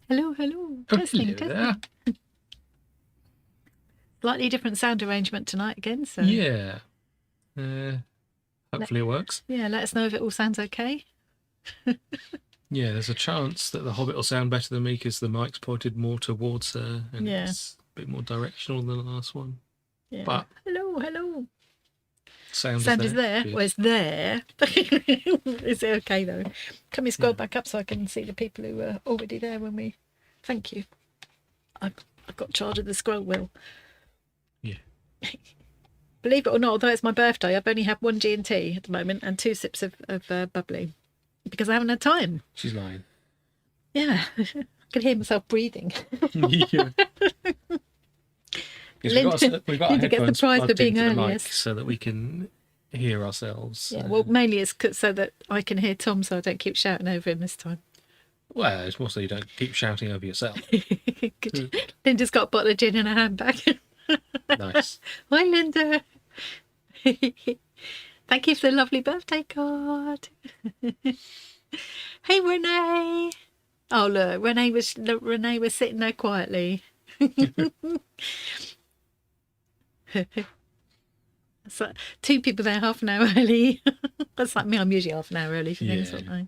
Hello, hello. Oh, Testing, hello testing. Slightly different sound arrangement tonight again. So Yeah. Hopefully it works. Yeah, let us know if it all sounds okay. Yeah, there's a chance that the Hobbit will sound better than me because the mic's pointed more towards her and it's a bit more directional than the last one. Yeah. But hello, hello. Sound is there. Well, it's there. Is it okay though? Can we scroll back up so I can see the people who were already there when we... Thank you. I got charge of the scroll wheel. Yeah. Believe it or not, although it's my birthday, I've only had one G&T at the moment and 2 sips of bubbly because I haven't had time. She's lying. Yeah. I can hear myself breathing. Yeah. Linda, we've got Linda gets the prize for being earliest. so that we can hear ourselves. Yeah, well, mainly it's so that I can hear Tom so I don't keep shouting over him this time. Well, it's more so you don't keep shouting over yourself. Linda's got a bottle of gin in her handbag. Nice. Hi, Linda. Thank you for the lovely birthday card. Hey, Renee. Oh, look, Renee was sitting there quietly. So 2 people there half an hour early. That's like me. I'm usually half an hour early for things, aren't I?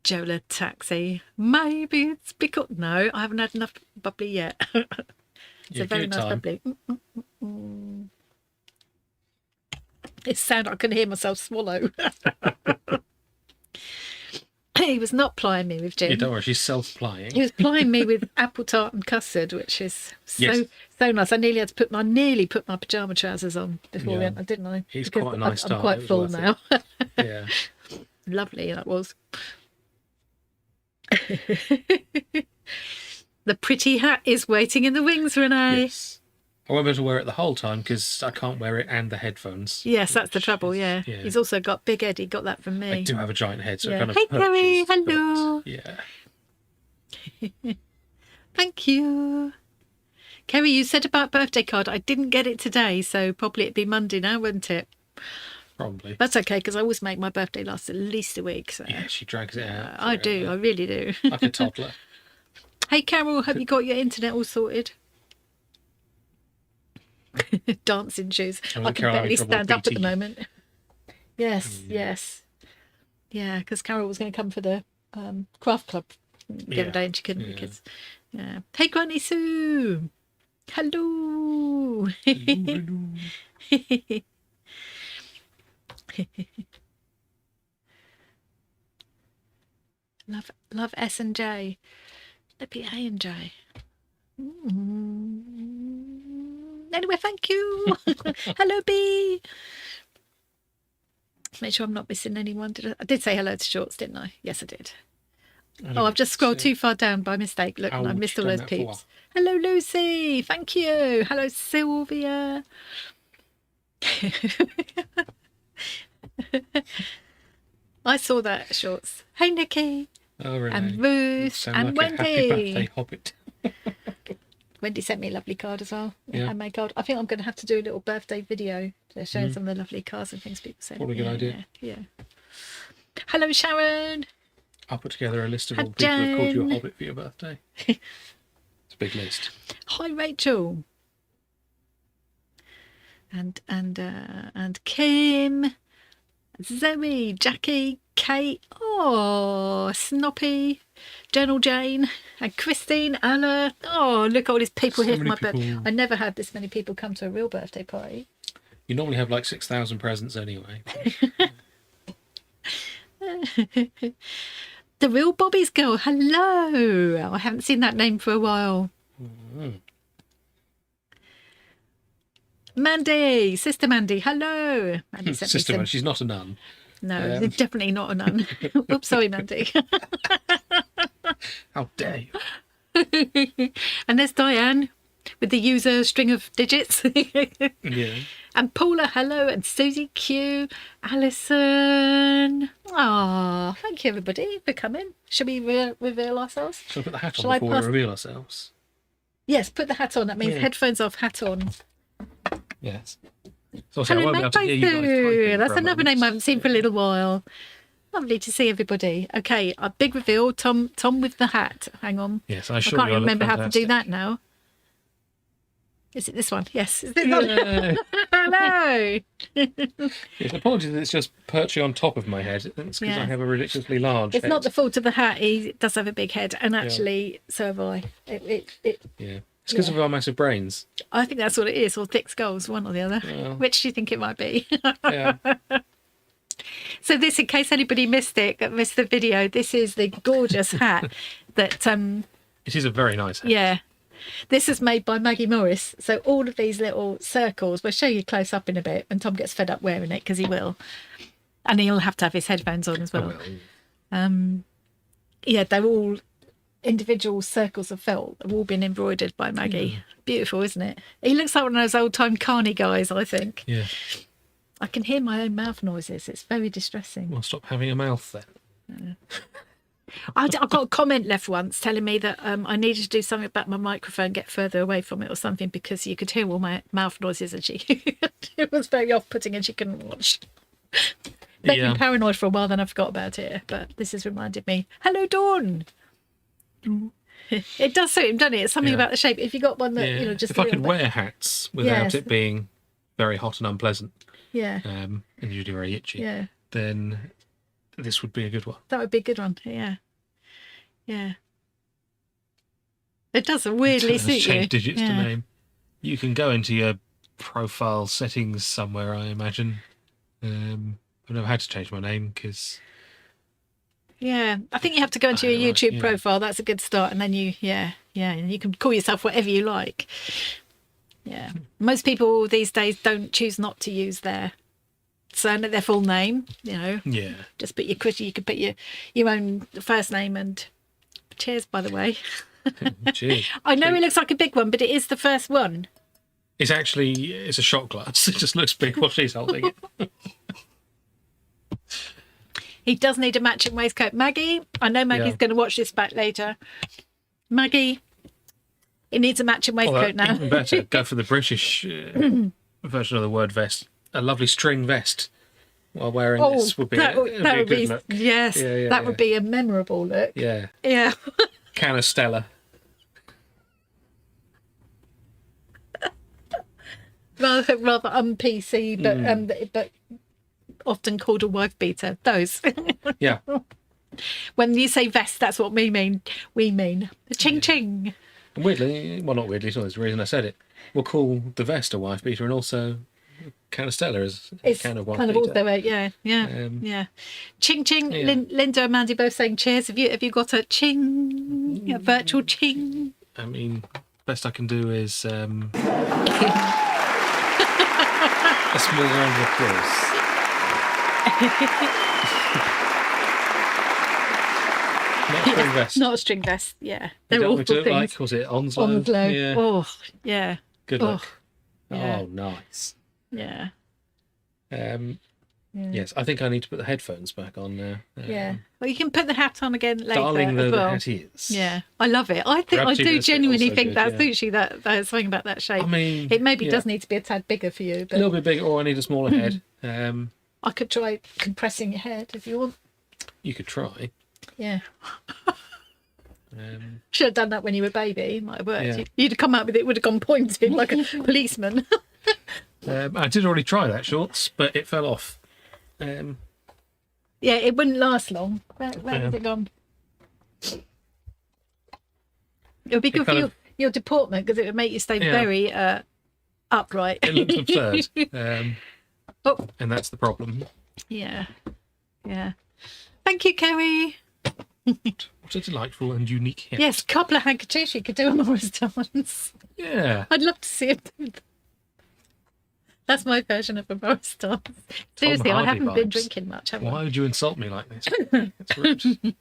Jola taxi. Maybe it's because no, I haven't had enough bubbly yet. It's a very nice bubbly. It sounded I couldn't hear myself swallow. He was not plying me with gin. Yeah, don't worry, she's self-plying. He was plying me with apple tart and custard, which is so nice. I nearly had to put my pyjama trousers on before we went, didn't I? He's quite a nice start. I'm quite full now. Yeah. Lovely that was. The pretty hat is waiting in the wings, Renee. Yes. I won't be able to wear it the whole time because I can't wear it and the headphones. Yes, that's the trouble, yeah. He's also got Big Eddie, got that from me. I do have a giant head, so yeah. kind of Hey, Kerry, hello. Yeah. Thank you. Kerry, you said about birthday card. I didn't get it today, so probably it'd be Monday now, wouldn't it? Probably. That's okay, because I always make my birthday last at least a week. So. Yeah, she drags it out. I do, I really do. Like a toddler. Hey, Carol, have you got your internet all sorted? Dancing shoes. I can barely stand up at the moment. Yes, yes. Yeah, because Carol was going to come for the craft club the other day and she couldn't because... Yeah. Hey, Granny Sue. Hello. Hello. Love S and J. Let be A and J. Anyway, thank you. Hello, B. Make sure I'm not missing anyone. I did say hello to Shorts, didn't I? Yes, I did. I've just scrolled too far down by mistake. Look, and I missed all those peeps. Hello, Lucy. Thank you. Hello, Sylvia. I saw that, Shorts. Hey, Nikki. Oh, Renee. And Ruth and like Wendy. A happy birthday hobbit. Wendy sent me a lovely card as well. Yeah. I made card. I think I'm going to have to do a little birthday video to show some of the lovely cards and things people send. What a good idea. Yeah. Hello, Sharon. I'll put together a list of all the people who've called you a hobbit for your birthday. It's a big list. Hi, Rachel. And Kim, Zoe, Jackie, Kate, oh, Snoppy, Journal Jane, and Christine, Anna. Oh, look at all these people here for my birthday. I never had this many people come to a real birthday party. You normally have like 6,000 presents anyway. The real Bobby's girl, hello. I haven't seen that name for a while. Mandy, Sister Mandy, hello. Mandy sent Sister Mandy, she's not a nun. No, definitely not a nun. Oops, sorry, Mandy. How dare you? And there's Diane with the user string of digits. Yeah. And Paula, hello, and Susie Q, Alison. Ah, thank you everybody for coming. Shall we reveal ourselves? Shall I put the hat on before we reveal ourselves? Yes, put the hat on. That means headphones off, hat on. Yes. So Hello, Magpie. That's another name I haven't seen for a little while. Lovely to see everybody. Okay, a big reveal. Tom with the hat. Hang on. Yes, I can't remember how to do that now. Is it this one? Yes. Is this one? Hello. Yes, apologies, it's just perching on top of my head. It's because I have a ridiculously large It's head. not the fault of the hat. He does have a big head, and actually, so have I. Yeah. It's because of our massive brains. I think that's what it is, or thick skulls, one or the other. Well, Which do you think it might be? Yeah. So this, in case anybody missed the video, this is the gorgeous hat that... It is a very nice hat. Yeah. This is made by Maggie Morris. So all of these little circles, we'll show you close up in a bit when Tom gets fed up wearing it, because he will. And he'll have to have his headphones on as well. Yeah, they're all individual circles of felt. Have all been embroidered by Maggie. Beautiful, isn't it? He looks like one of those old-time carny guys, I think. Yeah. I can hear my own mouth noises. It's very distressing. Well, stop having a mouth then. I got a comment left once telling me that I needed to do something about my microphone, get further away from it or something, because you could hear all my mouth noises, and it was very off-putting and she couldn't watch. Made me paranoid for a while, then I forgot about it. But this has reminded me. Hello, Dawn. It does suit him, doesn't it? It's something about the shape. If you got one that just if I could wear hats without it being very hot and unpleasant, and usually very itchy, then this would be a good one. That would be a good one. Yeah. It does weirdly suit you. Change digits to name. You can go into your profile settings somewhere, I imagine. I've never had to change my name because... Yeah, I think you have to go into your YouTube profile. That's a good start. And then you you can call yourself whatever you like. Yeah. Most people these days choose not to use their full name, Yeah. Just put you could put your own first name and... Cheers, by the way. Cheers. I know it looks like a big one, but it is the first one. It's a shot glass. It just looks big while she's holding it. He does need a matching waistcoat. Maggie, I know Maggie's going to watch this back later. Maggie, he needs a matching waistcoat now. Even better, go for the British version of the word vest. A lovely string vest while wearing this would be a good look. Yes, that would be a memorable look. Yeah. Yeah. Can of Stella. rather un-PC, but often called a wife beater. Those. Yeah. When you say vest, that's what we mean. Ching ching. And weirdly, well, not weirdly, it's not the reason I said it. We'll call the vest a wife beater, and also Can of Stella is a can of wife beater. Also Ching ching. Yeah. Linda and Mandy both saying cheers. Have you got a ching? A virtual ching? I mean, best I can do is a small round of applause. Not a string vest. Not a string vest. Yeah, they're awful things. Like, was it Onslow? Onslow. Yeah. Oh, yeah. Good luck. Yeah. Oh, nice. Yeah. Yes, I think I need to put the headphones back on now. Yeah. Well, you can put the hat on again later. Darling, as well. The hat is. Yeah, I love it. I do genuinely think that suits you. There's something about that shape. I mean, it maybe does need to be a tad bigger for you. But... A little bit bigger, or I need a smaller head. I could try compressing your head if you want. You could try. Yeah. Should have done that when you were a baby. It might have worked. Yeah. You'd have come out with it, would have gone pointing like a policeman. I did already try that shorts, but it fell off. Yeah, it wouldn't last long. Where has it gone? It would be good for your deportment, because it would make you stay very upright. It looks absurd. And that's the problem. Yeah. Thank you, Kerry. What a delightful and unique hit. Yes, couple of handkerchiefs. You could do a Morris dance. Yeah. I'd love to see it. That's my version of a Morris dance. Seriously, I haven't been drinking much, have I? Why would you insult me like this? It's rude.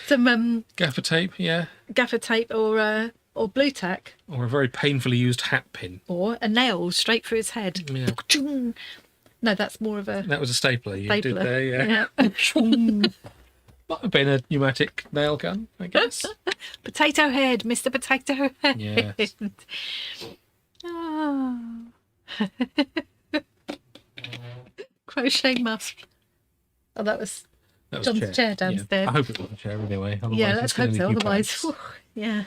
Some gaffer tape, yeah. Gaffer tape or blue tack. Or a very painfully used hat pin. Or a nail straight through his head. Yeah. No, that's more of a... That was a stapler you did there, yeah. Might have been a pneumatic nail gun, I guess. Potato head, Mr. Potato Head. Yes. Oh. Crochet muff. Oh, that was That was John's chair downstairs. Yeah. I hope it was a chair anyway. Otherwise Yeah, let's hope so. Otherwise, yeah.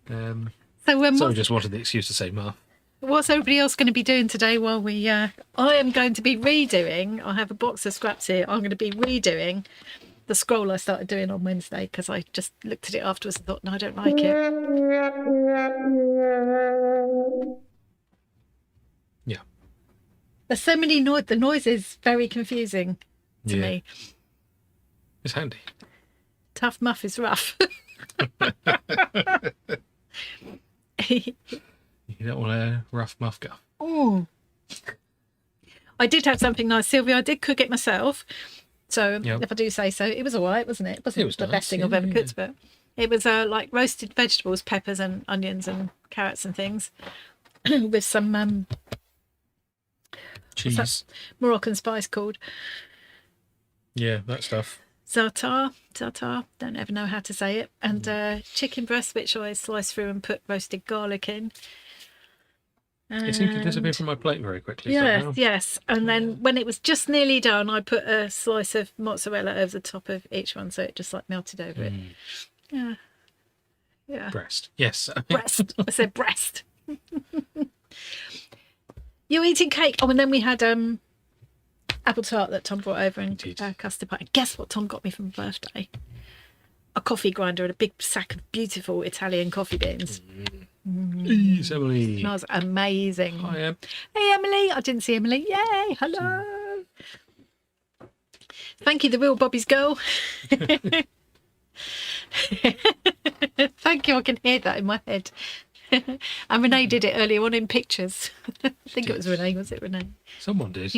So we just wanted the excuse to say Muff. What's everybody else going to be doing today while we... I am going to be redoing... I have a box of scraps here. I'm going to be redoing the scroll I started doing on Wednesday because I just looked at it afterwards and thought, no, I don't like it. Yeah. There's so many noise. The noise is very confusing to me. It's handy. Tough muff is rough. You don't want a rough muff guff. Oh. I did have something nice, Sylvia. I did cook it myself. So if I do say so, it was all right, wasn't it? It wasn't the best thing I've ever cooked, but it was like roasted vegetables, peppers and onions and carrots and things with some cheese. Moroccan spice called? Yeah, that stuff. Za'atar, don't ever know how to say it. And chicken breast, which I sliced through and put roasted garlic in. It seemed to disappear from my plate very quickly. Yes. And then when it was just nearly done, I put a slice of mozzarella over the top of each one, so it just like melted over it. Yeah. Breast. Yes. Breast. I said breast. You're eating cake. Oh, and then we had apple tart that Tom brought over and custard pie. And guess what Tom got me for my birthday? A coffee grinder and a big sack of beautiful Italian coffee beans. It's Emily. Smells amazing. Hi, Em. Hey, Emily. I didn't see Emily. Yay. Hello. Thank you, the real Bobby's girl. Thank you. I can hear that in my head. And Renee did it earlier on in pictures. I think it was Renee. Was it Renee? Someone did.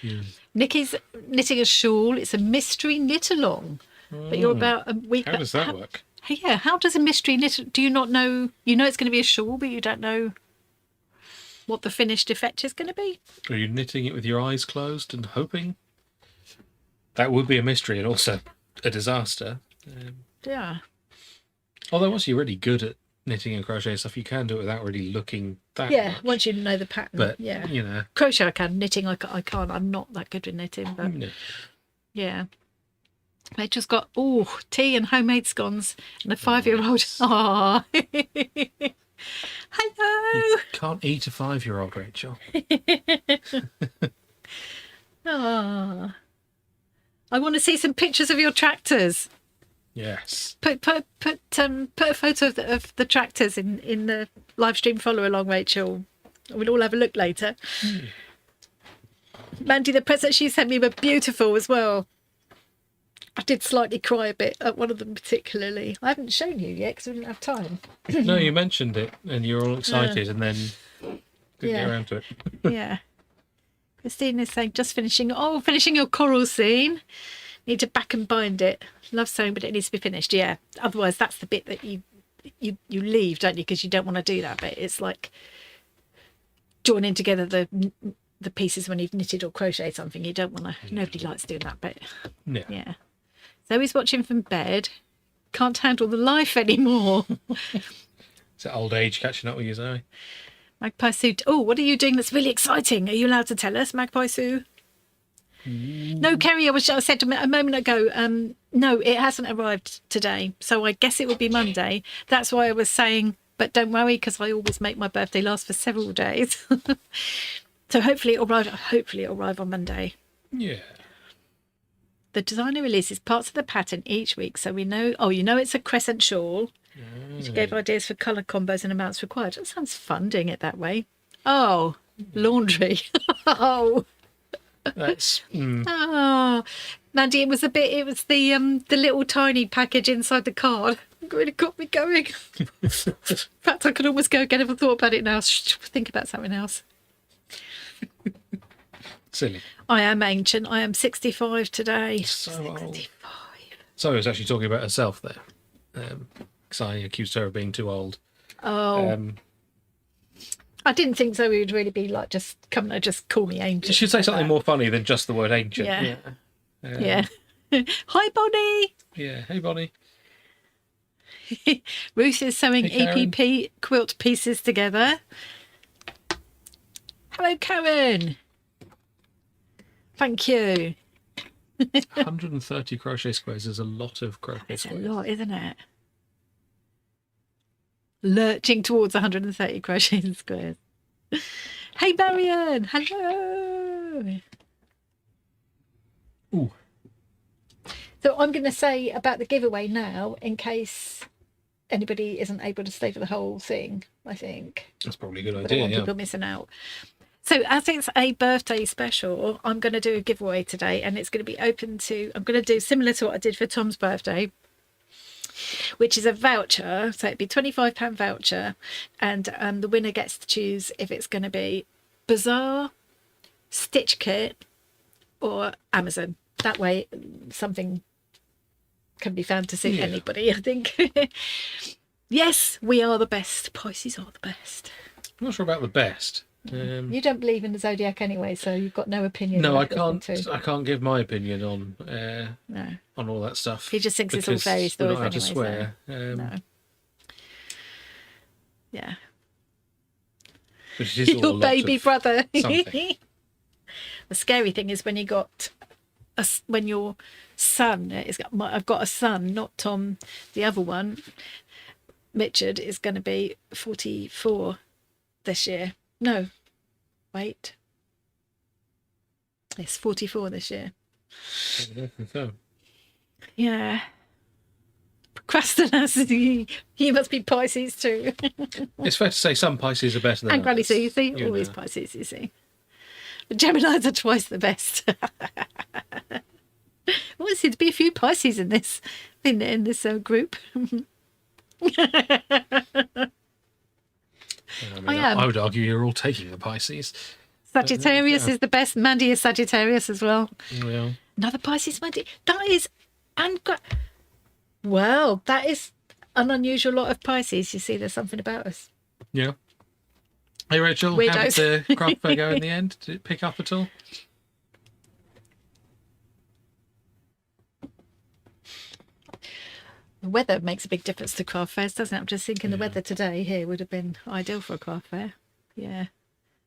Yeah. Nikki's knitting a shawl. It's a mystery knit along. But you're about a week. How does that work? Yeah, how does a mystery knit? Do you not know? You know it's going to be a shawl, but you don't know what the finished effect is going to be. Are you knitting it with your eyes closed and hoping? That would be a mystery and also a disaster. Yeah. Although once you're really good at knitting and crochet stuff, you can do it without really looking that much. Once you know the pattern. But, you know. Crochet I can, knitting I can't. I'm not that good at knitting, but yeah. They just got tea and homemade scones and a 5-year-old. Aww. Hello. You can't eat a 5-year-old, Rachel. Aww. I want to see some pictures of your tractors. Yes. Put a photo of the tractors in the live stream follow along, Rachel. We'll all have a look later. Mandy, the presents she sent me were beautiful as well. I did slightly cry a bit at one of them particularly. I haven't shown you yet because we didn't have time. No, you mentioned it and you were all excited and then didn't get around to it. Yeah. Christine is saying, just finishing your coral scene. Need to back and bind it. Love sewing, but it needs to be finished. Yeah. Otherwise, that's the bit that you leave, don't you? Because you don't want to do that bit. It's like joining together the pieces when you've knitted or crocheted something. You don't want to. Nobody likes doing that bit. No. Yeah. Zoe's watching from bed. Can't handle the life anymore. Is it old age catching up with you, Zoe? Magpie Sue. Oh, what are you doing that's really exciting? Are you allowed to tell us, Magpie Sue? No, Kerry, I said a moment ago, no, it hasn't arrived today. So I guess it will be Monday. That's why I was saying, but don't worry, because I always make my birthday last for several days. So hopefully it'll arrive on Monday. Yeah. The designer releases parts of the pattern each week, so we know. Oh, you know it's a crescent shawl. She gave ideas for colour combos and amounts required. That sounds fun doing it that way. Oh, laundry. Oh. That's. Oh, Mandy, it was the little tiny package inside the card. It really got me going. In fact, I could almost go again if I thought about it now. Think about something else. Silly. I am ancient. I am 65 today. So 65. old. So I was actually talking about herself there. Because I accused her of being too old. Oh. I didn't think Zoe would really be like just call me ancient. You should say something more funny than just the word ancient. Yeah. Hi, Bonnie. Yeah. Hey, Bonnie. Ruth is sewing EPP quilt pieces together. Hello, Karen. Thank you. 130 crochet squares is a lot of crochet It's squares. a lot, isn't it? Lurching towards 130 crochet squares. Hey, Marion! Hello! Ooh. So I'm going to say about the giveaway now, in case anybody isn't able to stay for the whole thing, I think. That's probably a good I don't idea, want people missing out. So as it's a birthday special, I'm going to do a giveaway today, and it's going to be open to, I'm going to do similar to what I did for Tom's birthday, which is a voucher. So it'd be £25 voucher, and the winner gets to choose if it's going to be Bazaar, Stitch Kit, or Amazon. That way something can be found to suit anybody, I think. Yes, we are the best. Pisces are the best. I'm not sure about the best. You don't believe in the zodiac anyway, so you've got no opinion. No, I can't. I can't give my opinion on on all that stuff. He just thinks it's all fairy stories anyway. anyway. To swear. So, no. Yeah. But it is all Your baby brother. Something. The scary thing is when you got when your son is. I've got a son, not Tom. The other one, Richard, is going to be 44 this year. No, wait. It's 44 this year. Yeah. Procrastination. You must be Pisces too. It's fair to say some Pisces are better than and Granny others. Sue, you see, always Pisces, you see. The Geminis are twice the best. Well, there seems to be a few Pisces in this group. I would argue you're all taking the Pisces. Sagittarius is the best. Mandy is Sagittarius as well. Yeah. Another Pisces, Mandy. That is, well, that is an unusual lot of Pisces. You see, there's something about us. Yeah. Hey, Rachel, Weirdos. how did the craft fair go in the end? Did it pick up at all? The weather makes a big difference to craft fairs, doesn't it? I'm just thinking the weather today here would have been ideal for a craft fair. Yeah.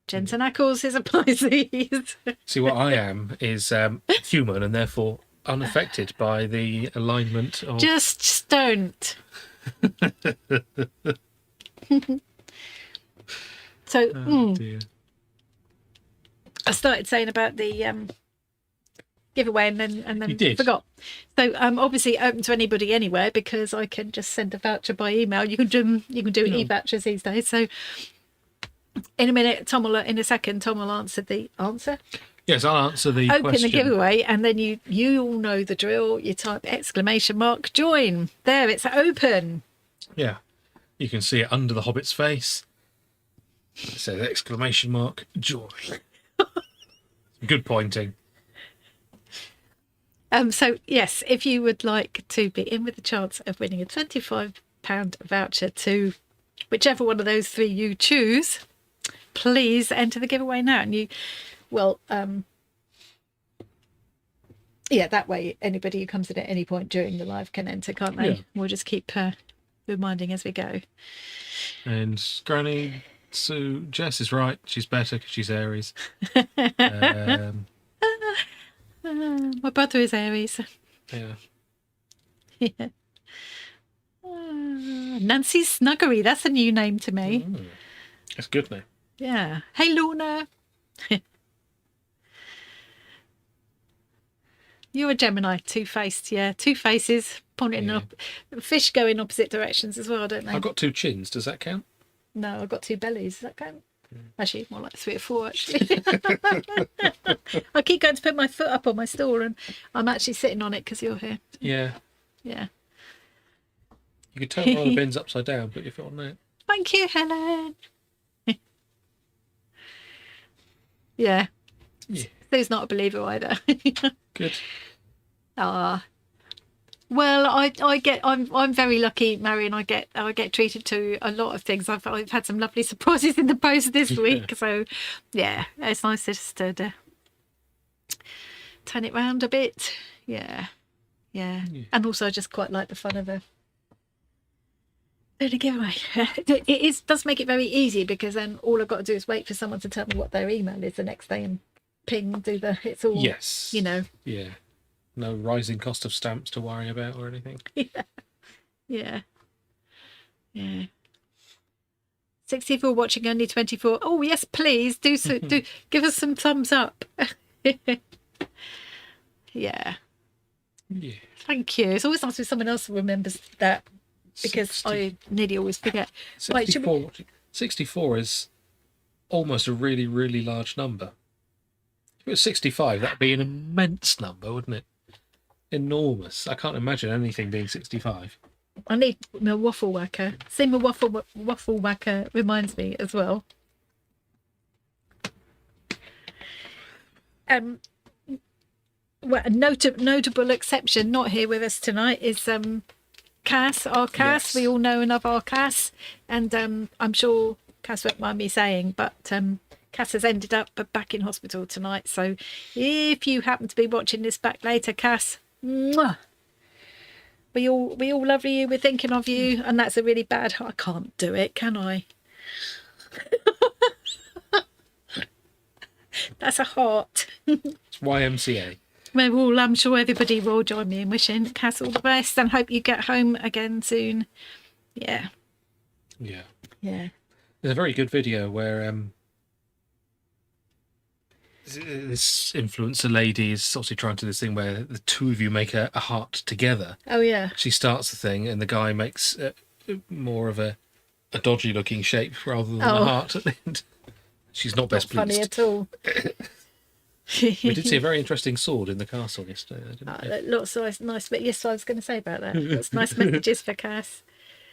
Jensen Ackles is a Pisces. See, what I am is human and therefore unaffected by the alignment of... Just don't. So, dear. I started saying about the giveaway and then You did. forgot. So obviously open to anybody anywhere because I can just send a voucher by email. You can do e-vouchers these days. So in a second Tom will answer the answer. Yes, I'll answer the Open question. the giveaway, and then you all know the drill. You type !! join. There, it's open. Yeah. You can see it under the Hobbit's face. It says ! join. Good pointing. So yes, if you would like to be in with the chance of winning a £25 voucher to whichever one of those three you choose, please enter the giveaway now. And you will, that way anybody who comes in at any point during the live can enter, can't they? Yeah. We'll just keep reminding as we go. And Granny Sue, Jess is right. She's better because she's Aries. My brother is Aries. Yeah. Yeah. Nancy Snuggery, that's a new name to me. That's a good name. Yeah. Hey, Lorna. You're a Gemini, two-faced. Yeah, two faces, pointing up. Fish go in opposite directions as well, don't they? I've got two chins. Does that count? No, I've got two bellies. Does that count? Actually, more like 3 or 4, actually. I keep going to put my foot up on my stool, and I'm actually sitting on it because you're here. Yeah. Yeah. You could turn one of the bins upside down, put your foot on there. Thank you, Helen. Yeah. Sue's not a believer either. Good. Well, I'm very lucky, Marion. I get treated to a lot of things. I've had some lovely surprises in the post this week. So yeah, it's nice just to turn it round a bit. Yeah. And also I just quite like the fun of doing a giveaway. It does make it very easy because then all I've got to do is wait for someone to tell me what their email is the next day and ping, it's all, yes. you know. Yeah. No rising cost of stamps to worry about or anything. Yeah. 64 watching, only 24. Oh yes, please do give us some thumbs up. Yeah. Thank you. It's always nice when someone else remembers that, because I nearly always forget. 64, 64 is almost a really, really large number. If it was 65, that'd be an immense number, wouldn't it? Enormous. I can't imagine anything being 65. I need my waffle whacker. See, my waffle whacker reminds me as well. Well, a notable exception not here with us tonight is Cass, our Cass. Yes. We all know and love our Cass, and I'm sure Cass won't mind me saying, but Cass has ended up back in hospital tonight. So if you happen to be watching this back later, Cass, mwah, we all love you. We're thinking of you, and that's a really bad. I can't do it, can I? That's a heart. It's YMCA. Well, I'm sure everybody will join me in wishing Cass all the best, and hope you get home again soon. Yeah. Yeah. Yeah. There's a very good video where this influencer lady is obviously trying to do this thing where the two of you make a heart together. Oh yeah. She starts the thing, and the guy makes more of a dodgy looking shape rather than a heart at the end. She's not best pleased. Funny at all. We did see a very interesting sword in the castle yesterday. Lots of nice. But yes, I was going to say about that. Lots of nice messages for Cass.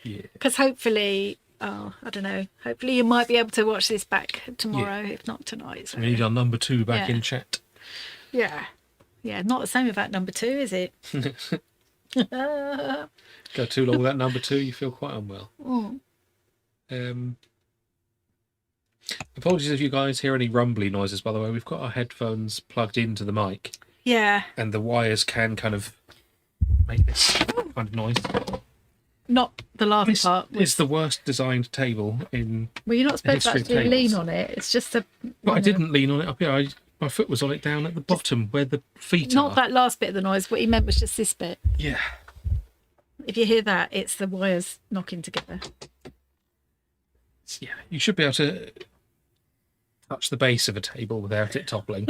Yeah. Because hopefully, I don't know. Hopefully, you might be able to watch this back tomorrow, if not tonight. So. We need our number 2 back in chat. Yeah. Yeah. Not the same about number 2, is it? Go too long without number 2, you feel quite unwell. Apologies if you guys hear any rumbly noises, by the way. We've got our headphones plugged into the mic. Yeah. And the wires can kind of make this kind of noise. Not the last part. It's the worst designed table in Well, you're not supposed to actually lean on it. It's just a... But I didn't lean on it up here. My foot was on it down at the bottom where the feet are. Not that last bit of the noise. What he meant was just this bit. Yeah. If you hear that, it's the wires knocking together. Yeah, you should be able to touch the base of a table without it toppling.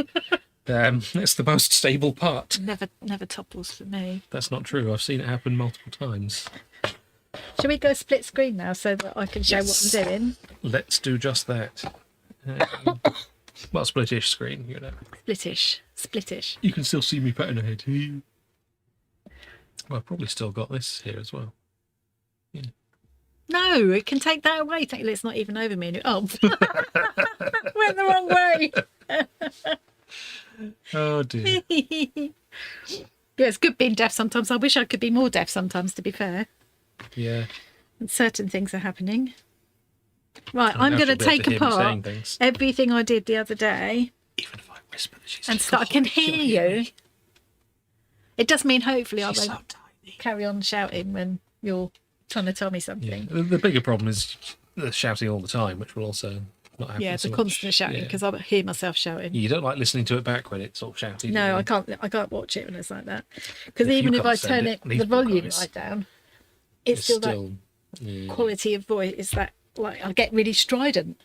That's the most stable part. Never topples for me. That's not true. I've seen it happen multiple times. Shall we go split screen now so that I can show what I'm doing? Let's do just that. Well, splitish screen, you know. Splitish. You can still see me patting ahead. Well, I've probably still got this here as well. Yeah. No, it can take that away. It's not even over me. Oh, went the wrong way. Oh dear. Yeah, it's good being deaf sometimes. I wish I could be more deaf sometimes, to be fair. Yeah. And certain things are happening. Right, I'm going to take apart everything I did the other day. Even if I whisper that she's and I can hear you. It does mean hopefully I won't carry on shouting when you're trying to tell me something. Yeah. The bigger problem is the shouting all the time, which will also not happen. Yeah, the constant shouting, because I hear myself shouting. You don't like listening to it back when it's all shouting. No, I can't watch it when it's like that. Because even if I turn the volume right down, it's still that quality of voice. It's that, like, I get really strident,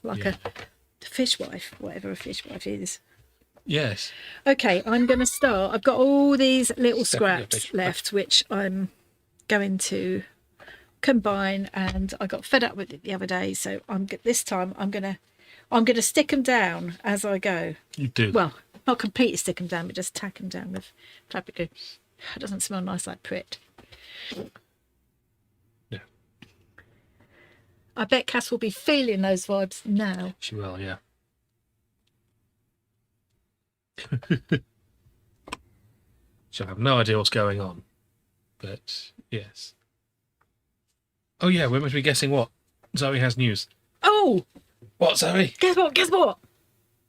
like a fishwife, whatever a fishwife is. Yes. Okay, I'm going to start. I've got all these little scraps left, which I'm going to combine, and I got fed up with it the other day, so this time I'm gonna stick them down as I go. You do? Well, not completely stick them down, but just tack them down with fabric glue. It doesn't smell nice like Prit. Yeah. I bet Cass will be feeling those vibes now. She will, yeah. She'll have no idea what's going on, but yes. Oh yeah, we're meant to be guessing what. Zoe has news. Oh! What, Zoe? Guess what?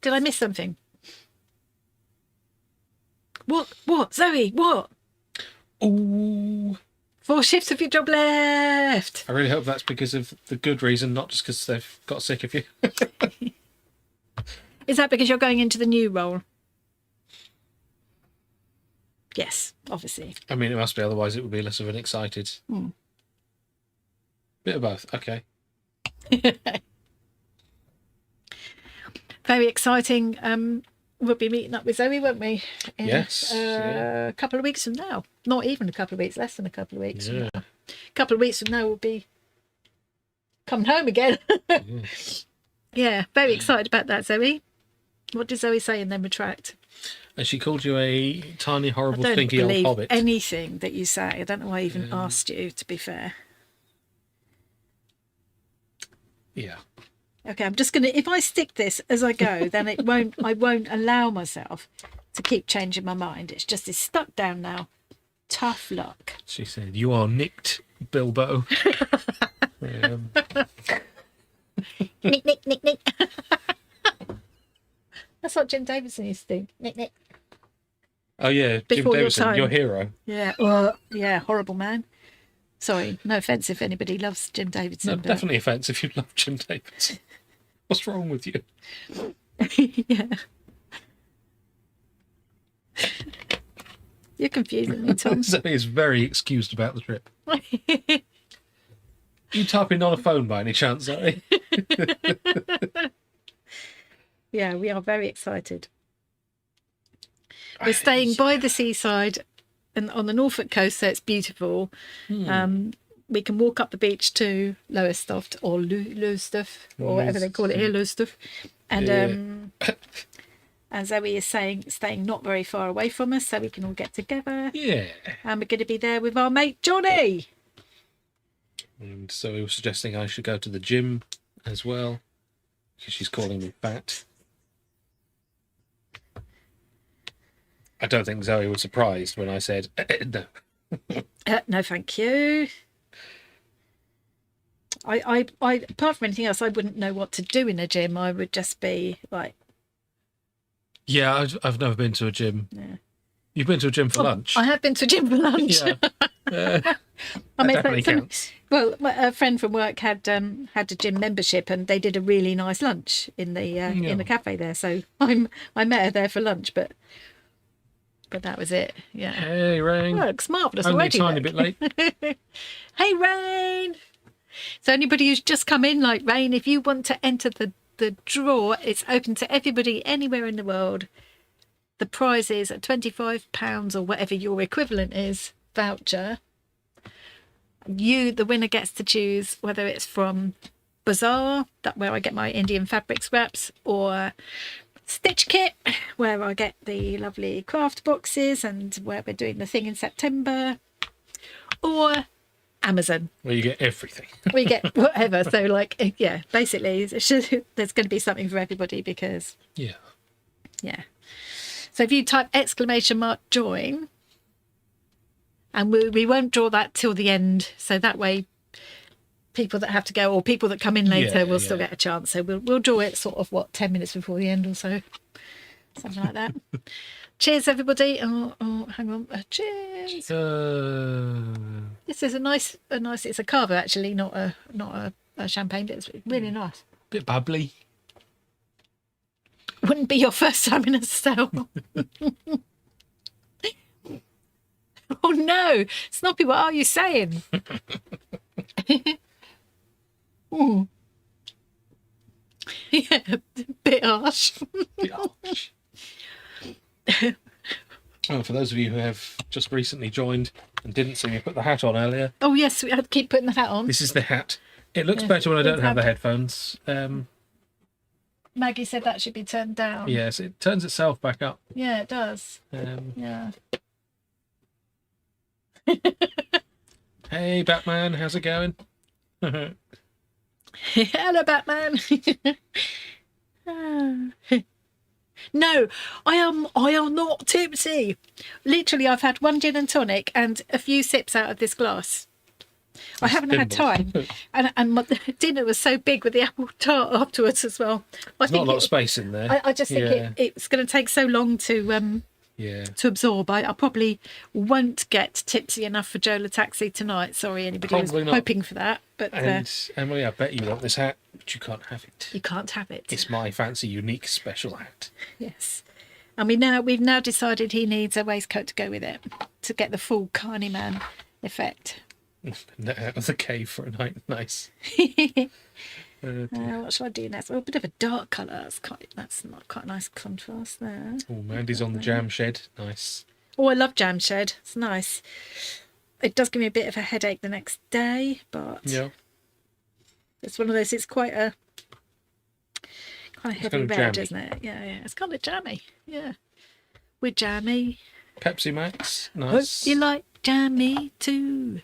Did I miss something? What? Zoe, what? Ooh. 4 shifts of your job left. I really hope that's because of the good reason, not just because they've got sick of you. Is that because you're going into the new role? Yes, obviously. I mean, it must be, otherwise it would be less of an excited... Bit of both, okay. Very exciting. We'll be meeting up with Zoe, won't we? In, yes. A couple of weeks from now. Not even a couple of weeks, less than a couple of weeks from now. A couple of weeks from now we'll be coming home again. Yeah, very excited about that, Zoe. What did Zoe say and then retract? And she called you a tiny, horrible, stinky old hobbit. I don't believe anything that you say. I don't know why I even asked you, to be fair. Yeah. Okay, I'm just gonna, if I stick this as I go, then I won't allow myself to keep changing my mind. It's just, it's stuck down now. Tough luck. She said, "You are nicked, Bilbo." Nick, nick, nick, nick. That's what Jim Davidson used to do. Nick, nick. Oh yeah, Before Jim Davidson, your hero. Yeah, yeah, horrible man. Sorry, no offence if anybody loves Jim Davidson. No, definitely offence if you love Jim Davidson. What's wrong with you? Yeah. You're confusing me, Tom. Zoe is very excused about the trip. You typing on a phone by any chance, Zoe? Yeah, we are very excited. We're staying by the seaside and on the Norfolk coast, so it's beautiful. We can walk up the beach to Lowestoft or Lowestoft or whatever they call it here, Lowestoft. And and Zoe is staying not very far away from us, so we can all get together. Yeah. And we're going to be there with our mate Johnny. And so he was suggesting I should go to the gym as well, because she's calling me fat. I don't think Zoe was surprised when I said no. No, thank you. I apart from anything else, I wouldn't know what to do in a gym. I would just be like... Yeah, I've never been to a gym. Yeah. You've been to a gym for lunch? I have been to a gym for lunch. Yeah. I mean, definitely counts. Well, a friend from work had a gym membership, and they did a really nice lunch in the cafe there. So I met her there for lunch, but that was it. Yeah. Hey, Rain. Looks marvellous Only already. a tiny bit late. Hey, Rain. So anybody who's just come in, like Rain, if you want to enter the draw, it's open to everybody anywhere in the world. The prize is a £25 or whatever your equivalent is voucher. The winner gets to choose whether it's from Bazaar, where I get my Indian fabric scraps, or Stitch Kit, where I get the lovely craft boxes and where we're doing the thing in September, or Amazon, where you get everything. We get whatever. So like, yeah, basically there's going to be something for everybody, because yeah. So if you type !join, and we won't draw that till the end, so that way people that have to go or people that come in later will still get a chance. So we'll draw it sort of 10 minutes before the end or so, something like that. Cheers, everybody. Oh, hang on. Cheers. This is a nice. It's a carver, actually, not a champagne, but it's really nice. Bit bubbly. Wouldn't be your first time in a cell. Oh no, Snoppy, what are you saying? Yeah, bit harsh. Well, for those of you who have just recently joined and didn't see me put the hat on earlier. Oh yes, we had to keep putting the hat on. This is the hat. It looks better when I don't have the headphones. Maggie said that should be turned down. Yes, it turns itself back up. Yeah, it does. Yeah. Hey, Batman, how's it going? Hello, Batman. No, I am not tipsy. Literally, I've had one gin and tonic and a few sips out of this glass. I haven't had time, and my dinner was so big with the apple tart afterwards as well. There's not a lot of space in there. I just think it's going to take so long to absorb. I probably won't get tipsy enough for Joe Taxi tonight. Sorry, anybody who's hoping for that. But Emily, I bet you want this hat, but you can't have it. You can't have it. It's my fancy, unique, special hat. Yes. And we've now decided he needs a waistcoat to go with it to get the full Carney Man effect. Out of the cave for a night. Nice. What shall I do next? Oh, a bit of a dark colour. That's not quite a nice contrast there. Oh, Mandy's on the jam shed. Nice. Oh, I love jam shed. It's nice. It does give me a bit of a headache the next day, but it's one of those. It's quite a heavy red, isn't it? Yeah, yeah. It's kind of jammy. Yeah, we're jammy. Pepsi Max. Nice. Hope you like jammy too.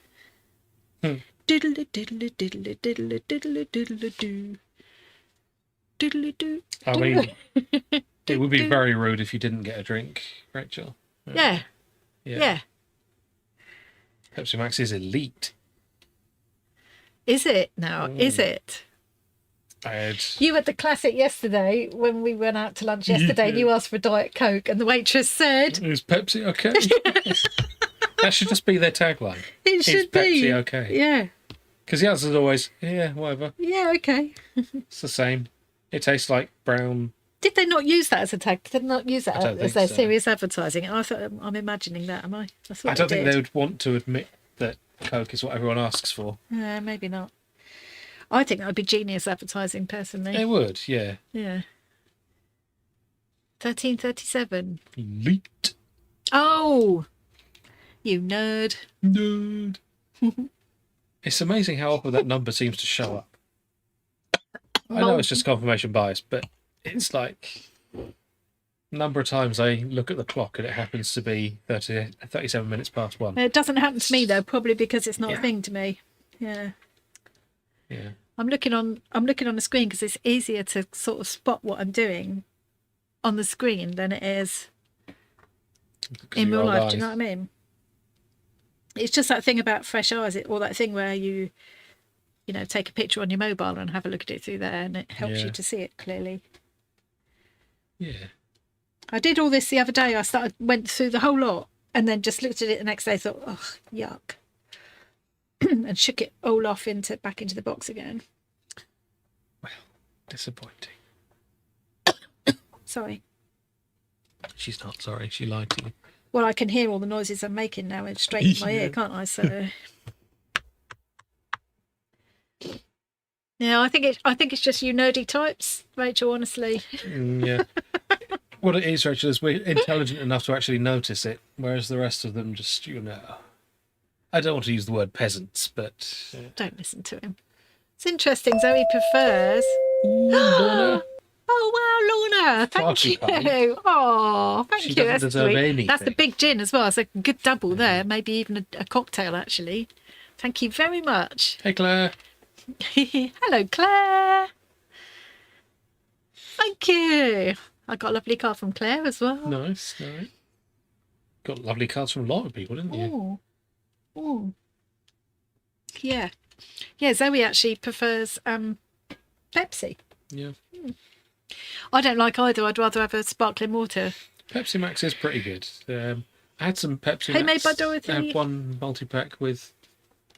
Diddly diddly diddly diddly diddly diddly doo. Diddly doo. I mean, it would be very rude if you didn't get a drink, Rachel. Yeah. Pepsi Max is elite. Is it now? Is it? You had the classic yesterday when we went out to lunch yesterday and you asked for a Diet Coke and the waitress said... Is Pepsi okay? That should just be their tagline. It should be. Is Pepsi okay? Yeah. Because the answer is always, yeah, whatever. Yeah, okay. It's the same. It tastes like brown... Did they not use that as a tag? Did they not use that as their so. Serious advertising? I thought I'm imagining that. Am I? I don't think they would want to admit that Coke is what everyone asks for. Maybe not. I think that would be genius advertising, personally. It would, yeah. Yeah. 1337. Elite. Oh, you nerd. Nerd. It's amazing how often that number seems to show up. I know it's just confirmation bias, but it's like number of times I look at the clock and it happens to be 37 minutes past 1. It doesn't happen to me though, probably because it's not a thing to me. Yeah. Yeah. I'm looking on the screen because it's easier to sort of spot what I'm doing on the screen than it is in real life. Do you know what I mean? It's just that thing about fresh eyes, or that thing where you take a picture on your mobile and have a look at it through there, and it helps you to see it clearly. Yeah. I did all this the other day. Went through the whole lot and then just looked at it the next day, thought, oh, yuck. And shook it all off back into the box again. Well, disappointing. Sorry. She's not sorry. She lied to you. Well, I can hear all the noises I'm making now straight in my ear, can't I? So, yeah, I think it's just you nerdy types, Rachel. Honestly. Yeah. What it is, Rachel, is we're intelligent enough to actually notice it, whereas the rest of them just, I don't want to use the word peasants, but... Don't listen to him. It's interesting. Zoe prefers... Ooh, Lorna. Oh, wow, Lorna. Thank you. Oh, thank you. She doesn't deserve anything. That's the big gin as well. It's a good double there. Maybe even a cocktail, actually. Thank you very much. Hey, Claire. Hello, Claire. Thank you. I got a lovely card from Claire as well. Nice. Got lovely cards from a lot of people, didn't you? Oh. Yeah. Yeah, Zoe actually prefers Pepsi. Yeah. I don't like either. I'd rather have a sparkling water. Pepsi Max is pretty good. I had some Pepsi Made Max. by Dorothy. I had one multi-pack with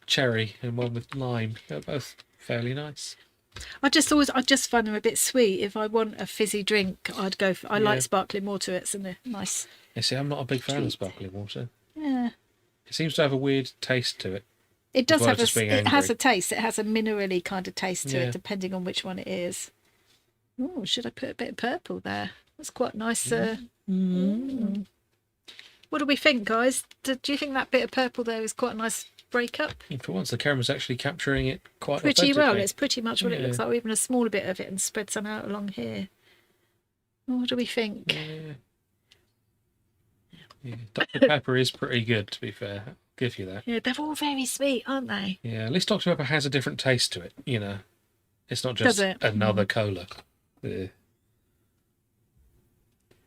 cherry and one with lime. They're both fairly nice. I just find them a bit sweet. If I want a fizzy drink, I'd go for... I like sparkling water. It's a nice... You see, I'm not a big fan of sparkling water. Yeah. It seems to have a weird taste to it. It does have it has a taste. It has a minerally kind of taste to it, depending on which one it is. Oh, should I put a bit of purple there? That's quite nice. What do we think, guys? Do you think that bit of purple there is quite a nice breakup? For once, the camera's actually capturing it quite pretty well. authentically. It's pretty much what it looks like, or even a smaller bit of it, and spread some out along here. What do we think? Yeah. Dr. Pepper is pretty good, to be fair. I'll give you that. Yeah, they're all very sweet, aren't they? Yeah, at least Dr. Pepper has a different taste to it, It's not just another cola. Yeah.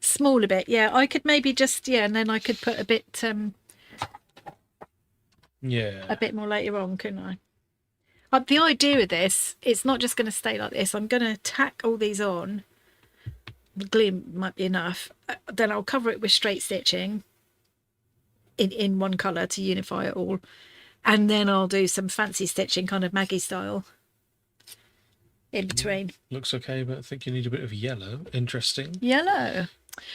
Smaller bit, yeah. I could maybe just, and then I could put a bit... a bit more later on, couldn't I? The idea of this, it's not just going to stay like this. I'm going to tack all these on. The glue might be enough. Then I'll cover it with straight stitching in one colour to unify it all. And then I'll do some fancy stitching, kind of Maggie style, in between. Looks okay, but I think you need a bit of yellow. Interesting. Yellow.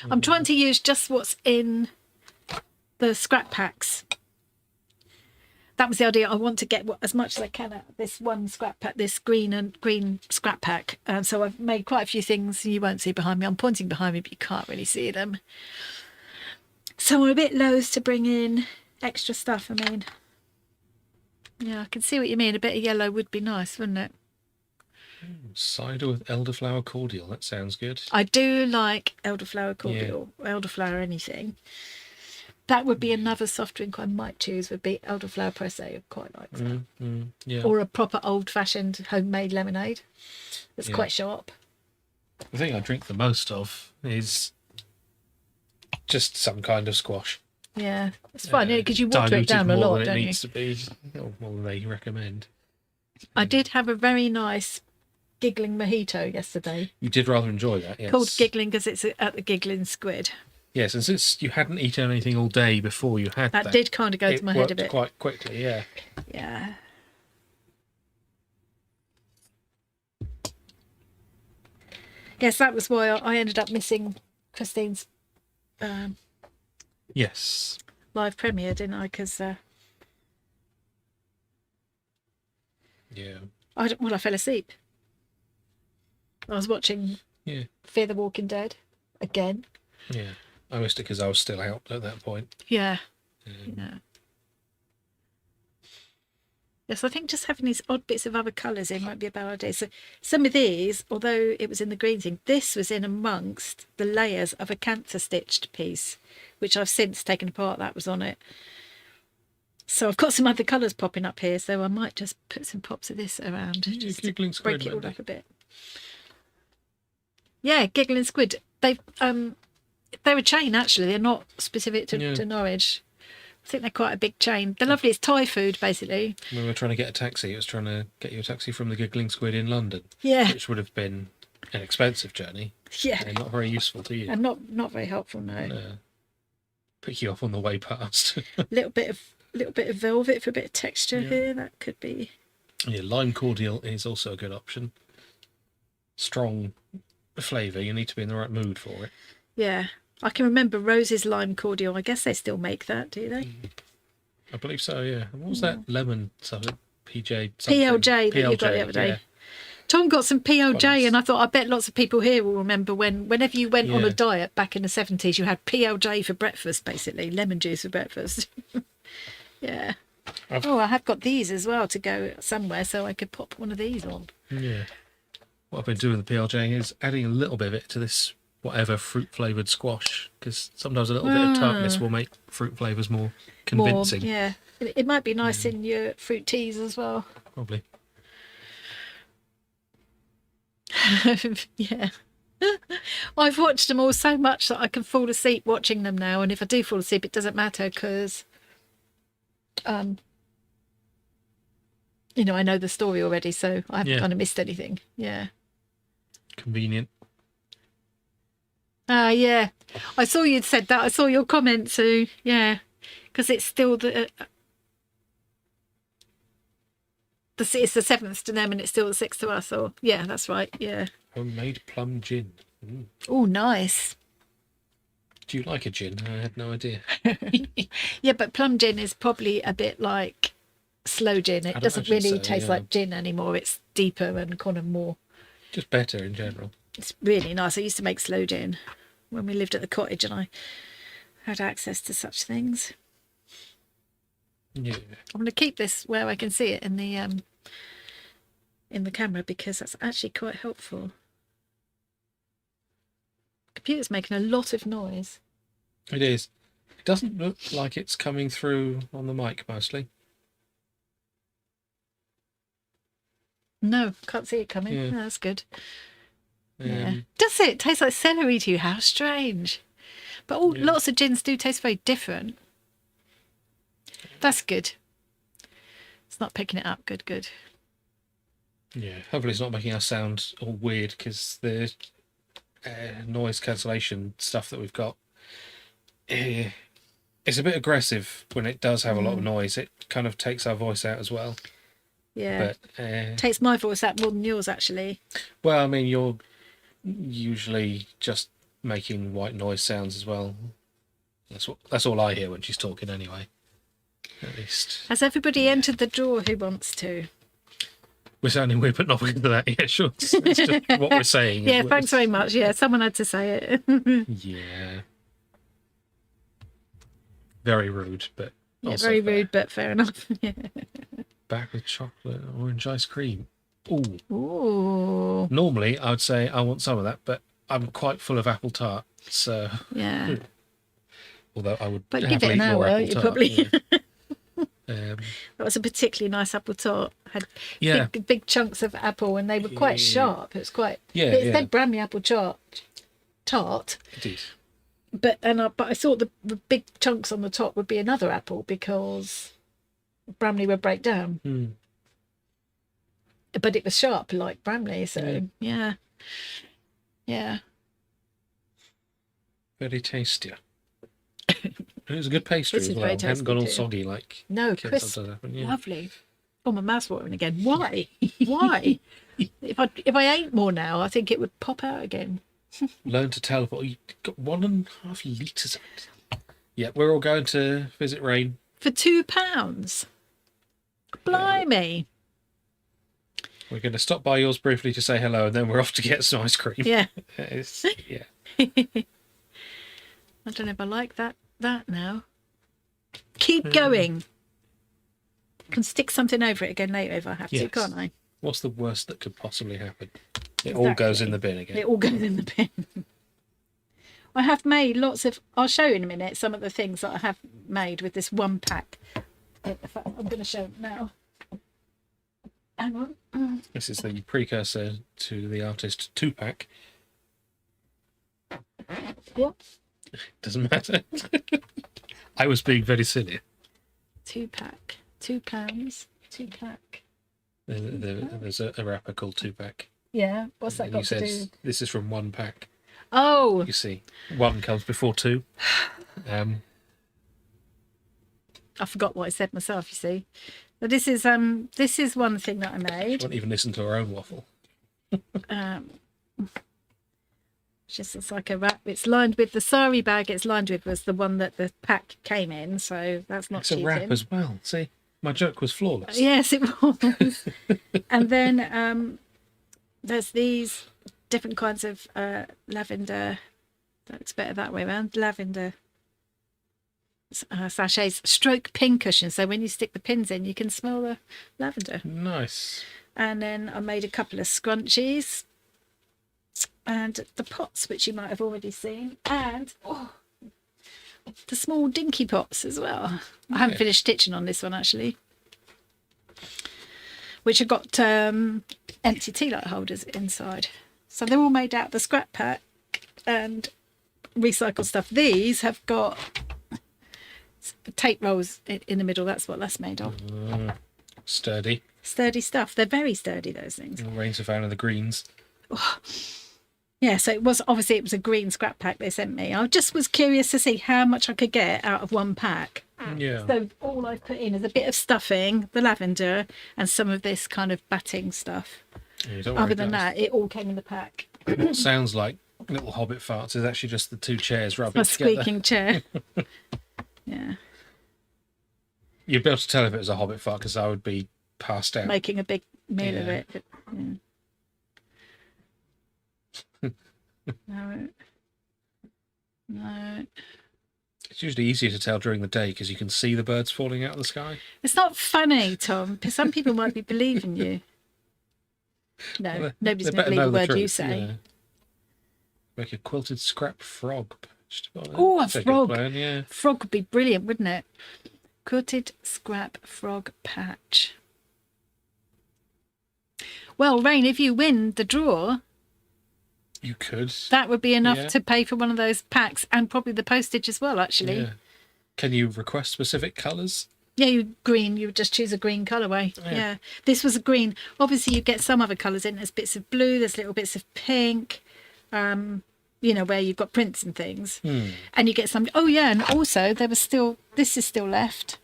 I'm trying to use just what's in the scrap packs. That was the idea. I want to get as much as I can out of this one scrap pack, this green scrap pack. So I've made quite a few things you won't see behind me. I'm pointing behind me, but you can't really see them. So I'm a bit loath to bring in extra stuff. I mean, yeah, I can see what you mean. A bit of yellow would be nice, wouldn't it? Cider with elderflower cordial. That sounds good. I do like elderflower cordial, elderflower anything. That would be another soft drink I might choose, would be elderflower pressé. I quite like that. Yeah. Or a proper old-fashioned homemade lemonade that's quite sharp. The thing I drink the most of is just some kind of squash. Yeah, it's fun, because you water it down a lot, don't you? It needs to be, more than they recommend. I did have a very nice giggling mojito yesterday. You did rather enjoy that, yes. Called giggling because it's at the Giggling Squid. Yes, and since you hadn't eaten anything all day before you had that, that did kind of go to my head a bit. Quite quickly, yeah. Yeah. Yes, that was why I ended up missing Christine's yes, live premiere, didn't I? Because yeah, I fell asleep. I was watching Fear the Walking Dead again. Yeah, I missed it because I was still out at that point. Yeah. Yes, I think just having these odd bits of other colours in might be a bad idea. So some of these, although it was in the green thing, this was in amongst the layers of a cancer stitched piece, which I've since taken apart. That was on it. So I've got some other colours popping up here, so I might just put some pops of this around. Just to break it all up a bit. Yeah, Giggling Squid. They're a chain, actually. They're not specific to Norwich. I think they're quite a big chain. They're lovely. It's Thai food, basically. When we were trying to get a taxi, it was trying to get you a taxi from the Giggling Squid in London. Yeah. Which would have been an expensive journey. Yeah. And not very useful to you. And not very helpful, no. Pick you up on the way past. little bit of velvet for a bit of texture here. That could be. Yeah, lime cordial is also a good option. Strong flavour. You need to be in the right mood for it. Yeah. I can remember Rose's lime cordial. I guess they still make that, do they? I believe so, yeah. What was that lemon something? PLJ that you got the other day. Yeah. Tom got some PLJ, and I thought, I bet lots of people here will remember whenever you went on a diet back in the 70s, you had PLJ for breakfast, basically. Lemon juice for breakfast. Yeah. I have got these as well to go somewhere, so I could pop one of these on. Yeah. What I've been doing with the PLJ is adding a little bit of it to this whatever fruit flavoured squash, because sometimes a little bit of tartness will make fruit flavours more convincing. Yeah. It might be nice in your fruit teas as well. Probably. Yeah. I've watched them all so much that I can fall asleep watching them now, and if I do fall asleep it doesn't matter because I know the story already, so I haven't kind of missed anything. Yeah. Convenient. Yeah. I saw you'd said that. I saw your comment too. Yeah. Because it's still it's the 7th to them and it's still the 6th to us. Or yeah, that's right. Yeah. Homemade plum gin. Oh, nice. Do you like a gin? I had no idea. Yeah, but plum gin is probably a bit like slow gin. It doesn't really taste like gin anymore. It's deeper and kind of more. Just better in general. It's really nice. I used to make slow gin when we lived at the cottage and I had access to such things. Yeah. I'm going to keep this where I can see it in the camera because that's actually quite helpful. The computer's making a lot of noise. It is. It doesn't look like it's coming through on the mic mostly. No, can't see it coming. Yeah. No, that's good. Yeah. Does it taste like celery to you? How strange. But lots of gins do taste very different. That's good. It's not picking it up. Good. Yeah, hopefully it's not making us sound all weird because the noise cancellation stuff that we've got it's a bit aggressive when it does have a lot of noise. It kind of takes our voice out as well. Yeah, but takes my voice out more than yours actually. Well, I mean, you're usually just making white noise sounds as well. That's all I hear when she's talking anyway. At least. Has everybody entered the drawer who wants to? We're sounding weird, but not because of that. Yeah, sure. It's just what we're saying. Yeah, thanks very much. Yeah, someone had to say it. Yeah. Very rude, but yeah, also very fair. rude, but fair enough. Yeah. Back with chocolate, orange ice cream. Ooh. Ooh. Normally, I would say I want some of that, but I'm quite full of apple tart, so. Yeah. Although I would. But give it an hour, you probably. Yeah. That was a particularly nice apple tart. Had Yeah. big chunks of apple, and they were quite sharp. It was quite. Yeah. It said Bramley apple tart. It is. But I thought the big chunks on the top would be another apple because Bramley would break down. Mm. But it was sharp like Bramley, so yeah. Very tasty. It was a good pastry This as is well. very It hadn't tasty gone all too. soggy like. No, kids crisp, sometimes happen, yeah. lovely. Oh, my mouth's watering again. Why? Why? If I ate more now, I think it would pop out again. Learn to teleport. You got 1.5 litres. Yeah, we're all going to visit Rain. For £2. Blimey. We're going to stop by yours briefly to say hello, and then we're off to get some ice cream. Yeah. Yeah. I don't know if I like that now. Keep going. Can stick something over it again later if I have to, Yes. can't I? What's the worst that could possibly happen? It all goes in the bin again. It all goes in the bin. I have made lots of... I'll show you in a minute some of the things that I have made with this one pack. In fact, I'm going to show them now. Hang on. This is the precursor to the artist 2-pack. What? Doesn't matter. I was being very silly. 2-pack. £2. 2-pack. There's a wrapper called 2-pack. Yeah. What's that And got you to said do? this is from 1 pack. Oh. You see, 1 comes before 2. I forgot what I said myself, you see. But this is one thing that I made. Won't even listen to our own waffle. Just it's like a wrap. It's lined with the sari bag. It's lined with was the one that the pack came in, so that's not It's cheating. a wrap as well. See, my joke was flawless. Yes, it was. And then there's these different kinds of lavender. That's better that way around. Lavender sachets, stroke pin cushions. So when you stick the pins in, you can smell the lavender. Nice. And then I made a couple of scrunchies and the pots, which you might have already seen, and the small dinky pots as well. I haven't finished stitching on this one actually, which have got empty tea light holders inside. So they're all made out of the scrap pack and recycled stuff. These have got tape rolls in the middle. That's what that's made of. Sturdy. Sturdy stuff. They're very sturdy, those things. Rains are found in the greens. Yeah, so it was a green scrap pack they sent me. I just was curious to see how much I could get out of one pack. Yeah. So all I've put in is a bit of stuffing, the lavender, and some of this kind of batting stuff. Yeah, don't worry, Other than guys. that, it all came in the pack. What sounds like little hobbit farts is actually just the 2 chairs rubbing My together. squeaking chair. Yeah, You'd be able to tell if it was a hobbit fart because I would be passed out. making a big meal of Yeah. it. Yeah. No. It's usually easier to tell during the day because you can see the birds falling out of the sky. It's not funny, Tom, because some people might be believing you. No, Well, nobody's they going to better believe know a the word you truth, say. yeah. Make a quilted scrap frog. Oh, a That's good frog. plan, yeah. Frog would be brilliant, wouldn't it? Quilted scrap frog patch. Well, Rain, if you win the draw, You could. that would be enough Yeah. to pay for one of those packs and probably the postage as well, actually. Yeah. Can you request specific colours? Yeah, you would just choose a green colourway. Yeah. This was a green. Obviously, you get some other colours in. There's bits of blue, there's little bits of pink, where you've got prints and things. And you get some. Oh, yeah, and also there was still, this is still left.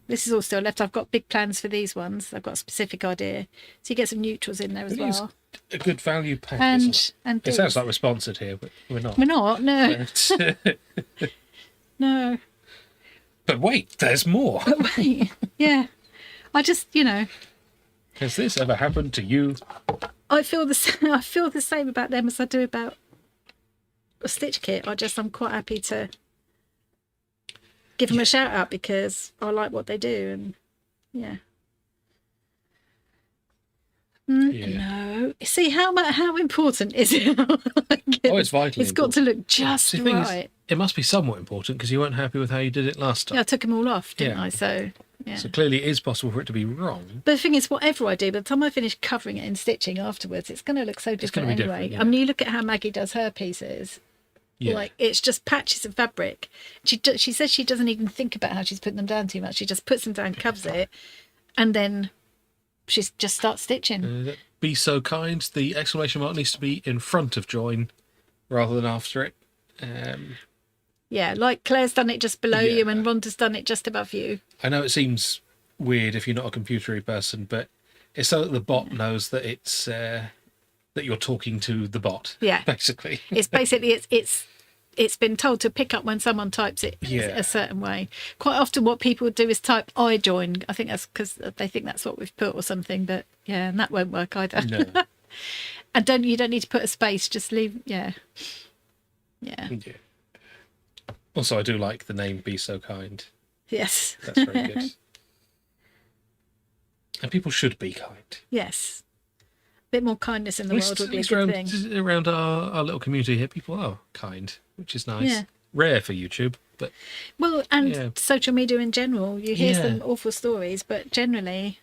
This is all still left. I've got big plans for these ones. I've got a specific idea. So you get some neutrals in there as well. A good value pack, isn't it? And it sounds like we're sponsored here, but we're not. We're not, no. No. But wait, there's more. But wait, yeah. I just, Has this ever happened to you? I feel the same about them as I do about a stitch kit. I'm quite happy to give them a shout out because I like what they do, and yeah. No, see how important is it? It's vitally. It's got to look just right. It must be somewhat important because you weren't happy with how you did it last time. Yeah, I took them all off, didn't I? So yeah. So clearly, it is possible for it to be wrong. But the thing is, whatever I do, by the time I finish covering it in stitching afterwards, it's going to look so different anyway. Different, yeah. I mean, you look at how Maggie does her pieces. Yeah. Like it's just patches of fabric. She says she doesn't even think about how she's putting them down too much. She just puts them down, covers it, and then she just starts stitching. Be so kind. The exclamation mark needs to be in front of join rather than after it. Yeah, like Claire's done it just below you and Rhonda's done it just above you. I know it seems weird if you're not a computery person, but it's so that the bot knows that it's that you're talking to the bot. Yeah, basically. It's it's been told to pick up when someone types it a certain way. Quite often what people do is type I join. I think that's because they think that's what we've put or something, but yeah, and that won't work either. No. And you don't need to put a space, just leave yeah. Also, I do like the name Be So Kind. Yes. That's very good. And people should be kind. Yes. A bit more kindness in the world would be a good thing. Around our little community here, people are kind, which is nice. Yeah. Rare for YouTube, but... Well, and social media in general. You hear some awful stories, but generally...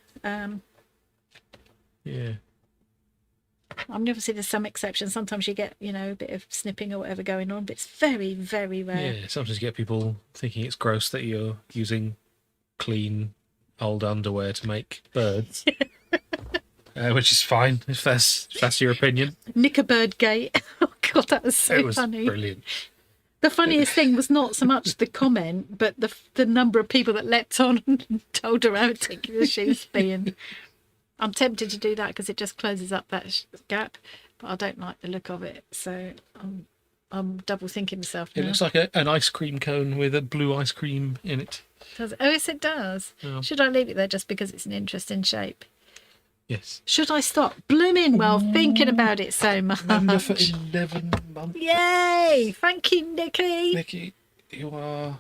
I mean, obviously there's some exceptions. Sometimes you get, a bit of snipping or whatever going on, but it's very, very rare. Yeah, sometimes you get people thinking it's gross that you're using clean old underwear to make birds. Which is fine if that's your opinion. Knickerbird gate. Oh God, that was so funny. Brilliant. The funniest thing was not so much the comment, but the number of people that leapt on and told her how ridiculous she was being. I'm tempted to do that because it just closes up that gap, but I don't like the look of it, so I'm double thinking myself now. It looks like an ice cream cone with a blue ice cream in it. Does it? Oh, yes, it does. Yeah. Should I leave it there just because it's an interesting shape? Yes. Should I stop blooming well thinking about it so much? Remember for 11 months. Yay! Thank you, Nikki. Nikki, you are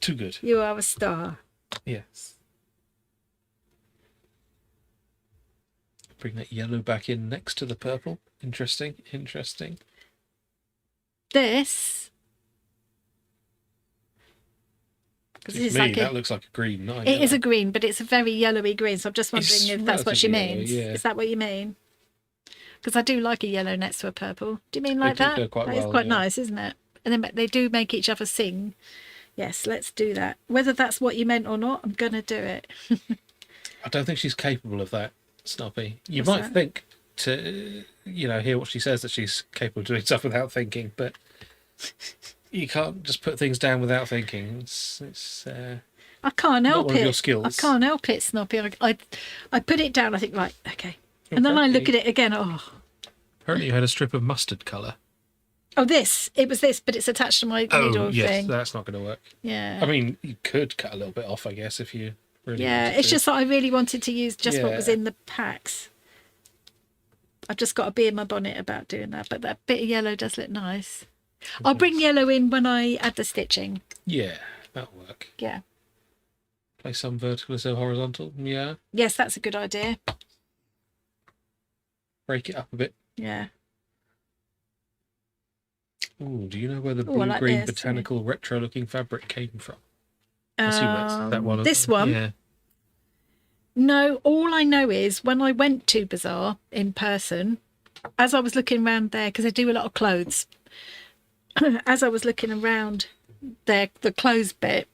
too good. You are a star. Yes. Bring that yellow back in next to the purple. Interesting. This... that looks like a green. It is a green, but it's a very yellowy green, so I'm just wondering if that's what she means. Yeah. Is that what you mean? Because I do like a yellow next to a purple. Do you mean like that? That is quite nice, isn't it? And then they do make each other sing. Yes, let's do that. Whether that's what you meant or not, I'm going to do it. I don't think she's capable of that, Snoppy. You might think to, hear what she says, that she's capable of doing stuff without thinking, but... You can't just put things down without thinking. I can't help it. Your skills. I can't help it, Snoppy. I put it down. I think, right, okay, and then I look at it again. Oh. Apparently, you had a strip of mustard colour. Oh, it was this, but it's attached to my needle thing. That's not going to work. Yeah. I mean, you could cut a little bit off, I guess, if you really. Yeah, it's just that I really wanted to use just what was in the packs. I've just got to be in my bonnet about doing that, but that bit of yellow does look nice. I'll bring yellow in when I add the stitching. Yeah, that'll work. Yeah. Place some vertical, so horizontal. Yeah. Yes, that's a good idea. Break it up a bit. Yeah. Oh, do you know where the blue-green botanical retro-looking fabric came from? I assume that's that one. This one? Yeah. No, all I know is when I went to Bazaar in person, as I was looking around there, because I do a lot of clothes, as I was looking around there, the clothes bit,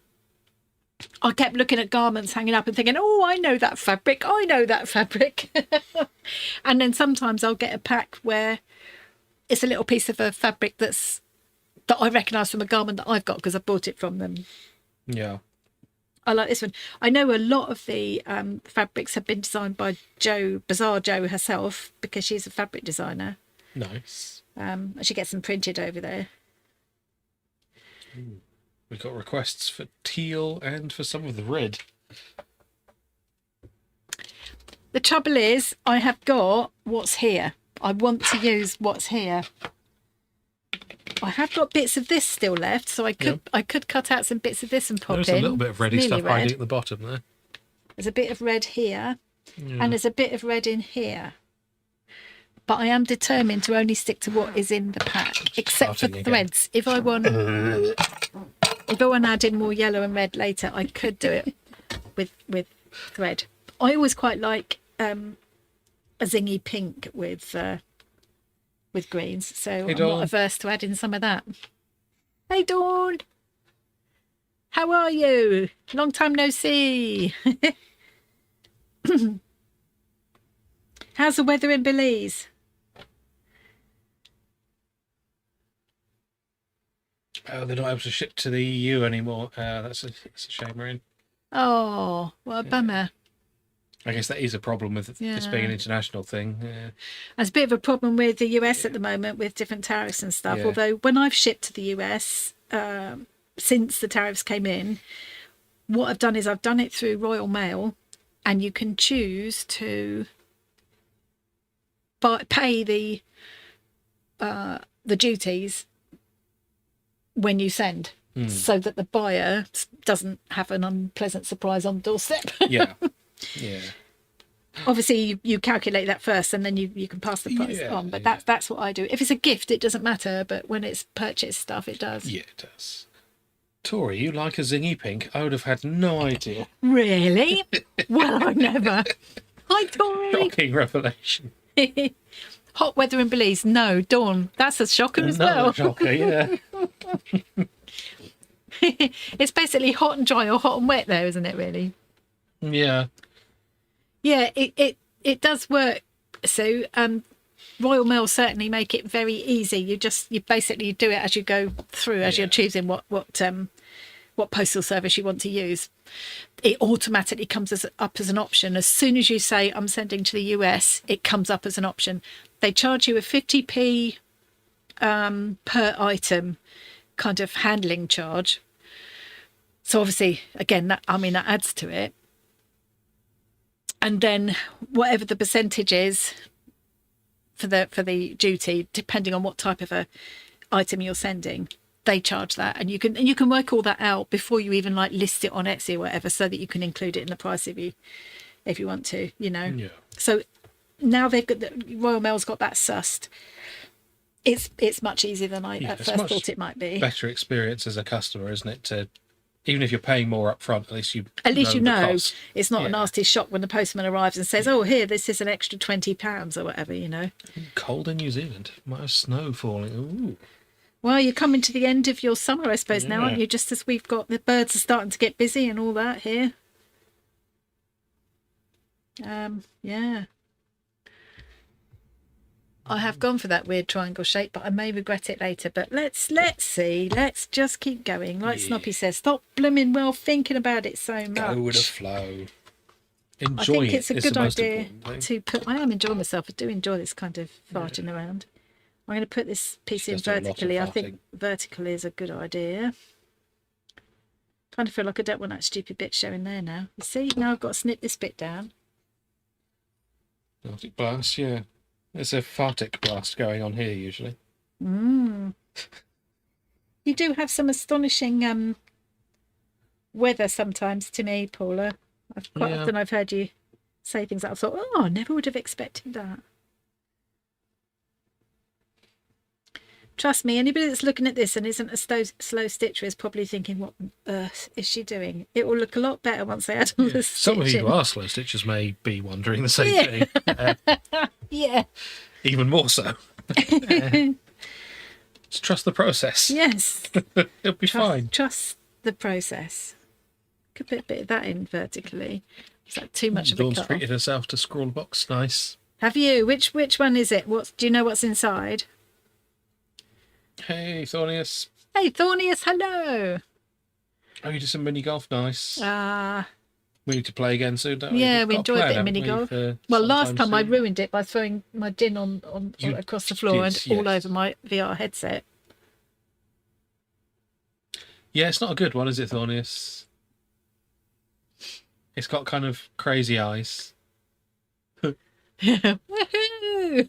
I kept looking at garments hanging up and thinking, oh, I know that fabric. And then sometimes I'll get a pack where it's a little piece of a fabric that I recognise from a garment that I've got because I bought it from them. Yeah. I like this one. I know a lot of the fabrics have been designed by Bazaar Jo herself, because she's a fabric designer. Nice. She gets them printed over there. Ooh. We've got requests for teal and for some of the red. The trouble is, I have got what's here. I want to use what's here. I have got bits of this still left, so I could cut out some bits of this and pop in. There's a little bit of reddy stuff hiding at the bottom there. There's a bit of red here, and there's a bit of red in here. But I am determined to only stick to what is in the pack, except for threads. If I want to add in more yellow and red later, I could do it with thread. I always quite like a zingy pink with greens, so I'm not averse to adding some of that. Hey Dawn, how are you? Long time no see. How's the weather in Belize? Oh, they're not able to ship to the EU anymore. That's a shame, Maureen. Oh, what a bummer. I guess that is a problem with this being an international thing. There's a bit of a problem with the US at the moment with different tariffs and stuff. Although when I've shipped to the US since the tariffs came in, what I've done is I've done it through Royal Mail, and you can choose to pay the duties when you send, so that the buyer doesn't have an unpleasant surprise on the doorstep. Yeah. Obviously you calculate that first, and then you can pass the price on, but that's what I do. If it's a gift it doesn't matter, but when it's purchased stuff it does. Yeah, it does. Tori, you like a zingy pink? I would have had no idea. Really? Well, I never. Hi Tori. Shocking revelation. Hot weather in Belize? No. Dawn, that's a shocker as well. Shocker, yeah. It's basically hot and dry or hot and wet there, isn't it, really? Yeah. Yeah, it does work. So Royal Mail certainly make it very easy. You basically do it as you go through, as you're choosing what postal service you want to use. It automatically comes up as an option. As soon as you say I'm sending to the US, it comes up as an option. They charge you a 50p per item kind of handling charge. So obviously, again, that adds to it. And then whatever the percentage is for the duty, depending on what type of a item you're sending, they charge that, and you can work all that out before you even list it on Etsy or whatever, so that you can include it in the price if you want to, Yeah. So now they've got Royal Mail's got that sussed. It's much easier than I at first thought it might be. Better experience as a customer, isn't it? To even if you're paying more up front, at least you know it's not a nasty shock when the postman arrives and says, "Oh, here, this is an extra £20 or whatever." Cold in New Zealand, might have snow falling. Ooh. Well, you're coming to the end of your summer, I suppose, now, aren't you? Just as we've got the birds are starting to get busy and all that here. Yeah. I have gone for that weird triangle shape, but I may regret it later. But let's see. Let's just keep going. Like Snoppy says, stop blooming thinking about it so much. Go with the flow. I think it's a good idea to put. I am enjoying myself. I do enjoy this kind of farting around. I'm going to put this piece in vertically. I think vertical is a good idea. Kind of feel like I don't want that stupid bit showing there now. You see, now I've got to snip this bit down. Fartic blast, yeah. There's a fartic blast going on here usually. You do have some astonishing weather sometimes to me, Paula. Quite often I've heard you say things that I thought, oh, I never would have expected that. Trust me, anybody that's looking at this and isn't a slow stitcher is probably thinking, what on earth is she doing? It will look a lot better once I add all the stitching. Some of you who are slow stitchers may be wondering the same thing. Yeah. Even more so. Just trust the process. Yes. It'll be fine. Trust the process. Could put a bit of that in vertically. Is that too much of a cut? Dawn's treated herself to scroll box. Nice. Have you? Which one is it? Do you know what's inside? Hey, Thornius. Hey, Thornius, hello. Oh, you did some mini golf. Nice. Ah. We need to play again soon, don't we? Yeah, we enjoyed a bit of mini golf. Well, last time I ruined it by throwing my din on across the floor and all over my VR headset. Yeah, it's not a good one, is it, Thornius? It's got kind of crazy eyes. Woohoo!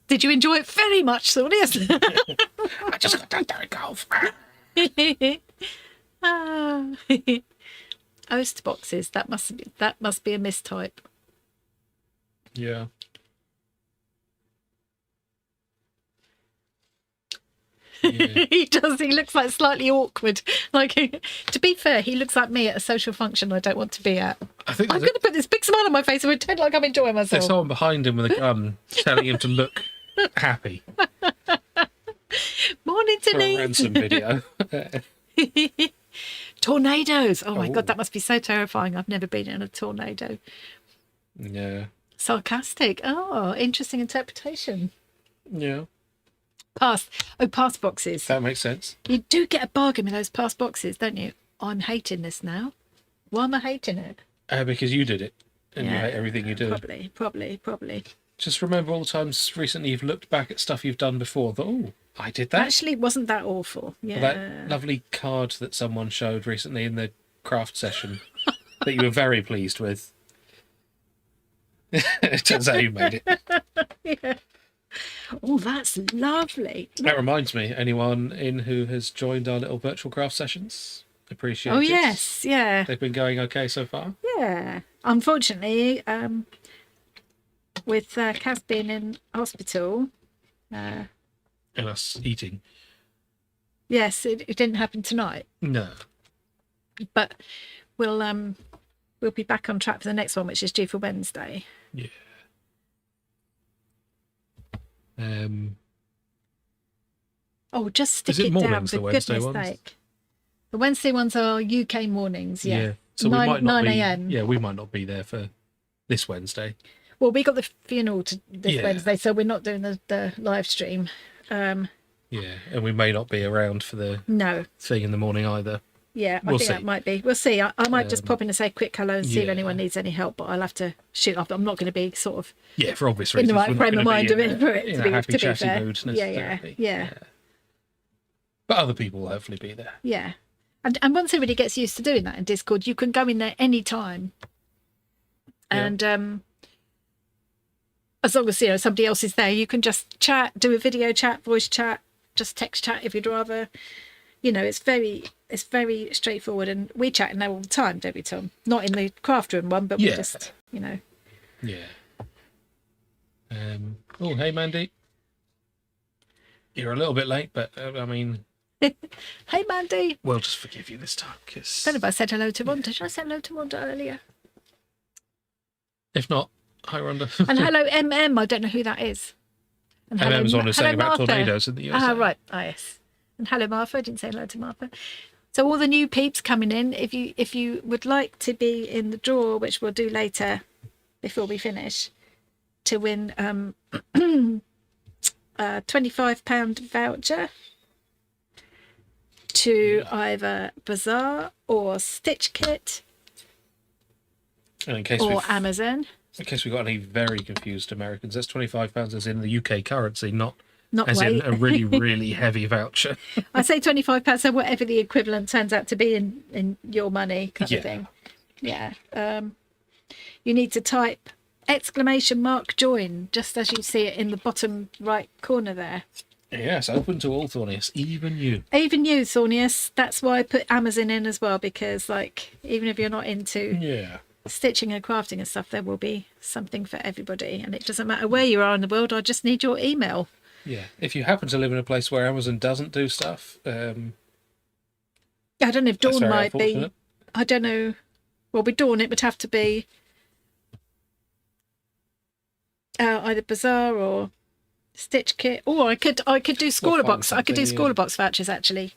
Did you enjoy it very much, Thornius? I just got done doing golf. Oast boxes. That must be a mistype. Yeah. Yeah. He does. He looks like slightly awkward. Like, to be fair, he looks like me at a social function I don't want to be at. I'm going to put this big smile on my face and pretend like I'm enjoying myself. There's someone behind him with a gun telling him to look happy. Morning, Denise. For a ransom video. Tornadoes. Oh my God, that must be so terrifying. I've never been in a tornado. Yeah. Sarcastic. Oh, interesting interpretation. Yeah. Pass boxes. That makes sense. You do get a bargain with those pass boxes, don't you? I'm hating this now. Why am I hating it? Because you did it. And you hate everything you do. Probably. Just remember all the times recently you've looked back at stuff you've done before and thought, oh, I did that. Actually, it wasn't that awful. Yeah. Or that lovely card that someone showed recently in the craft session that you were very pleased with. It turns out you made it. Yeah. Oh, that's lovely. That reminds me, anyone in who has joined our little virtual craft sessions, appreciate it. Oh, yes, yeah. They've been going okay so far? Yeah. Unfortunately, with Kaz being in hospital... and us eating. Yes, it didn't happen tonight. No. But we'll be back on track for the next one, which is due for Wednesday. Yeah. Just stick it down, for goodness ones? sake. The Wednesday ones are UK mornings, yeah. So 9 a.m. Yeah, we might not be there for this Wednesday. Well, we got the funeral this Wednesday, so we're not doing the live stream. And we may not be around for the thing in the morning either. Yeah, I think that might be. We'll see. I might just pop in and say a quick hello and see if anyone needs any help, but I'll have to shoot off. I'm not going to be sort of for obvious reasons, in the right frame of mind for it to be fair. Mood yeah. But other people will hopefully be there. Yeah. And once everybody gets used to doing that in Discord, you can go in there any time. And as long as somebody else is there, you can just chat, do a video chat, voice chat, just text chat if you'd rather. It's very straightforward, and we chat in there all the time, don't we, Tom? Not in the craft room one, but we just, Yeah. Oh, hey, Mandy. You're a little bit late, but I mean. Hey, Mandy. We'll just forgive you this time, because. I don't know if I said hello to Rhonda. Did I say hello to Rhonda earlier? If not, hi, Rhonda. And hello, MM. I don't know who that is. And MM's on saying about tornadoes in the USA. Ah, right. Ah, yes. And hello, Martha. I didn't say hello to Martha. So all the new peeps coming in, if you would like to be in the draw, which we'll do later before we finish, to win a £25 voucher to either Bazaar or Stitch Kit or Amazon. In case we got any very confused Americans, that's £25 as in the UK currency, not as weight. in a really, really heavy voucher. I say £25, so whatever the equivalent turns out to be in your money kind of thing. Yeah. You need to type !join, just as you see it in the bottom right corner there. Yes, open to all, Thornius, even you. Even you, Thornius. That's why I put Amazon in as well, because even if you're not into stitching and crafting and stuff, there will be something for everybody, and it doesn't matter where you are in the world. I just need your email. Yeah, if you happen to live in a place where Amazon doesn't do stuff, I don't know if Dawn might be. I don't know. Well, with Dawn, it would have to be either Bazaar or Stitch Kit, or I could do Scorer Box. I could do Scorer Box vouchers actually.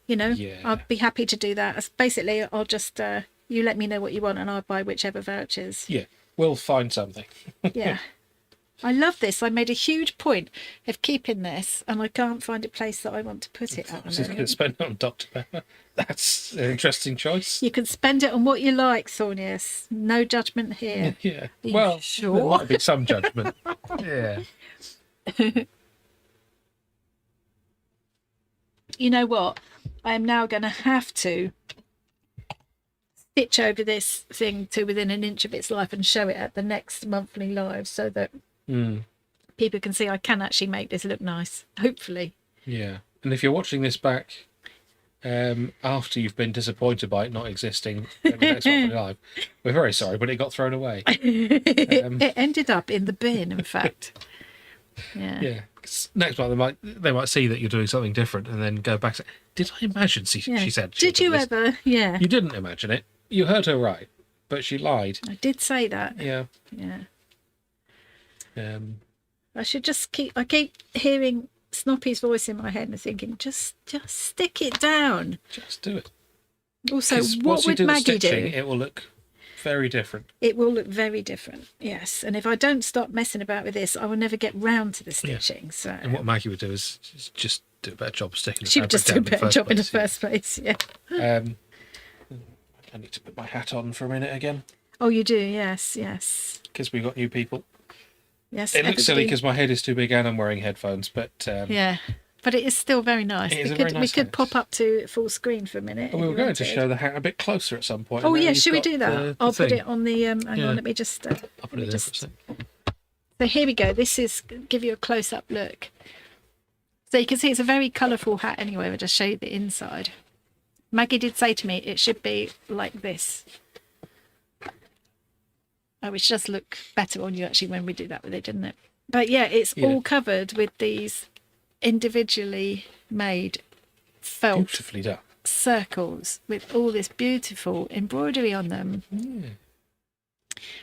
I'd be happy to do that. Basically, I'll just you let me know what you want, and I'll buy whichever vouchers. Yeah, we'll find something. Yeah. I love this. I made a huge point of keeping this, and I can't find a place that I want to put it at. She's going to spend it on Dr. Pepper. That's an interesting choice. You can spend it on what you like, Sonia. No judgment here. Yeah. Well, sure. There might be some judgment. Yeah. You know what? I am now going to have to stitch over this thing to within an inch of its life and show it at the next monthly live so that people can see I can actually make this look nice, hopefully. Yeah. And if you're watching this back after you've been disappointed by it not existing at the next monthly live, we're very sorry, but it got thrown away. It ended up in the bin, in fact. Yeah. Yeah. Next month they might see that you're doing something different and then go back and say, did I imagine she said did you ever? Yeah. You didn't imagine it. You heard her right, but she lied. I did say that. Yeah. Yeah. I should just I keep hearing Snoppy's voice in my head and thinking, just stick it down. Just do it. Also, what would Maggie do? It will look very different. It will look very different, yes. And if I don't stop messing about with this, I will never get round to the stitching. So. And what Maggie would do is just do a better job of sticking the She would just do a better job in the first place, yeah. I need to put my hat on for a minute again. Oh, you do, yes. Because we've got new people. Yes. It looks silly because my head is too big and I'm wearing headphones, but... yeah, but it is still very nice. We could pop up to full screen for a minute. We were going to show the hat a bit closer at some point. Oh, yeah, should we do that? I'll put it on the... hang on, let me just... I'll put it there for a second. So here we go. This is... give you a close-up look. So you can see it's a very colourful hat anyway. I'll just show you the inside. Maggie did say to me it should be like this. Which does look better on you actually when we do that with it, didn't it? But yeah, it's all covered with these individually made felt beautifully done circles with all this beautiful embroidery on them.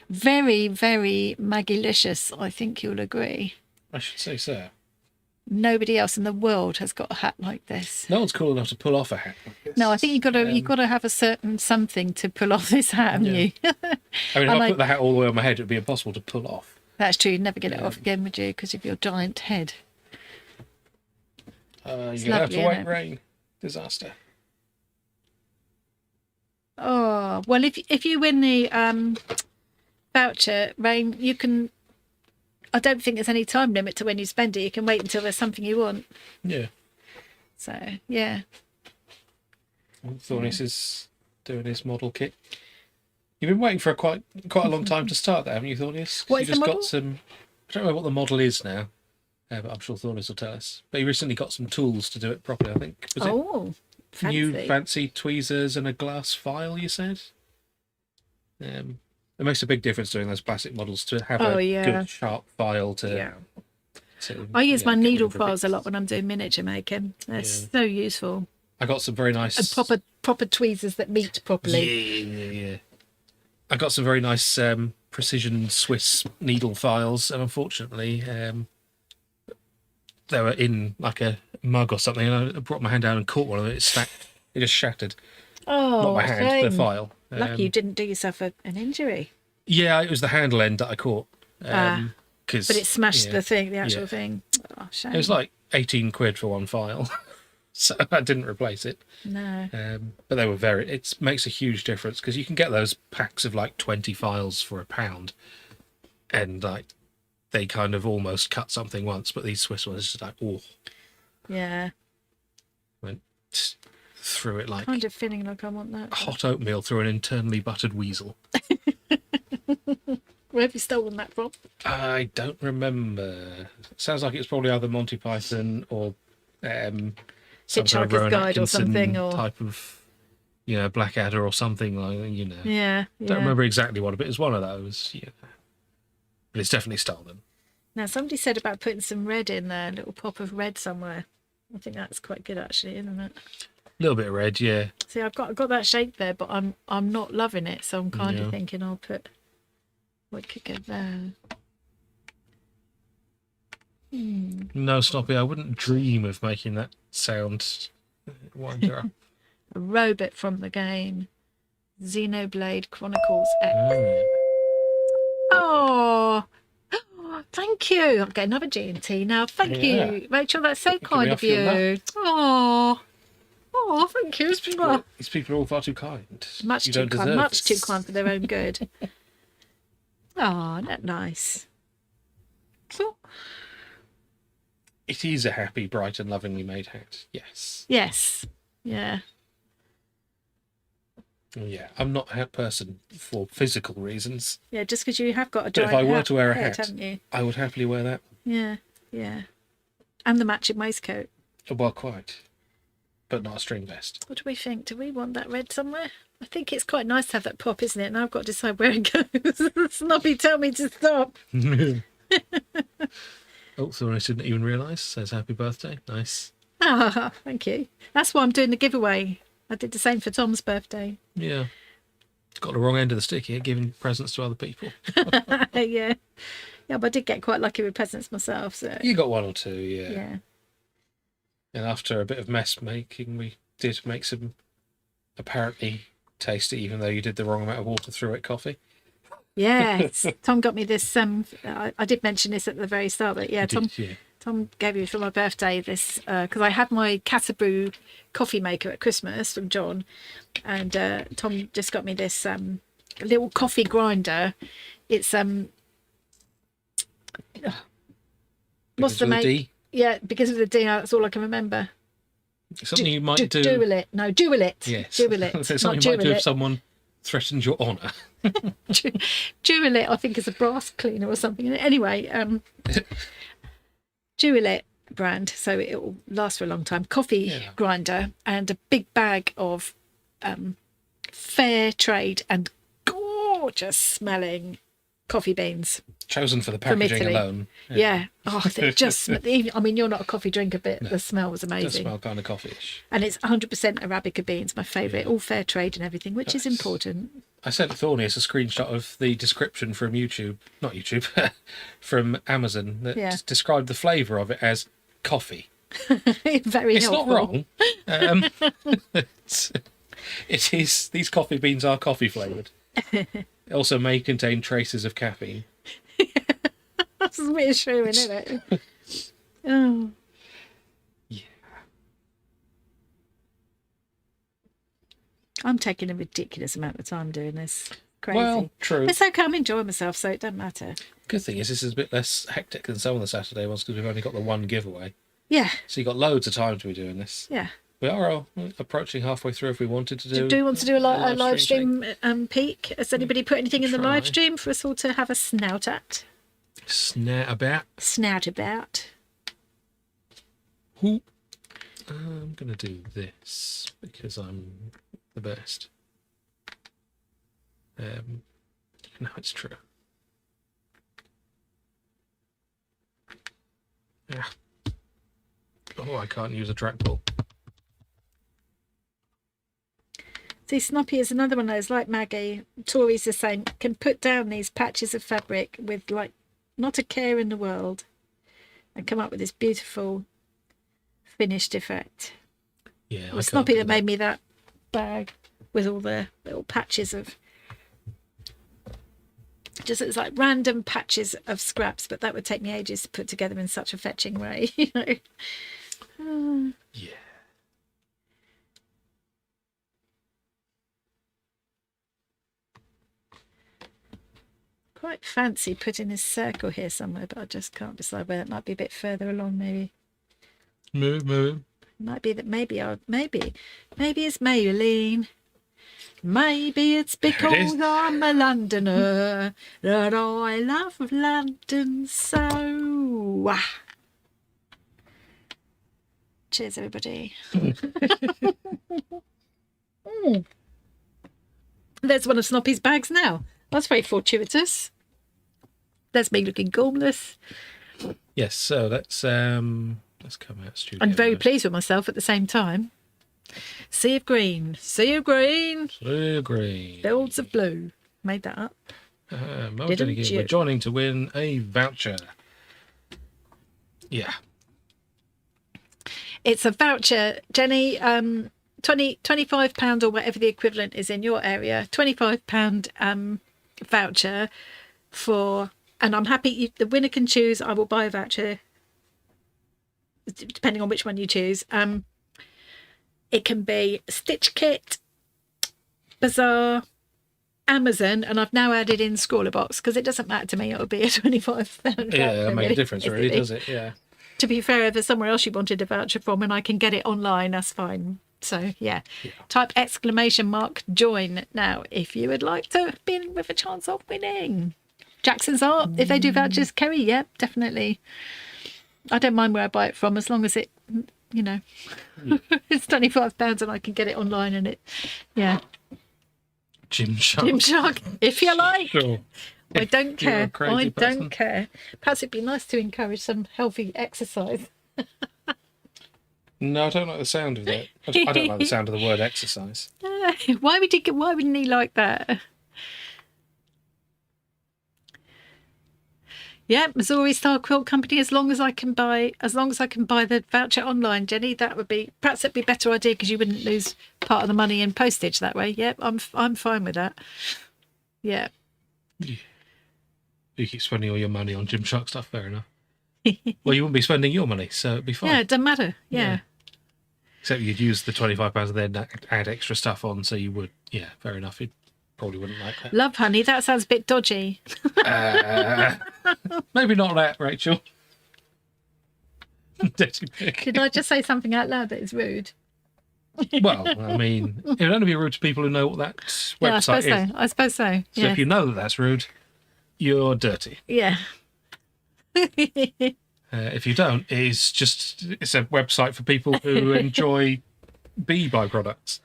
Very, very Maggie-licious, I think you'll agree. I should say so. Nobody else in the world has got a hat like this. No one's cool enough to pull off a hat like this. No, I think you've got to have a certain something to pull off this hat, haven't you? I mean, if I put the hat all the way on my head, it would be impossible to pull off. That's true. You'd never get it off again, would you? Because of your giant head. You're going to have to wait, rain. Disaster. Oh, well, if you win the voucher, Rain, you can... I don't think there's any time limit to when you spend it. You can wait until there's something you want. Yeah. So, yeah. Thornis is doing his model kit. You've been waiting for quite a long time to start that, haven't you, Thornis? What is the model? Got some... I don't know what the model is now, but I'm sure Thornis will tell us. But he recently got some tools to do it properly, I think. Was it fancy. New fancy tweezers and a glass file, you said? It makes a big difference doing those plastic models to have a good sharp file to... I use my needle files a lot when I'm doing miniature making. They're so useful. I got some very nice... And proper tweezers that meet properly. Yeah. I got some very nice precision Swiss needle files, and unfortunately they were in like a mug or something, and I brought my hand down and caught one of it. It just shattered. Oh, not my hand, shame. the file. Lucky you didn't do yourself an injury. Yeah, it was the handle end that I caught. But it smashed the actual thing. Oh, shame. It was like 18 quid for one file. So I didn't replace it. No. But they were it makes a huge difference because you can get those packs of like 20 files for £1, and like they kind of almost cut something once, but these Swiss ones are just like, oh. Yeah. Went through it like... Kind of feeling like I want that. Hot oatmeal through an internally buttered weasel. Where have you stolen that from? I don't remember. Sounds like it's probably either Monty Python or... some kind of Rowan Guide or something, or type of, Blackadder or something like, Yeah. Don't remember exactly what, but it was one of those. Yeah. But it's definitely stolen. Now, somebody said about putting some red in there, a little pop of red somewhere. I think that's quite good, actually, isn't it? A little bit of red, yeah. See, I've got that shape there, but I'm not loving it, so I'm kind of thinking I'll put what could go there. No, Snoppy, I wouldn't dream of making that sound. Wind her up. A robot from the game, Xenoblade Chronicles X. Oh, Oh, thank you. I'll get another G&T now. Thank you, Rachel. That's so kind of you. Oh, thank you. These people are all far too kind. Much too kind. Much too kind for their own good. Oh, isn't that nice? So, it is a happy, bright, and lovingly made hat. Yes. Yes. Yeah. Yeah, I'm not a hat person for physical reasons. Yeah, just because you have got a But giant if I were to wear a head, hat, haven't you? I would happily wear that. Yeah, yeah. And the matching waistcoat. Well, quite. But not a string vest. What do we think? Do we want that red somewhere? I think it's quite nice to have that pop, isn't it? And I've got to decide where it goes. Snobby, tell me to stop. Oh, Thorny didn't even realise. Says happy birthday. Nice. Ah, thank you. That's why I'm doing the giveaway. I did the same for Tom's birthday. Yeah. Got the wrong end of the stick here, giving presents to other people. Yeah. Yeah, but I did get quite lucky with presents myself. So. You got one or two, yeah. Yeah. And after a bit of mess making, we did make some apparently tasty, even though you did the wrong amount of water through it, coffee. Yes. Tom got me this. I did mention this at the very start, but yeah, Tom gave me for my birthday this because I had my Catabrew coffee maker at Christmas from John, and Tom just got me this little coffee grinder. It's what's the name? Yeah, because of the D. That's all I can remember. Something you might do. Dual-it. No, Dual-it. Yes. Dual-it. So something you might do if someone threatens your honour. Dual-it, I think, is a brass cleaner or something. Anyway, Dual-it brand, so it will last for a long time. Coffee grinder and a big bag of fair trade and gorgeous smelling coffee beans. Chosen for the packaging alone. Yeah. Oh, they just. I mean, you're not a coffee drinker, but the smell was amazing. It does smell kind of coffee-ish. And it's 100% Arabica beans, my favourite. All fair trade and everything, which is important. I sent Thorny as a screenshot of the description from not YouTube, from Amazon that described the flavour of it as coffee. Very it's helpful. Not wrong. It is. These coffee beans are coffee flavoured. It also may contain traces of caffeine. That's reassuring, isn't it? Oh. Yeah. I'm taking a ridiculous amount of time doing this. Crazy. Well, true. It's okay, I'm enjoying myself, so it doesn't matter. Good thing is this is a bit less hectic than some of the Saturday ones because we've only got the one giveaway. Yeah. So you've got loads of time to be doing this. Yeah. We are approaching halfway through if we wanted to do... Do you want to do a live stream peek? Has anybody put anything in the live stream for us all to have a snout at? Snout about? Snout about. Ooh. I'm going to do this because I'm the best. No, it's true. Yeah. Oh, I can't use a trackball. See, Snoppy is another one of those, like Maggie. Tori's the same. Can put down these patches of fabric with, like, not a care in the world and come up with this beautiful finished effect. Yeah, it was Snoppy that made me that bag with all the little patches of... Just it's like random patches of scraps, but that would take me ages to put together in such a fetching way, you know. Yeah. Quite fancy putting this circle here somewhere, but I just can't decide where. It might be a bit further along, maybe. Move. Might be that maybe it's Maylene. Maybe it's because I'm a Londoner that I love London so. Cheers, everybody. There's one of Snoppy's bags now. That's very fortuitous. There's me looking gormless. Yes, so let's come out studio. I'm very pleased with myself at the same time. Sea of green, sea of green, sea of green, fields of blue. Made that up. We're joining to win a voucher. Yeah. It's a voucher, Jenny. £25 or whatever the equivalent is in your area. £25 voucher for And I'm happy. The winner can choose. I will buy a voucher, depending on which one you choose. It can be Stitch Kit, Bazaar, Amazon, and I've now added in Scrawler Box because it doesn't matter to me. It'll be a £25. Yeah, that makes a difference, really, does it? Yeah. To be fair, if there's somewhere else you wanted a voucher from and I can get it online, that's fine. So, yeah. Type !join now if you would like to be in with a chance of winning. Jackson's Art, if they do vouchers. Kerry, yep, definitely. I don't mind where I buy it from as long as it, you know, it's £25 and I can get it online and it, yeah. Gymshark, if you like. Sure. I don't care. I don't care. Perhaps it'd be nice to encourage some healthy exercise. No, I don't like the sound of that. I don't like the sound of the word exercise. Why wouldn't he like that? Yeah, Missouri Star Quilt Company. As long as I can buy the voucher online, Jenny, perhaps it'd be a better idea because you wouldn't lose part of the money in postage that way. Yep, I'm fine with that. Yeah. You keep spending all your money on Gymshark stuff, fair enough. Well, you wouldn't be spending your money, so it'd be fine. Yeah, it doesn't matter. Yeah. Except you'd use the £25 and then add extra stuff on, so you would. Yeah, fair enough. You probably wouldn't like that. Love Honey, that sounds a bit dodgy. Maybe not that, Rachel. Dirty pig. Did I just say something out loud that is rude? Well, I mean, it would only be rude to people who know what that website is. I suppose so. So if you know that that's rude, you're dirty. Yeah. If you don't, it's a website for people who enjoy bee byproducts.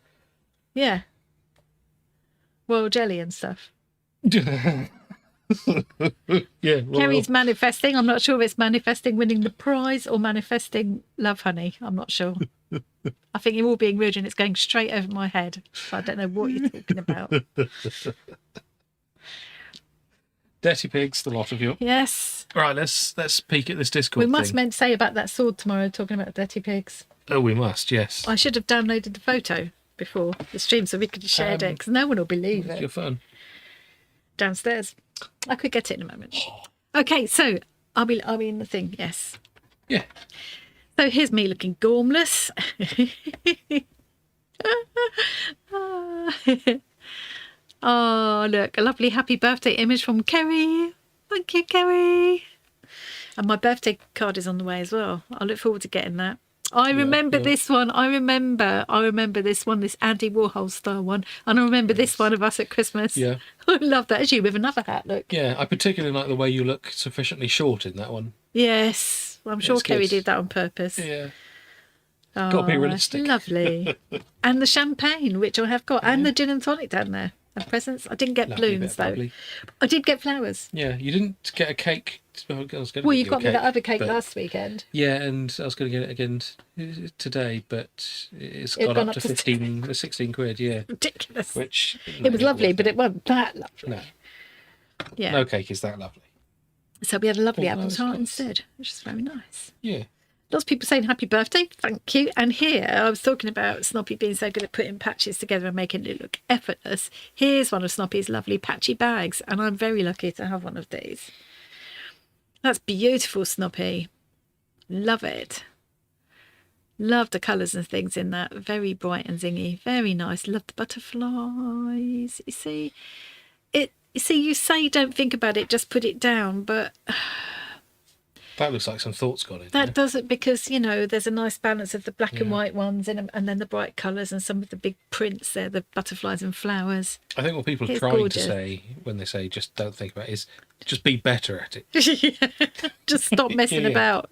Yeah. Royal jelly and stuff. Yeah. Kerry's manifesting. I'm not sure if it's manifesting winning the prize or manifesting Love Honey. I'm not sure. I think you're all being rude and it's going straight over my head. So I don't know what you're talking about. Dirty pigs, the lot of you. Yes. Right, let's peek at this Discord. We must meant say about that sword tomorrow, talking about dirty pigs. Oh, we must, yes. I should have downloaded the photo before the stream so we could share it because no one will believe it. Your phone downstairs. I could get it in a moment. Okay, so are we in the thing? Yes. Yeah. So here's me looking gormless. Oh, look, a lovely happy birthday image from Kerry. Thank you, Kerry. And my birthday card is on the way as well. I look forward to getting that. I remember this one. I remember this one, this Andy Warhol style one. And I remember this one of us at Christmas. Yeah. I love that. As you with another hat, look. Yeah, I particularly like the way you look sufficiently short in that one. Yes. Well, I'm sure Kerry did that on purpose. Yeah. Oh, got to be realistic. Lovely. And the champagne, which I have got, and the gin and tonic down there. And presents. I didn't get balloons, though. Lovely. I did get flowers. Yeah, you didn't get a cake. Well, you got me that other cake last weekend. Yeah, and I was going to get it again today, but it's gone up to 16 quid, yeah. Ridiculous. Which it was lovely, but it wasn't that lovely. No. Yeah. No cake is that lovely. So we had a lovely apple tart instead, which is very nice. Yeah. Lots of people saying happy birthday, thank you. And here I was talking about Snoppy being so good at putting patches together and making it look effortless. Here's one of Snoppy's lovely patchy bags, and I'm very lucky to have one of these. That's beautiful, Snoppy. Love it. Love the colours and things in that. Very bright and zingy. Very nice. Love the butterflies. You see, you say don't think about it, just put it down, but that looks like some thought's gone in. That does it because, you know, there's a nice balance of the black and white ones and then the bright colours and some of the big prints there, the butterflies and flowers. I think what people are trying to say when they say just don't think about it is just be better at it. Just stop messing about.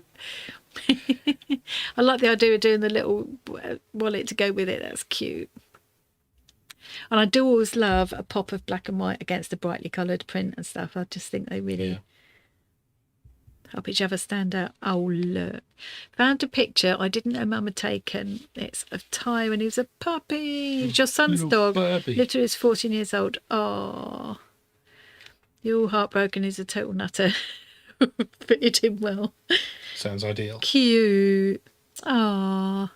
I like the idea of doing the little wallet to go with it. That's cute. And I do always love a pop of black and white against a brightly coloured print and stuff. I just think they really help each other stand out. Oh, look. Found a picture I didn't know Mum had taken. It's of Ty when he was a puppy. It's your son's dog. Puppy. Lived till he was 14 years old. Oh. You're all heartbroken. He's a total nutter. Fitted him well. Sounds ideal. Cute. Oh.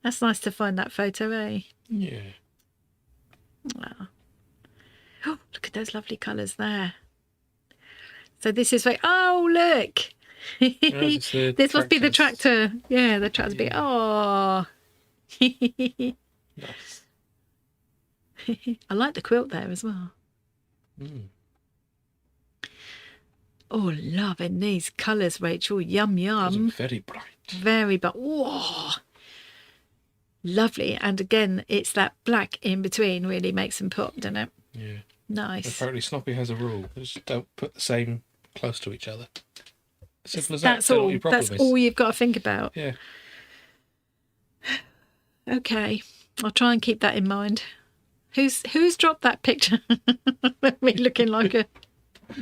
That's nice to find that photo, eh? Yeah. Oh, look at those lovely colours there. Yeah. So this is like, oh, look. This must be the tractor. Yeah, the tractor's big. Oh. Nice. I like the quilt there as well. Oh, loving these colours, Rachel. Yum, yum. Very bright. Very bright. Whoa. Lovely. And again, it's that black in between really makes them pop, doesn't it? Yeah. Nice. Apparently Snoppy has a rule. Just don't put the same close to each other. Simple as that. That's all. Your problem That's is. all you've got to think about. Yeah. Okay. I'll try and keep that in mind. Who's dropped that picture? Me looking like a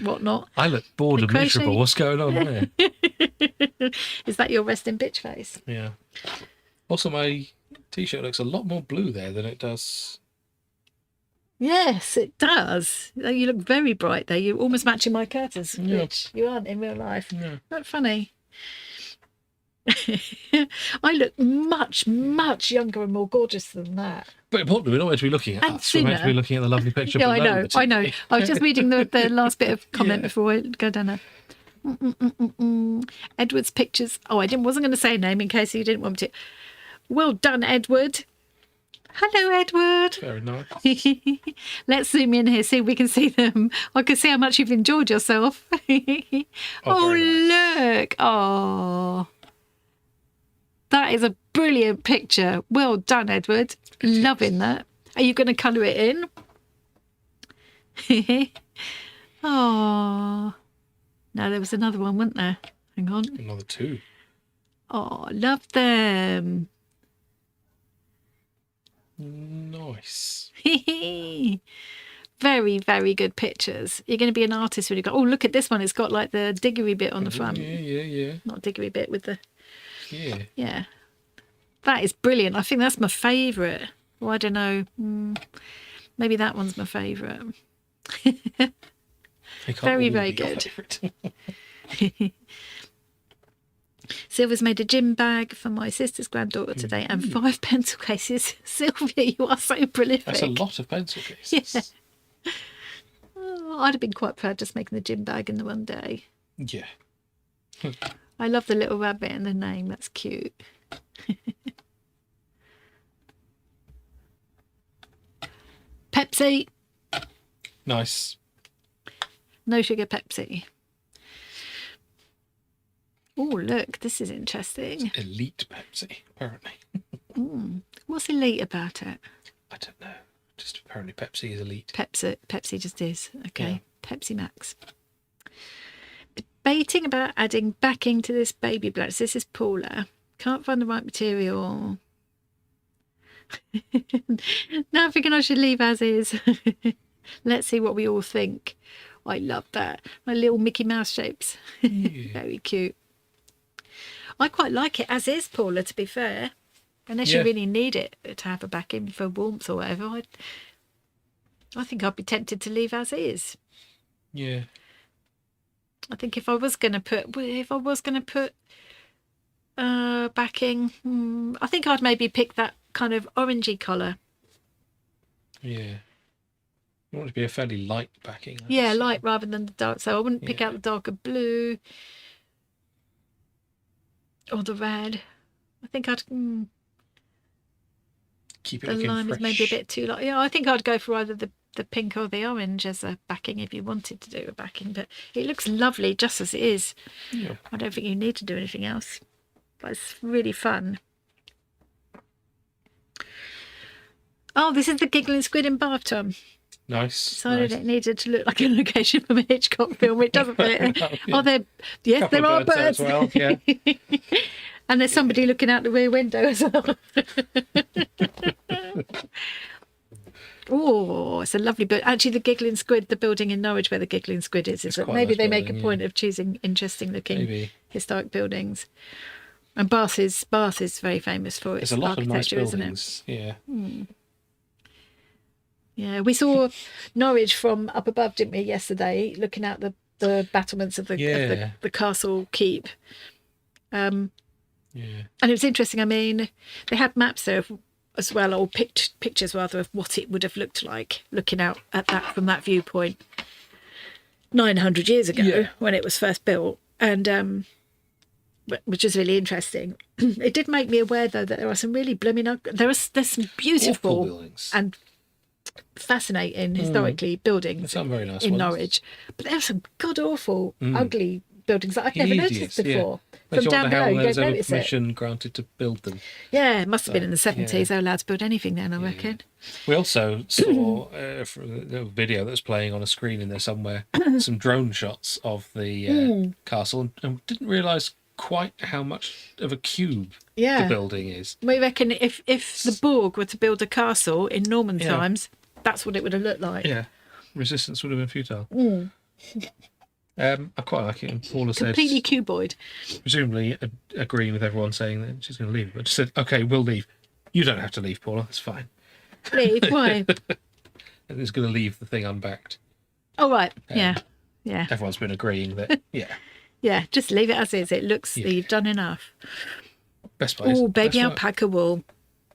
whatnot. I look bored and miserable. What's going on there? Is that your resting bitch face? Yeah. Also, my t-shirt looks a lot more blue there than it does. Yes, it does. You look very bright there. You're almost matching my curtains, which you aren't in real life. Yeah. Not funny. I look much, much younger and more gorgeous than that. But importantly, we're not meant to be looking at us. We're meant to be looking at the lovely picture. Yeah, below I know. I was just reading the last bit of comment before I go down there. Edward's pictures. Oh, wasn't going to say a name in case you didn't want me to. Well done, Edward. Hello, Edward. Very nice. Let's zoom in here, see if we can see them. I can see how much you've enjoyed yourself. Oh, nice. Look. Oh. That is a brilliant picture. Well done, Edward. Loving that. Are you going to colour it in? Oh. No, there was another one, wasn't there? Hang on. Another two. Oh, love them. Nice. Very, very good pictures. You're going to be an artist when you go, oh, look at this one. It's got like the diggery bit on the front. Yeah. Not diggery bit with the... Yeah. Yeah. That is brilliant. I think that's my favourite. Well, I don't know. Maybe that one's my favourite. Very, very good. Silver's made a gym bag for my sister's granddaughter today and 5 pencil cases. Sylvia, you are so prolific. That's a lot of pencil cases. Yeah. Oh, I'd have been quite proud just making the gym bag in the one day. Yeah. I love the little rabbit and the name. That's cute. Pepsi. Nice. No sugar Pepsi. Oh, look, this is interesting. It's elite Pepsi, apparently. What's elite about it? I don't know. Just apparently Pepsi is elite. Pepsi just is. Okay. Yeah. Pepsi Max. Debating about adding backing to this baby blouse. This is Paula. Can't find the right material. Now I'm thinking I should leave as is. Let's see what we all think. I love that. My little Mickey Mouse shapes. Yeah. Very cute. I quite like it as is, Paula, to be fair. Unless you really need it to have a backing for warmth or whatever. I think I'd be tempted to leave as is. Yeah. I think if I was going to put backing, I think I'd maybe pick that kind of orangey colour. Yeah. You want it to be a fairly light backing. Yeah, light rather than the dark. So I wouldn't pick out the darker blue or the red. I think I'd... Keep it the looking lime fresh. is maybe a bit too light. Yeah, I think I'd go for either the pink or the orange as a backing if you wanted to do a backing. But it looks lovely just as it is. Yeah. I don't think you need to do anything else. But it's really fun. Oh, this is the giggling squid in bath, Tom. Nice. Decided it needed to look like a location from a Hitchcock film. It doesn't fit. Oh, there are birds. As well, yeah. And there's somebody looking out the rear window as well. Oh, it's a lovely book. Actually, the Giggling Squid, the building in Norwich where the Giggling Squid is that maybe nice they make a building, point of choosing interesting looking historic buildings. And Bath is very famous for its There's a lot of nice architecture, isn't it? buildings. Yeah. Yeah, we saw Norwich from up above, didn't we, yesterday, looking at the battlements of the castle keep. And it was interesting. I mean, they had maps there as well, or pictures rather, of what it would have looked like looking out at that from that viewpoint. 900 years ago Yeah. when it was first built, and which is really interesting. It did make me aware, though, that there are some really blooming... There's some Awful beautiful buildings. and fascinating historically buildings Some very nice in ones. Norwich, but there are some god-awful, ugly buildings that I've never noticed before. Makes From you down wonder how below, you there's don't ever notice it. permission granted to build them. Yeah, it must have been in the 70s. yeah. They were allowed to build anything then, I reckon. We also saw from a video that's playing on a screen in there somewhere some drone shots of the castle, and didn't realise quite how much of a cube the building is. We reckon if the Borg were to build a castle in Norman times, that's what it would have looked like. Yeah, resistance would have been futile. I quite like it. And Paula Completely said, cuboid. presumably agreeing with everyone saying that she's going to leave, but just said, "Okay, we'll leave. You don't have to leave, Paula. It's fine." Leave? Why? And it's going to leave the thing unbacked. Oh, right. Yeah. Everyone's been agreeing that. Yeah, just leave it as is. It looks that you've done enough. Best place. Oh, baby best work. alpaca wool.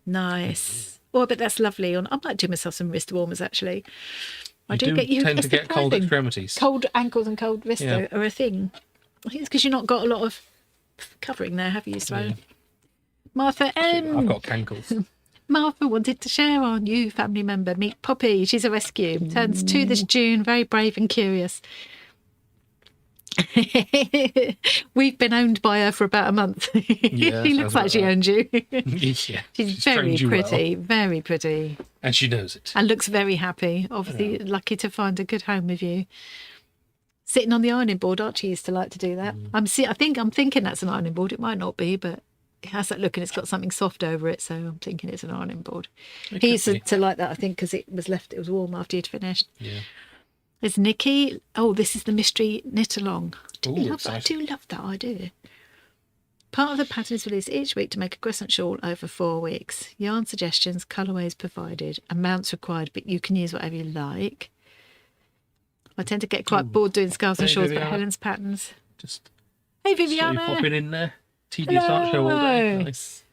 Nice. Oh, but that's lovely. I might do myself some wrist warmers, actually. I do get you. Tend to get cold extremities. Cold ankles and cold wrists are a thing. I think it's because you've not got a lot of covering there, have you, Sloan? Yeah. Martha M. I've got cankles. Martha wanted to share our new family member, Meet Poppy. She's a rescue. Turns 2 this June, very brave and curious. We've been owned by her for about a month. Yeah, she looks like she owns you. Yeah, She's very pretty, very pretty. And she knows it. And looks very happy. Obviously, lucky to find a good home with you. Sitting on the ironing board, Archie used to like to do that. I'm thinking that's an ironing board. It might not be, but it has that look and it's got something soft over it, so I'm thinking it's an ironing board. He used to like that, I think, because it was warm after you'd finished. Yeah. There's Nikki. Oh, this is the mystery knit along. I Exciting. do love that idea. Part of the pattern is released each week to make a crescent shawl over 4 weeks. Yarn suggestions, colourways provided, amounts required, but you can use whatever you like. I tend to get quite bored doing scarves and Hey, shawls, but Viviana. Helen's patterns. Just Hey, saw you Viviana. popping in there. Tedious art show all day. Nice.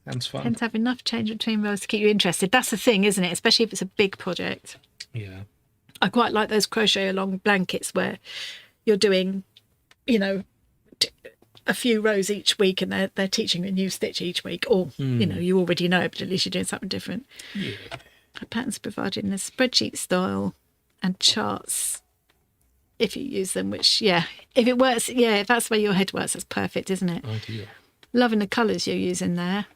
Sounds fun. Tend to have enough change between rows to keep you interested. That's the thing, isn't it? Especially if it's a big project. Yeah. I quite like those crochet along blankets where you're doing, a few rows each week and they're teaching a new stitch each week, or you already know, but at least you're doing something different. Yeah. The patterns provided in a spreadsheet style and charts if you use them, which if it works, if that's where your head works, that's perfect, isn't it? Ideal. Loving the colours you're using there.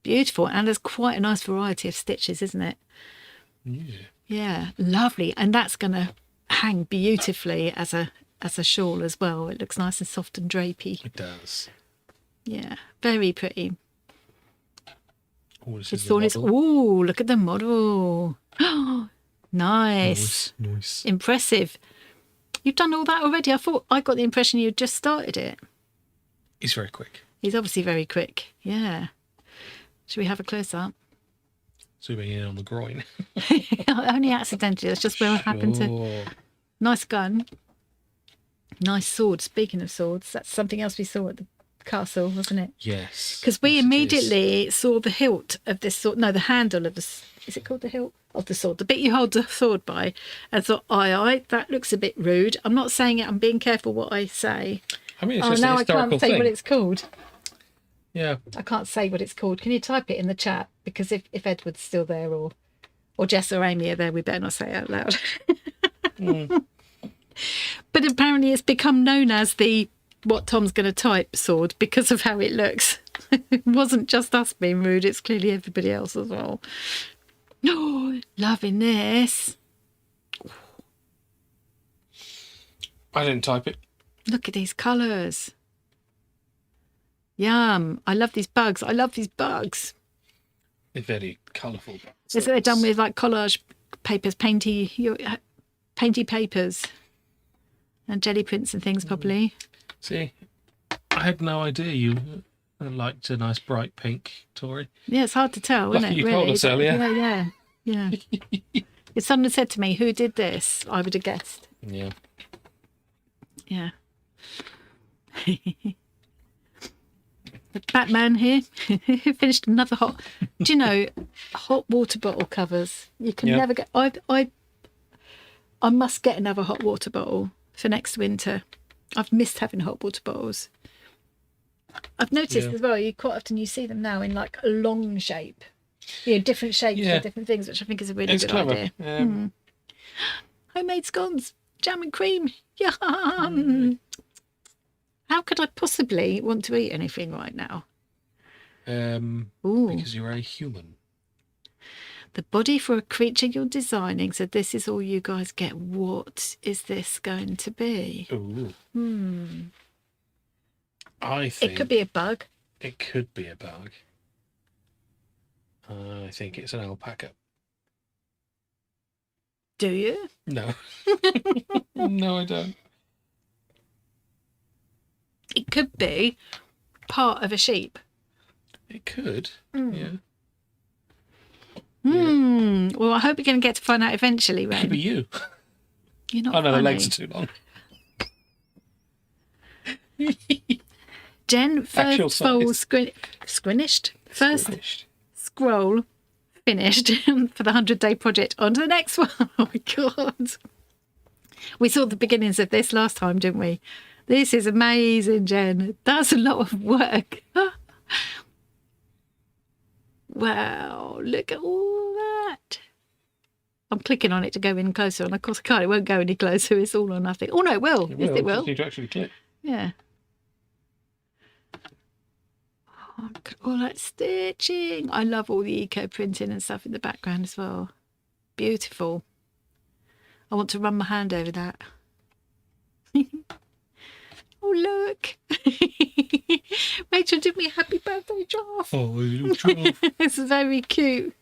Beautiful, and there's quite a nice variety of stitches, isn't it? Yeah, lovely. And that's going to hang beautifully as a shawl as well. It looks nice and soft and drapey. It does. Yeah, very pretty. Oh, this It's is the model. ooh, look at the model. Nice. Nice. Impressive. You've done all that already? I got the impression you'd just started it. He's very quick. He's obviously very quick. Yeah. Should we have a close-up? Zooming in on the groin. Only accidentally. That's just where I happened to... Sure. Nice gun. Nice sword. Speaking of swords, that's something else we saw at the castle, wasn't it? Yes. Because we Yes, it is. immediately saw the hilt of this sword. No, the handle of this. Is it called the hilt of the sword? The bit you hold the sword by. And thought, aye, that looks a bit rude. I'm not saying it. I'm being careful what I say. I mean, it's just an now I historical can't say thing. what it's called. Yeah. I can't say what it's called. Can you type it in the chat? Because if Edward's still there or Jess or Amy are there, we better not say it out loud. But apparently it's become known as the what Tom's going to type sword because of how it looks. It wasn't just us being rude, it's clearly everybody else as well. Oh, loving this. I didn't type it. Look at these colours. Yum. I love these bugs. They're very colourful. Is they're done with like collage papers, painty papers and jelly prints and things probably. See, I had no idea you liked a nice bright pink, Tori. Yeah, it's hard to tell, Lucky isn't it? you Really? told us earlier. Yeah. If someone had said to me, who did this? I would have guessed. Yeah. Yeah. The Batman here finished another hot. Do you know hot water bottle covers? You can Yeah. never get. I I must get another hot water bottle for next winter. I've missed having hot water bottles. I've noticed as well, quite often you see them now in like a long shape. Different shapes for different things, which I think is a really good idea. Homemade scones, jam and cream. Yum! How could I possibly want to eat anything right now? Because you're a human. The body for a creature you're designing. So this is all you guys get. What is this going to be? Ooh. I think it could be a bug. It could be a bug. I think it's an alpaca. Do you? No. No, I don't. It could be part of a sheep. It could. Yeah. Well, I hope you're going to get to find out eventually, Ray. It could be you. You're not no, funny. the legs are too long. Jen, first scroll finished for the 100-day project. On to the next one. Oh my God. We saw the beginnings of this last time, didn't we? This is amazing, Jen. That's a lot of work. Wow, look at all that. I'm clicking on it to go in closer, and of course I can't. It won't go any closer. It's all or nothing. Oh, no, it will. Yes, it will. You need to actually click. Yeah. Oh, look at all that stitching. I love all the eco printing and stuff in the background as well. Beautiful. I want to run my hand over that. Oh, look. Rachel did me a happy birthday giraffe. Oh, little giraffe. It's very cute.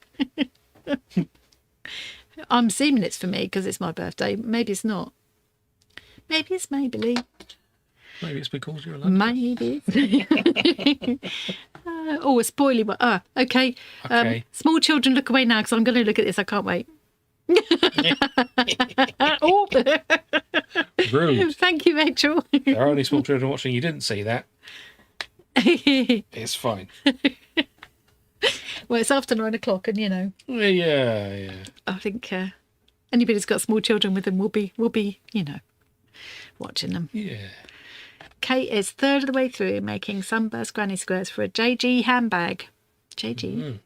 I'm assuming it's for me because it's my birthday. Maybe it's not. Maybe it's Maybelline. Maybe it's because you're a lunch. Maybe. Oh, a spoily one. Okay. Small children, look away now because I'm going to look at this. I can't wait. Oh. Rude. Thank you, Rachel. There are only small children watching. You didn't see that. It's fine. Well, it's after 9 o'clock, and Yeah. I think anybody who's got small children with them will be watching them. Yeah. Kate is third of the way through making sunburst granny squares for a JG handbag. JG.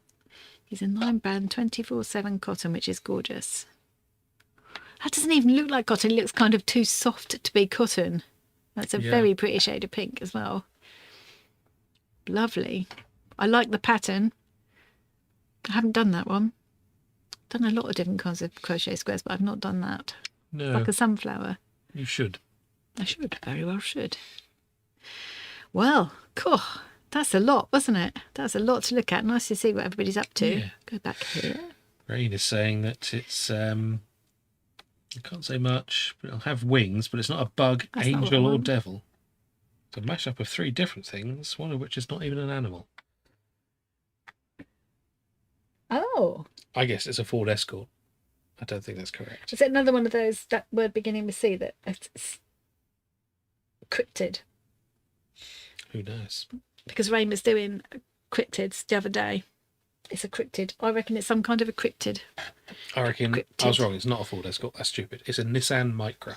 He's a 9-band 24/7 cotton, which is gorgeous. That doesn't even look like cotton. It looks kind of too soft to be cotton. That's a very pretty shade of pink as well. Lovely. I like the pattern. I haven't done that one. Done a lot of different kinds of crochet squares, but I've not done that. No. Like a sunflower. You should. I should. Very well should. Well, cool. That's a lot, wasn't it? That's a lot to look at. Nice to see what everybody's up to. Yeah. Go back here. Rain is saying that it's, I can't say much, but it'll have wings, but it's not a bug, That's angel, or devil. It's a mashup of 3 different things, one of which is not even an animal. Oh. I guess it's a Ford Escort. I don't think that's correct. Is it another one of those, that word beginning with C, that it's cryptid? Who knows? Because Rain was doing cryptids the other day. It's a cryptid. I reckon it's some kind of a cryptid. I reckon Cryptid. I was wrong. It's not a Ford Escort. That's stupid. It's a Nissan Micra.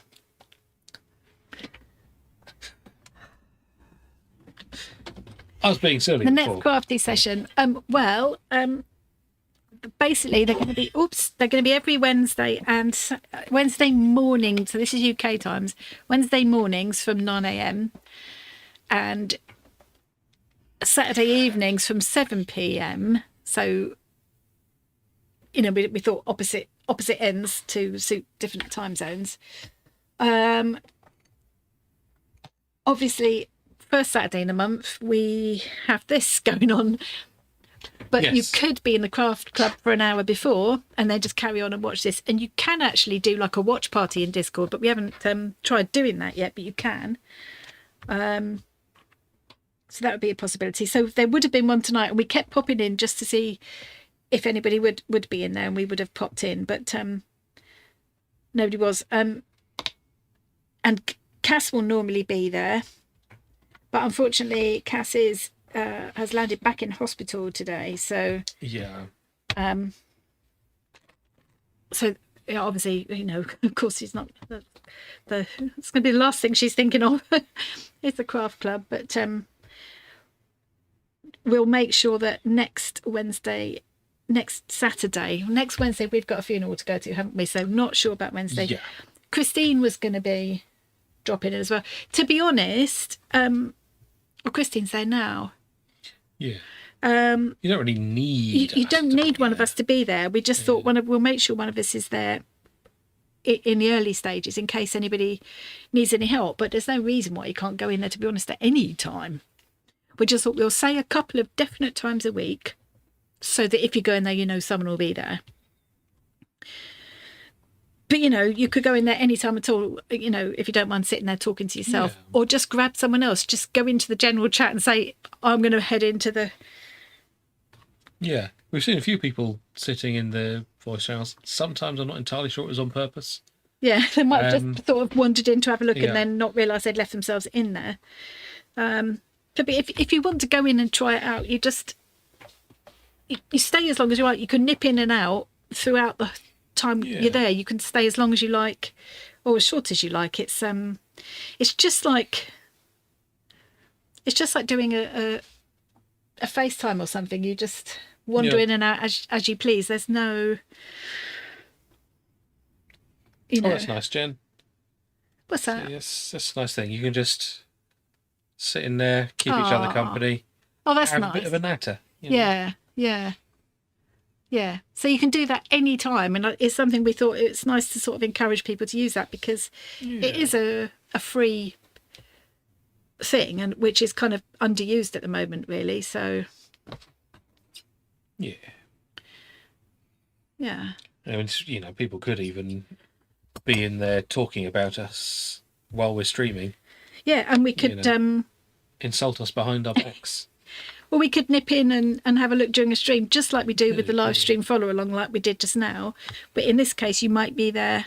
I was being silly The before. next crafty session. Basically they're going to be every Wednesday and Wednesday morning. So this is UK times. Wednesday mornings from 9 a.m. and Saturday evenings from 7 p.m. So, we thought opposite ends to suit different time zones. Obviously, first Saturday in a month, we have this going on. But Yes. you could be in the craft club for an hour before and then just carry on and watch this. And you can actually do like a watch party in Discord, but we haven't tried doing that yet, but you can. So that would be a possibility. So there would have been one tonight, and we kept popping in just to see if anybody would be in there, and we would have popped in, but nobody was. And Cass will normally be there, but unfortunately Cass has landed back in hospital today. So Yeah. so obviously, of course, she's not it's going to be the last thing she's thinking of is the craft club. But we'll make sure that next Wednesday we've got a funeral to go to, haven't we? So not sure about Wednesday. Yeah. Christine was going to be dropping in as well. To be honest, Christine's there now. Yeah. You don't really need. You don't need one of us to be there. We just thought we'll make sure one of us is there in the early stages in case anybody needs any help. But there's no reason why you can't go in there, to be honest, at any time. We just thought we'll say a couple of definite times a week so that if you go in there, someone will be there. But, you could go in there any time at all, if you don't mind sitting there talking to yourself, or just grab someone else. Just go into the general chat and say, I'm going to head into the... Yeah, we've seen a few people sitting in the voice channels. Sometimes I'm not entirely sure it was on purpose. Yeah, they might have just sort of wandered in to have a look and then not realise they'd left themselves in there. But if you want to go in and try it out, you stay as long as you like. You can nip in and out throughout the time you're there. You can stay as long as you like, or as short as you like. It's just like doing a FaceTime or something. You just wander in and out as you please. There's no, Oh, that's nice, Jen. What's that? Yes, that's a nice thing. You can just sit in there, keep each other company. Oh, that's have nice. A bit of a natter. Yeah. So you can do that any time, and it's something we thought it's nice to sort of encourage people to use that, because it is a free thing, and which is kind of underused at the moment, really. So yeah. And people could even be in there talking about us while we're streaming. Yeah, and we could insult us behind our backs. Well, we could nip in and have a look during a stream, just like we do with the live stream follow along, like we did just now. But in this case, you might be there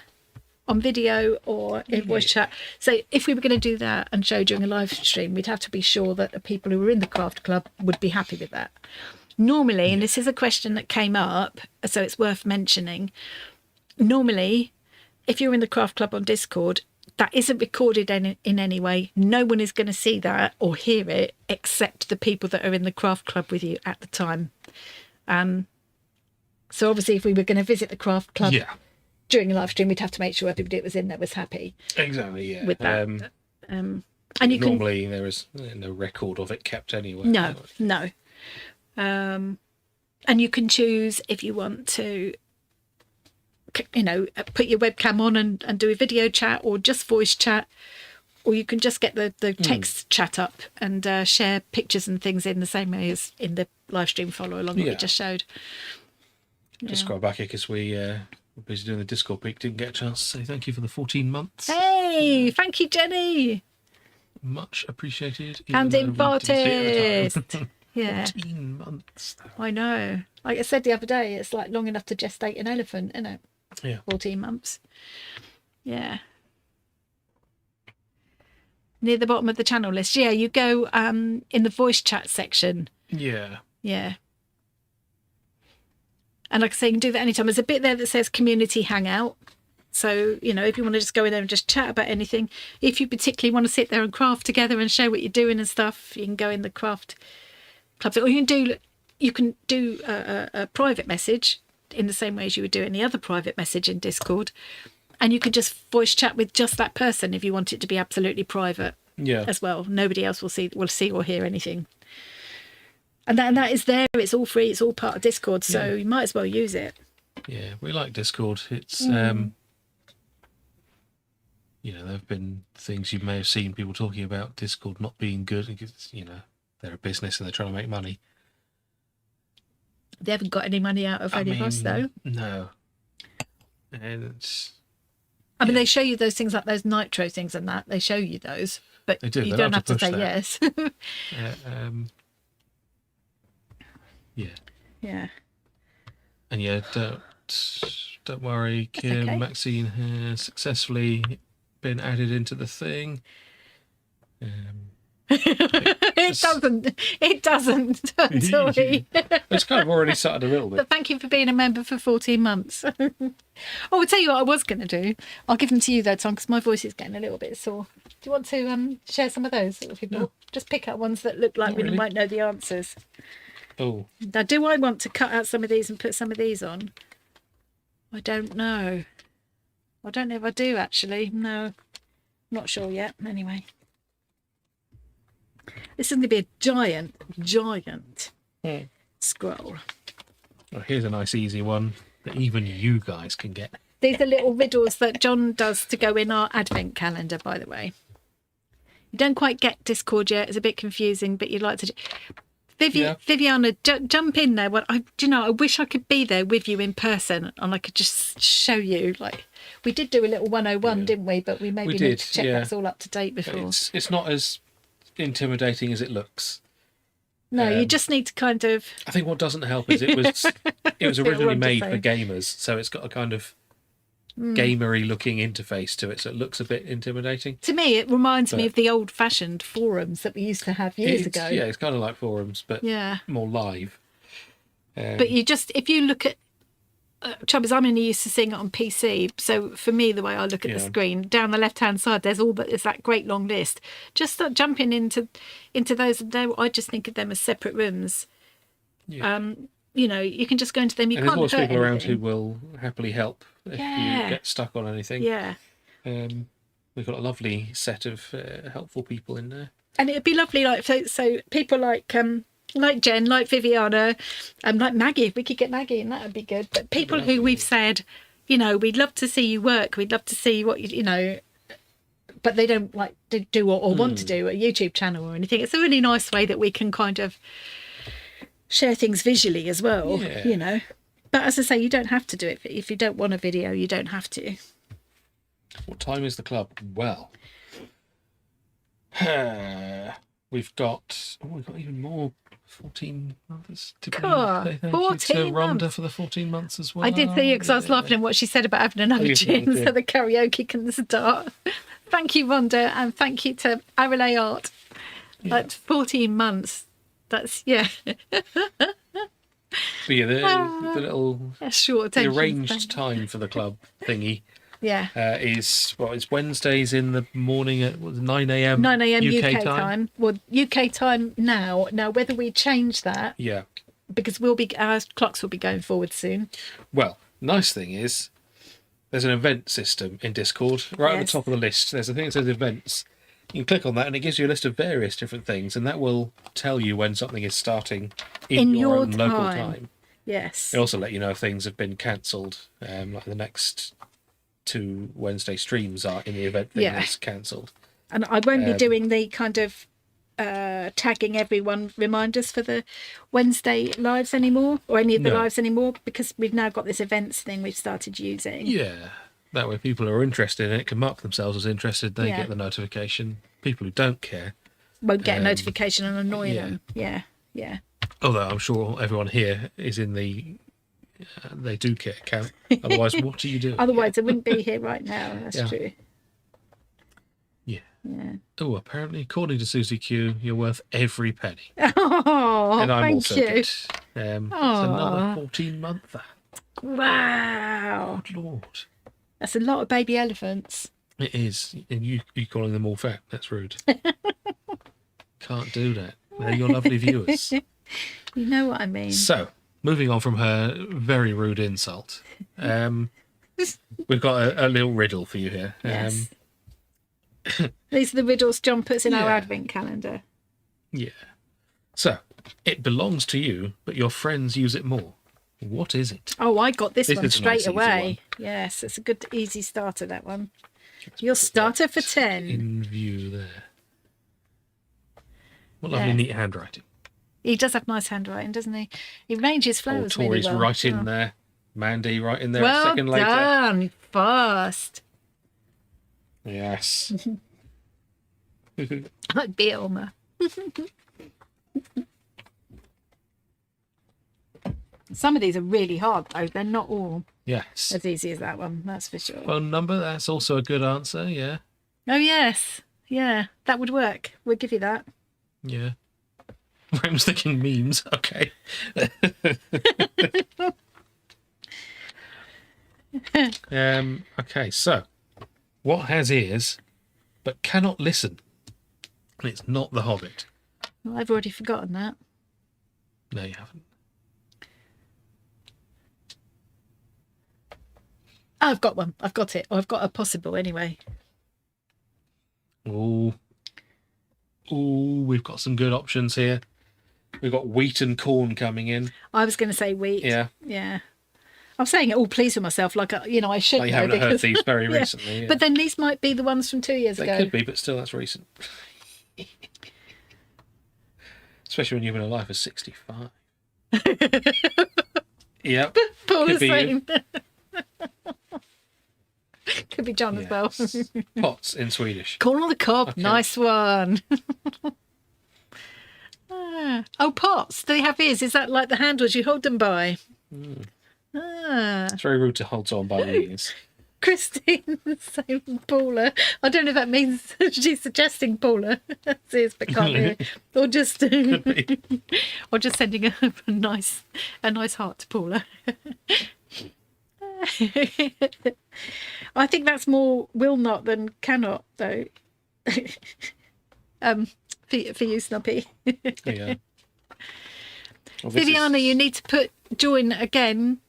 on video or in voice chat. So if we were going to do that and show during a live stream, we'd have to be sure that the people who were in the craft club would be happy with that. Normally, and this is a question that came up, so it's worth mentioning. Normally, if you're in the craft club on Discord, that isn't recorded in any way. No one is going to see that or hear it except the people that are in the craft club with you at the time. So obviously, if we were going to visit the craft club during a live stream, we'd have to make sure everybody that was in there was happy. Exactly, yeah. With that. And normally there is no record of it kept anyway. No. And you can choose if you want to, put your webcam on and do a video chat or just voice chat, or you can just get the text chat up and share pictures and things in the same way as in the live stream follow along that we just showed. Just scroll back here because we were busy doing the Discord peak, didn't get a chance to say thank you for the 14 months. Hey, thank you, Jenny. Much appreciated. And artist. Yeah. 14 months. I know. Like I said the other day, it's like long enough to gestate an elephant, isn't it? Yeah. 14 months. Yeah. Near the bottom of the channel list. Yeah, you go in the voice chat section. Yeah. Yeah. And like I say, you can do that anytime. There's a bit there that says community hangout. So, if you want to just go in there and just chat about anything, if you particularly want to sit there and craft together and show what you're doing and stuff, you can go in the craft club. Or you can do a private message in the same way as you would do any other private message in Discord. And you can just voice chat with just that person if you want it to be absolutely private as well. Nobody else will see or hear anything. And that is there. It's all free. It's all part of Discord. So you might as well use it. Yeah, we like Discord. It's, there have been things you may have seen people talking about Discord not being good because, they're a business and they're trying to make money. They haven't got any money out of any of us, though. No. And they show you those things like those nitro things and that. They show you those, but you don't have to say yes. Yeah. And don't worry, Kim. Okay. Maxine has successfully been added into the thing. It doesn't. It doesn't. Sorry. It's kind of already started a little bit. But thank you for being a member for 14 months. Oh, I'll tell you what I was going to do. I'll give them to you though, Tom, because my voice is getting a little bit sore. Do you want to share some of those with people? No. Just pick out ones that look like we might know the answers. Oh. Now, do I want to cut out some of these and put some of these on? I don't know. I don't know if I do, actually. No. Not sure yet. Anyway. This is going to be a giant scroll. Oh, here's a nice easy one that even you guys can get. These are little riddles that John does to go in our advent calendar, by the way. You don't quite get Discord yet. It's a bit confusing, but you'd like to... Viviana, jump in there. Well, I wish I could be there with you in person and I could just show you. Like, we did do a little 101, didn't we? But we maybe need to check that's all up to date before. It's not as intimidating as it looks. No, you just need to kind of... I think what doesn't help is it was originally made for gamers, so it's got a kind of gamery looking interface to it, so it looks a bit intimidating. To me, it reminds me of the old-fashioned forums that we used to have years ago. Yeah, it's kind of like forums, but more live. But if you look at... trouble is, I'm only used to seeing it on PC, so for me, the way I look at the screen, down the left-hand side, there's that great long list. Just start jumping into those. I just think of them as separate rooms. Yeah. You can just go into them. You can't hurt there's lots of people around anything. who will happily help if you get stuck on anything. Yeah. We've got a lovely set of helpful people in there. And it'd be lovely, like so people like Jen, like Viviana, like Maggie. If we could get Maggie in, that would be good. But people who we've said, we'd love to see you work. We'd love to see what but they don't like to do or want to do a YouTube channel or anything. It's a really nice way that we can kind of share things visually as well. Yeah. But as I say, you don't have to do it. If you don't want a video, you don't have to. What time is the club? Well, we've got even more 14 months to God, thank 14 you to Rhonda months. for the 14 months as well. I did see you because I was laughing at what she said about having another gin so the karaoke can start. Thank you, Rhonda, and thank you to EmilyArts. That's 14 months. That's But yeah, the little the arranged time for the club thingy is it's Wednesdays in the morning at 9 a.m. 9 a.m. UK time. Well, UK time now. Now, whether we change that, because our clocks will be going forward soon. Well, nice thing is there's an event system in Discord right at the top of the list. There's a thing that says events. You can click on that and it gives you a list of various different things, and that will tell you when something is starting in your own local time. Yes. It'll also let you know if things have been cancelled, like the next 2 Wednesday streams are in the event thing that's cancelled. And I won't be doing the kind of tagging everyone reminders for the Wednesday lives anymore, or any of the lives anymore, because we've now got this events thing we've started using. Yeah. That way people who are interested in it can mark themselves as interested. They get the notification. People who don't care won't get a notification and annoy them. Yeah. Although I'm sure everyone here is in the they do care camp. Otherwise, what are you doing? Otherwise, I wouldn't be here right now. That's true. Yeah. Oh, apparently, according to Susie Q, you're worth every penny. Oh, and I'm thank also you. good. It's another 14-monther. Wow. Good Lord. That's a lot of baby elephants. It is. And you calling them all fat. That's rude. Can't do that. They're your lovely viewers. You know what I mean. So, moving on from her very rude insult, we've got a little riddle for you here. Yes. These are the riddles John puts in our advent calendar. Yeah. So, it belongs to you, but your friends use it more. What is it? Oh, I got this one is straight a nice, away. Yes, it's a good, easy starter, that one. Your starter for 10. In view there. What lovely, neat handwriting. He does have nice handwriting, doesn't he? He arranges flowers really Tori's well. right in there. Mandy right in there well a second later. Well done. Fast. Yes. Like Bielma. Some of these are really hard, though. They're not all as easy as that one, that's for sure. Phone number, that's also a good answer, yeah. Oh, yes. Yeah, that would work. We'll give you that. Yeah. I was thinking memes. Okay. Okay, so what has ears but cannot listen? And it's not the Hobbit. Well, I've already forgotten that. No, you haven't. Oh, I've got one. I've got it. Or I've got a possible anyway. Ooh, we've got some good options here. We've got wheat and corn coming in. I was going to say wheat. Yeah. Yeah. I'm saying it all pleased with myself, like, I should know. You haven't heard these very yeah. recently. Yeah. But then these might be the ones from 2 years ago. They could be, but still, that's recent. Especially when you've been alive for 65. Yep. Paula's Could be saying. Could be John as well. Pots in Swedish. Corn on the cob. Okay. Nice one. Oh, pots. Do they have ears? Is that like the handles you hold them by? It's very rude to hold on by the ears. Christine saying Paula. I don't know if that means she's suggesting Paula says but can't hear. Or just or just sending a nice heart to Paula. I think that's more will not than cannot though. For you, Snuppy. Yeah. Well, Viviana, you need to put join again.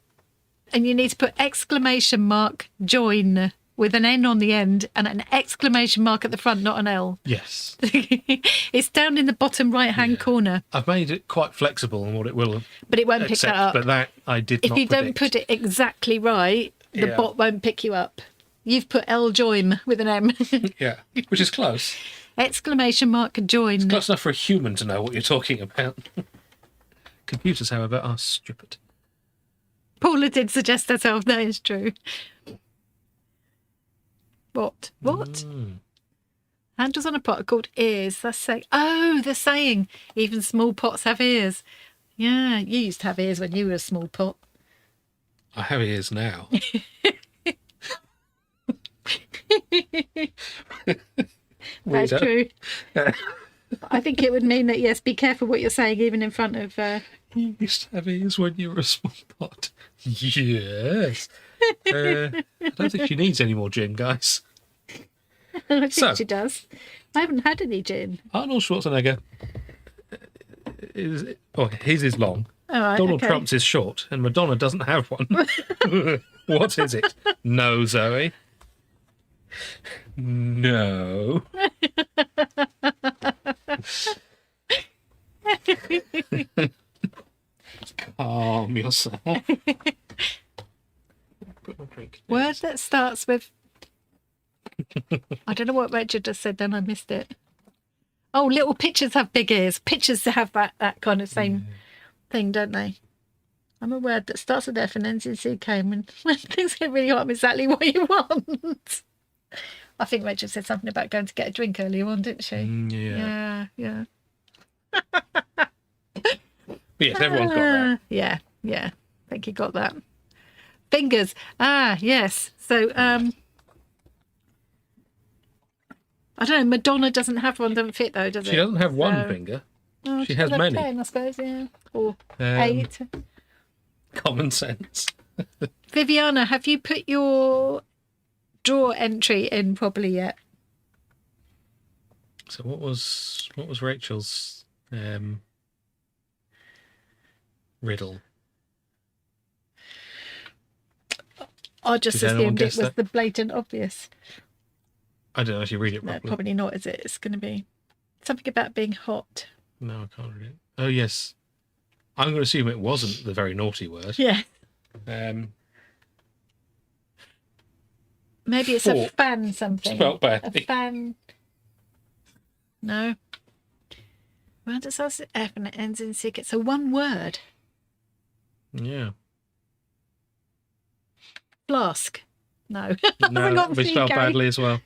And you need to put exclamation mark join with an N on the end and an exclamation mark at the front, not an L. Yes. It's down in the bottom right-hand corner. I've made it quite flexible on what it will But it won't pick accept, that up. but that I did if not you don't predict. put it exactly right, the Yeah. bot won't pick you up. You've put L join with an M. Yeah, which is close. Exclamation mark join. Close enough for a human to know what you're talking about. Computers, however, are stupid. Paula did suggest herself. That is true. What? Handles on a pot are called ears. That's saying. Oh, they're saying even small pots have ears. Yeah, you used to have ears when you were a small pot. I have ears now. That's true. I think it would mean that, yes, be careful what you're saying, even in front of... You used to have ears when you were a small pot. Yes. I don't think she needs any more gin, guys. I think she does. I haven't had any gin. Arnold Schwarzenegger, his is long. All right, Donald okay. Trump's is short, and Madonna doesn't have one. What is it? No, Zoe. No. Calm yourself. Put my drink. Word that starts with... I don't know what Rachel just said, then I missed it. Oh, little pitchers have big ears. Pitchers have that kind of same thing, don't they? I'm a word that starts with F and ends in CK. When things get really hot, I'm exactly what you want. I think Rachel said something about going to get a drink earlier on, didn't she? Yeah. But yes, everyone's got that. Yeah. I think you got that. Fingers. Yes. So, I don't know. Madonna doesn't have one. Doesn't fit though, does it? She doesn't have one finger. Oh, She has could have many. 10, I suppose. Yeah, or 8. Common sense. Viviana, have you put your draw entry in properly yet? So what was Rachel's riddle? I just Did anyone assumed it guess was that? the blatant obvious. I don't know if you read it No, properly. probably not, is it? It's going to be something about being hot. No, I can't read it. Oh yes, I'm going to assume it wasn't the very naughty word. Yeah. Maybe it's a Fork. fan something. Spelt badly. A fan. No. Well, it starts with F and it ends in CK. So one word. Yeah. Flask. No. No, that would be spelled badly as well.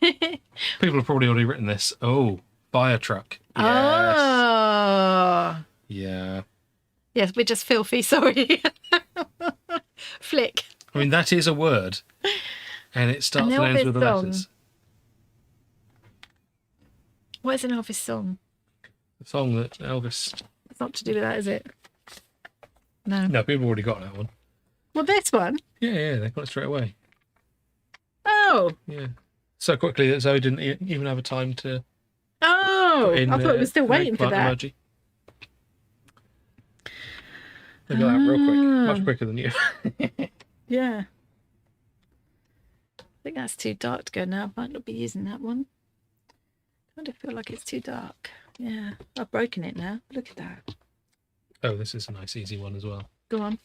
People have probably already written this. Oh, fire truck. Yes. Oh. Yeah. Yes, we're just filthy, sorry. Flick. I mean, that is a word. And it starts and ends with the Elvis song. letters. What is an Elvis song? The song that Elvis... It's not to do with that, is it? No. No, people already got that one. Well, this one? Yeah, they got it straight away. Oh. Yeah. So quickly that Zoe didn't even have a time to... Oh, I thought we were still waiting for that. Emoji. They got that real quick. Much quicker than you. Yeah. I think that's too dark to go now. I might not be using that one. I kind of feel like it's too dark. Yeah, I've broken it now. Look at that. Oh, this is a nice easy one as well. Go on.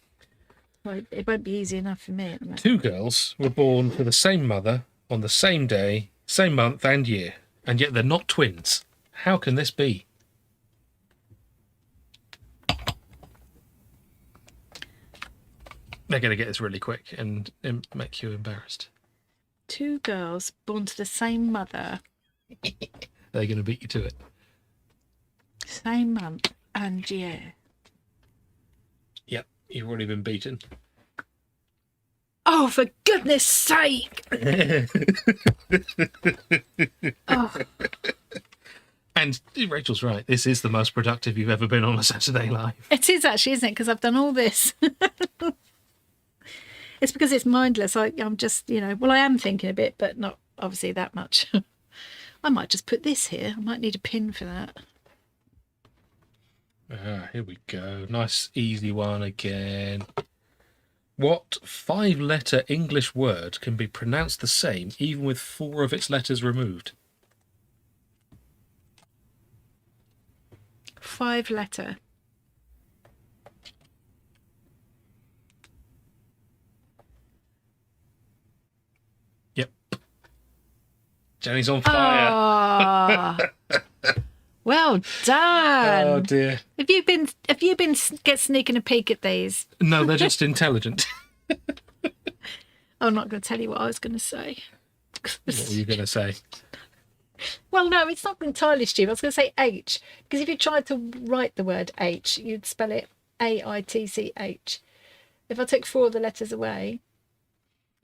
Well, it won't be easy enough for me at the moment. 2 girls were born to the same mother on the same day, same month and year, and yet they're not twins. How can this be? They're going to get this really quick and make you embarrassed. 2 girls born to the same mother. They're going to beat you to it. Same month and year. Yep, you've already been beaten. Oh, for goodness sake! Oh. And Rachel's right. This is the most productive you've ever been on a Saturday Live. It is actually, isn't it? Because I've done all this. It's because it's mindless. I'm just, well, I am thinking a bit, but not obviously that much. I might just put this here. I might need a pin for that. Here we go. Nice, easy one again. What 5-letter English word can be pronounced the same even with 4 of its letters removed? 5-letter. Yep. Jenny's on fire. Oh, well done. Oh dear. Have you been sneaking a peek at these? No, they're just intelligent. I'm not going to tell you what I was going to say. What were you going to say? Well, no, it's not entirely stupid. I was going to say H, because if you tried to write the word H, you'd spell it AITCH. If I took 4 of the letters away,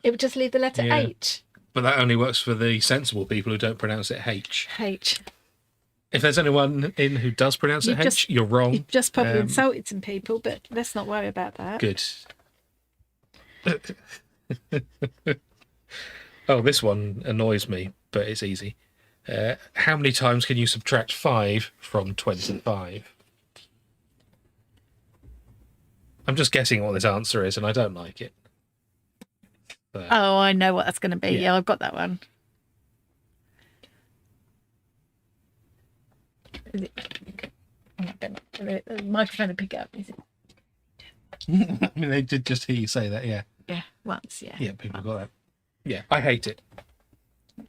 it would just leave the letter H. But that only works for the sensible people who don't pronounce it H. H. If there's anyone in who does pronounce it H, you're wrong. You've just probably insulted some people, but let's not worry about that. Good. Oh, this one annoys me, but it's easy. How many times can you subtract 5 from 25? I'm just guessing what this answer is, and I don't like it. So, oh, I know what that's going to be. Yeah, I've got that one. Is it? The microphone to pick it up. Is it? I mean, they did just hear you say that, yeah. Yeah, once, yeah. Yeah, people got that. Yeah, I hate it.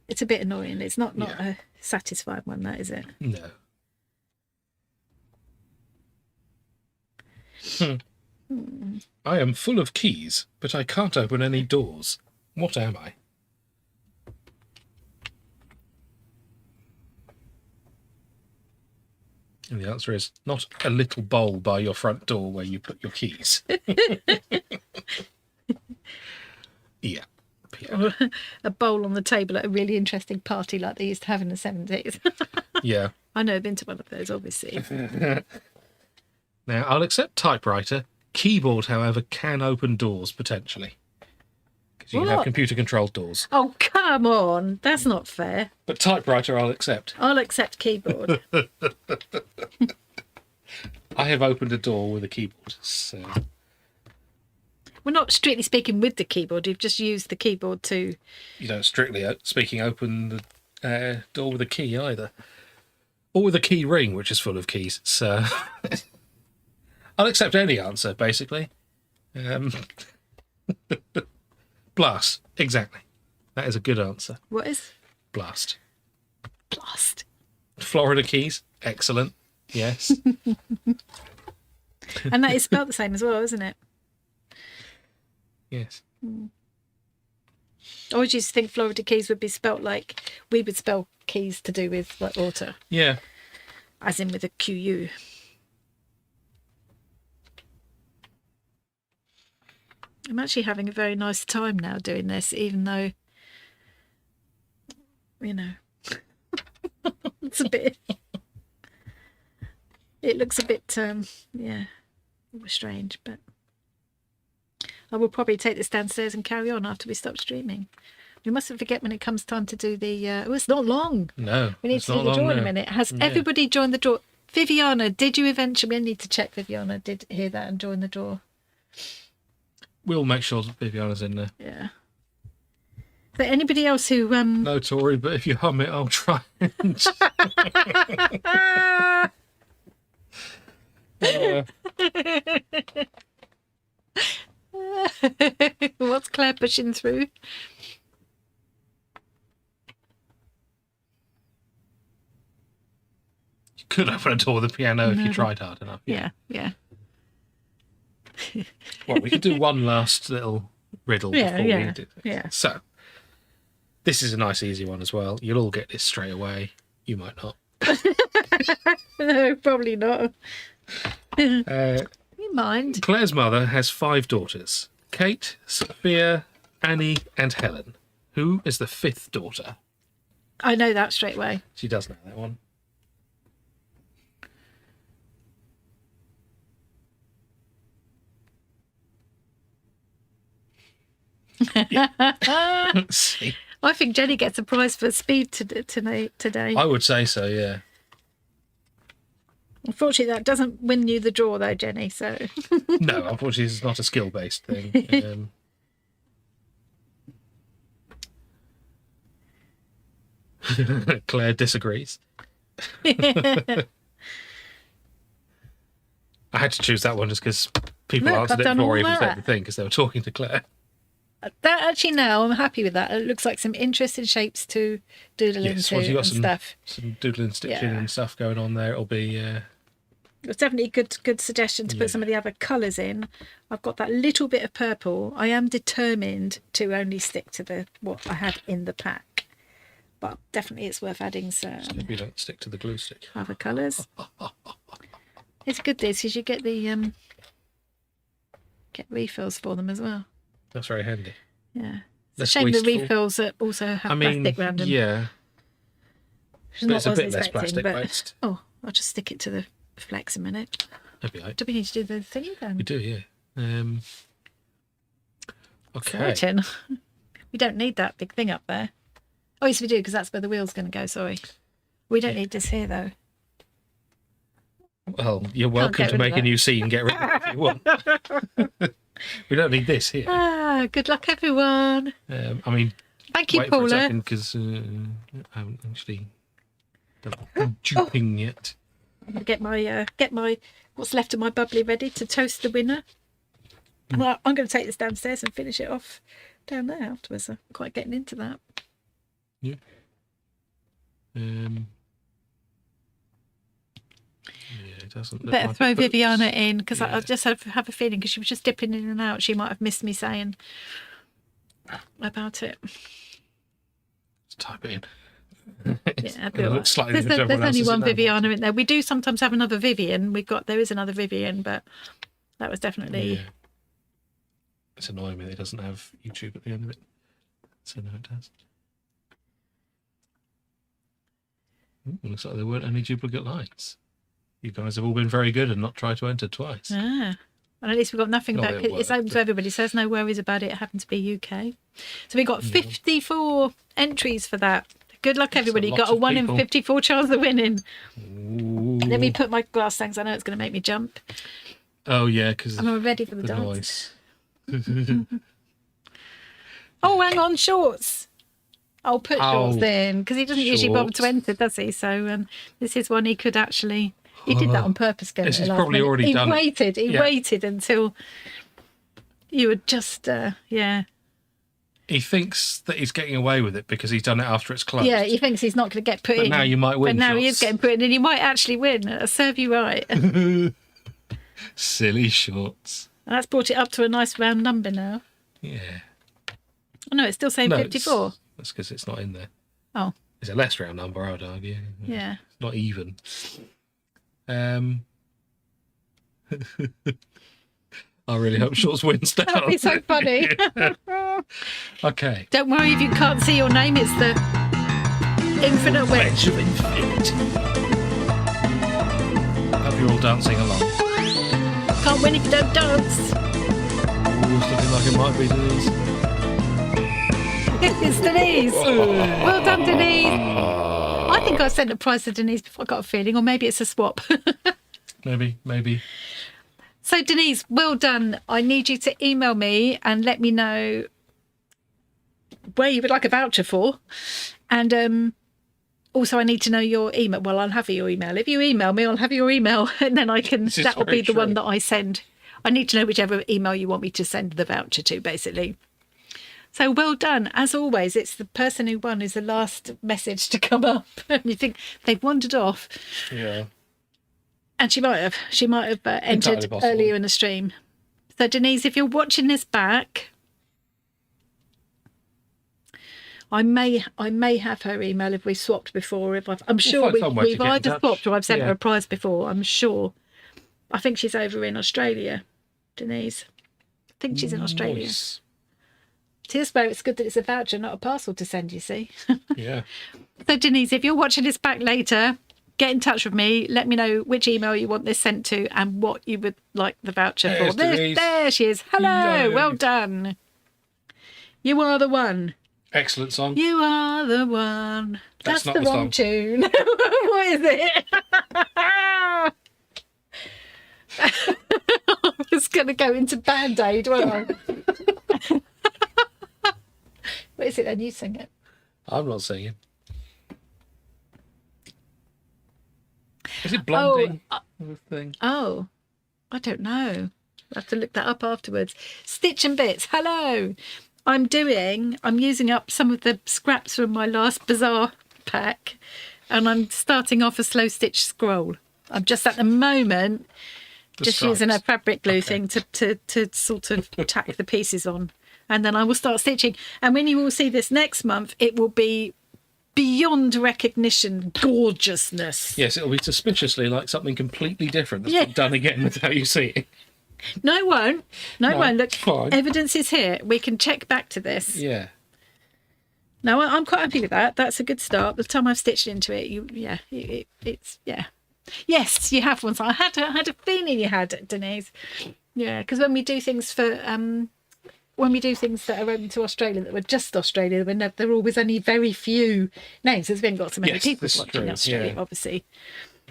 It's a bit annoying. It's not a satisfying one, that is it? No. I am full of keys, but I can't open any doors. What am I? And the answer is not a little bowl by your front door where you put your keys. Yeah. Or a bowl on the table at a really interesting party like they used to have in the 70s. Yeah. I know, I've been to one of those, obviously. Now, I'll accept typewriter. Keyboard, however, can open doors, potentially. Because you can have computer-controlled doors. Oh, come on. That's not fair. But typewriter, I'll accept. I'll accept keyboard. I have opened a door with a keyboard, so... We're not strictly speaking with the keyboard. You've just used the keyboard to... You don't strictly speaking open the door with a key either. Or with a key ring, which is full of keys. So I'll accept any answer, basically. Blast. Exactly. That is a good answer. What is? Blast. Blast. Florida keys. Excellent. Yes. And that is spelled the same as well, isn't it? Yes. I always used to think Florida keys would be spelt like we would spell keys to do with like water. Yeah. As in with a QU. I'm actually having a very nice time now doing this, even though, you know, it's a bit... it looks a bit, yeah, strange, but I will probably take this downstairs and carry on after we stop streaming. We mustn't forget when it comes time to do the, oh, it's not long. No, we need to do the draw in a minute. Has everybody joined the draw? Viviana, did you eventually, I need to check Viviana did hear that and join the draw. We'll make sure that Viviana's in there. Yeah. But anybody else who No, Tori, but if you hum it, I'll try and... What's Claire pushing through? You could open a door with a piano if you tried hard enough. Yeah. Well, we could do one last little riddle before we do this. Yeah. So, this is a nice easy one as well. You'll all get this straight away. You might not. No, probably not. You mind? Claire's mother has 5 daughters. Kate, Sophia, Annie and Helen. Who is the 5th daughter? I know that straight away. She does know that one. See. I think Jenny gets a prize for speed today. I would say so, yeah. Unfortunately, that doesn't win you the draw, though, Jenny. So no, unfortunately, it's not a skill-based thing. Claire disagrees. I had to choose that one just because people answered it before I even said the thing because they were talking to Claire. That actually, now I'm happy with that. It looks like some interesting shapes to doodle into once you've got stuff. Some doodling, stitching and stuff going on there, it'll be... It's definitely a good suggestion to put some of the other colours in. I've got that little bit of purple. I am determined to only stick to what I had in the pack. But definitely it's worth adding some... So if you don't stick to the glue stick. Other colours. It's good this, because you get the... get refills for them as well. That's very handy. Yeah. It's a shame the refills also have plastic around them. Yeah. But it's a bit less plastic based. Oh, I'll just stick it to the flex a minute. That'd be right. Do we need to do the thingy then? We do, yeah. Okay. Exciting. We don't need that big thing up there. Oh, yes, we do, because that's where the wheel's going to go, sorry. We don't need this here, though. Well, you're welcome to make a new scene and get rid of it if you want. We don't need this here. Good luck, everyone. I mean, thank you, Paula. Because I haven't actually done duping yet. I'm gonna get my what's left of my bubbly ready to toast the winner. Well, I'm going to take this downstairs and finish it off down there afterwards. I'm quite getting into that. Yeah. It doesn't. Better throw Viviana in because I just have a feeling because she was just dipping in and out. She might have missed me saying about it. Let's type it in. Yeah, there's only one Viviana in there. We do sometimes have another Vivian. There is another Vivian, but that was definitely. Yeah. It's annoying me that it doesn't have YouTube at the end of it. So no, it does. Looks like there weren't any duplicate lines. You guys have all been very good and not tried to enter twice. And at least we've got nothing back. It's open to everybody, so there's no worries about it. It happened to be UK. So we got 54 entries for that. Good luck, everybody. You got a 1 in 54 chance of winning. Ooh. Let me put my glass things. I know it's going to make me jump. Oh, yeah, because I'm ready for the dance. Noise. Oh, hang on, shorts. I'll put shorts in because he doesn't usually bother to enter, does he? So this is one he could actually... He did that on purpose. This is probably already done. He waited until you were just, He thinks that he's getting away with it because he's done it after it's closed. Yeah, he thinks he's not going to get put in. But now you might win. But now he is getting put in and he might actually win. That'll serve you right. Silly shorts. And that's brought it up to a nice round number now. Yeah. Oh, no, it's still saying 54. That's because it's not in there. Oh. It's a less round number, I'd argue. Yeah. It's not even. I really hope Shorts wins now. That'd be so funny. Okay. Don't worry if you can't see your name. It's the infinite wedge of infinity. Hope you you're all dancing along. Can't win if you don't dance. Ooh, it's looking like it might be Denise. It's Denise. Well done, Denise. I think I sent a prize to Denise before, I got a feeling, or maybe it's a swap. Maybe. So, Denise, well done. I need you to email me and let me know where you would like a voucher for. And also, I need to know your email. Well, I'll have your email. If you email me, I'll have your email, and then that will be the one that I send. I need to know whichever email you want me to send the voucher to, basically. So well done. As always, it's the person who won is the last message to come up. And you think they've wandered off. Yeah. And she might have entered earlier in the stream. So Denise, if you're watching this back, I may have her email if we swapped before. I'm sure we've either swapped or I've sent her a prize before. I'm sure. I think she's over in Australia, Denise. I think she's in Australia. Nice. Here's where it's good that it's a voucher, not a parcel to send, you see. Yeah. So Denise, if you're watching this back later, get in touch with me. Let me know which email you want this sent to and what you would like the voucher for. There she is. Hello. Yay. Well done. You are the one. Excellent song. You are the one. That's not the wrong tune. What is it? I was going to go into Band-Aid, wasn't I? What is it then? You sing it. I'm not singing. Is it blonding? Thing? Oh, I don't know. I'll have to look that up afterwards. Stitch and Bits. Hello. I'm using up some of the scraps from my last bazaar pack, and I'm starting off a slow stitch scroll. I'm just at the moment using a fabric glue thing to sort of tack the pieces on, and then I will start stitching. And when you will see this next month, it will be beyond recognition gorgeousness. Yes, it'll be suspiciously like something completely different that's been done again without you seeing. No, it won't. No, it won't. Look, fine. Evidence is here. We can check back to this. Yeah. No, I'm quite happy with that. That's a good start. The time I've stitched into it, it's. Yes, you have one. So I had a feeling you had, Denise. Yeah, because when we do things that are open to Australia that were just Australia, there are always only very few names. There's been got so many people watching Australia, obviously.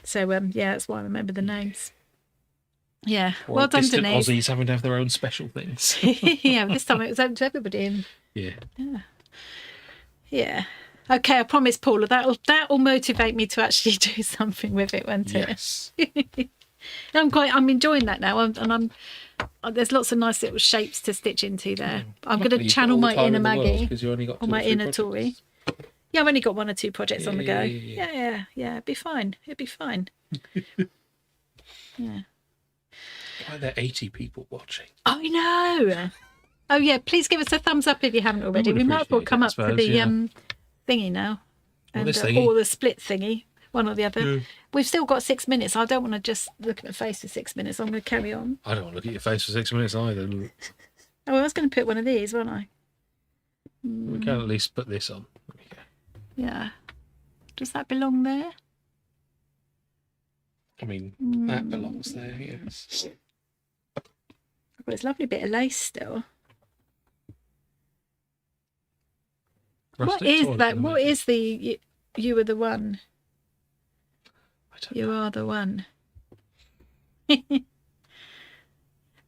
So that's why I remember the names. Yeah, or well done, Denise. Aussies having to have their own special things. Yeah, this time it was open to everybody. Yeah. Okay, I promise, Paula, that'll motivate me to actually do something with it, won't it? Yes. I'm enjoying that now, and there's lots of nice little shapes to stitch into there. I'm going to channel my inner Maggie or my inner Tori. Yeah, I've only got 1 or 2 projects on the go. Yeah. It'd be fine. Yeah. Why are there 80 people watching? I know. Oh yeah, please give us a thumbs up if you haven't already. We might as well come up to the thingy now, and or the split thingy, one or the other. Yeah. We've still got 6 minutes. I don't want to just look at my face for 6 minutes. I'm going to carry on. I don't want to look at your face for 6 minutes either. Oh, I was going to put one of these, wasn't I? We can at least put this on. There we go. Yeah. Does that belong there? I mean, that belongs there, yes. I've got this lovely bit of lace still. What is that? What is the you are the one? You are the one.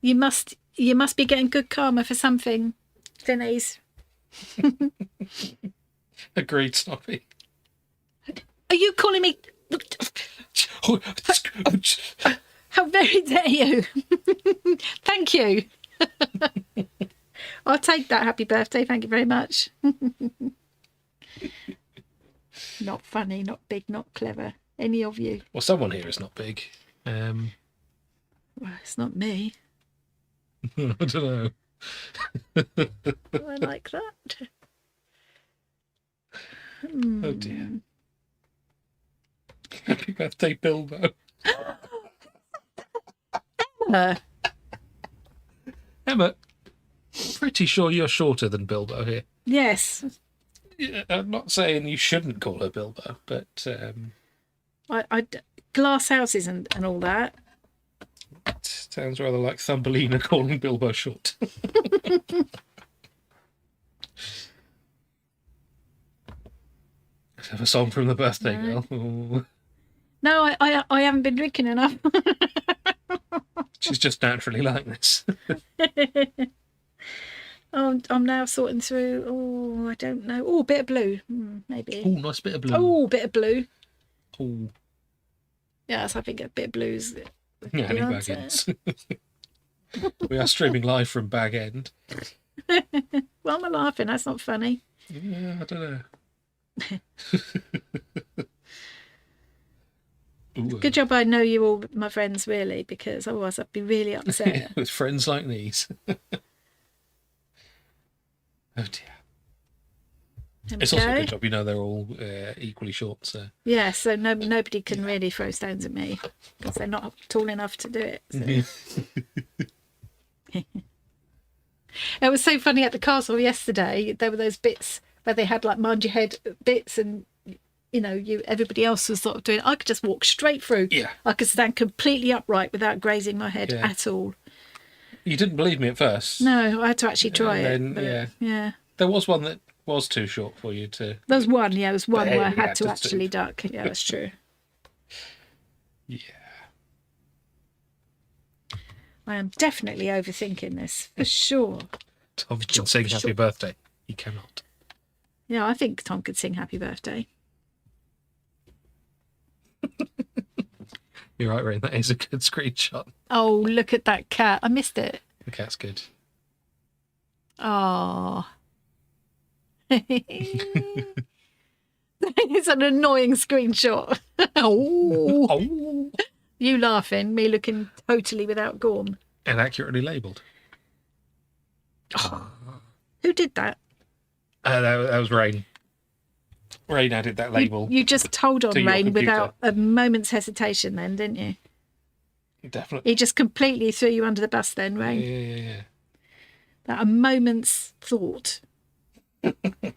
You must be getting good karma for something, Denise. Agreed, Snoppy. Are you calling me? How very dare you? Thank you. I'll take that. Happy birthday. Thank you very much. Not funny, not big, not clever. Any of you. Well, someone here is not big. Well, it's not me. I don't know. I like that. Oh dear. Happy birthday, Bilbo. Emma, pretty sure you're shorter than Bilbo here. Yes. Yeah, I'm not saying you shouldn't call her Bilbo, but glass houses and all that. Sounds rather like Thumbelina calling Bilbo short. Let's have a song from the birthday girl. Ooh. No, I haven't been drinking enough. She's just naturally like this. Oh, I'm now sorting through. Oh, I don't know. Oh, a bit of blue, maybe. Oh, nice bit of blue. Oh, bit of blue. Oh. Yes, I think a bit of blue's Yeah, any bag ends. We are streaming live from Bag End. Why am I laughing? That's not funny. Yeah, I don't know. Ooh, Good job I know you all, my friends, really, because otherwise I'd be really upset. with friends like these. Oh dear. It's also a good job, you know, they're all equally short. So yeah, so nobody can really throw stones at me because they're not tall enough to do it. So. It was so funny at the castle yesterday. There were those bits where they had like mind your head bits, and you know, everybody else was sort of doing. I could just walk straight through. Yeah, I could stand completely upright without grazing my head at all. You didn't believe me at first. No, I had to actually try then, it. Yeah. There was one that was too short for you to. There was one. Yeah, there was one But where I you had had to to actually duck. Yeah, that's true. Yeah. I am definitely overthinking this for sure. Tom can sing Happy Birthday. He cannot. Yeah, I think Tom could sing Happy Birthday. You're right, Rain. That is a good screenshot. Oh, look at that cat. I missed it. The cat's good. Oh. It's an annoying screenshot. Oh. Oh. You laughing, me looking totally without gorm. And accurately labelled. Oh. Who did that? That was Rain. Rain added that label. You just told on to your Rain computer. without a moment's hesitation then, didn't you? Definitely. He just completely threw you under the bus then, Rain. Yeah. Without a moment's thought.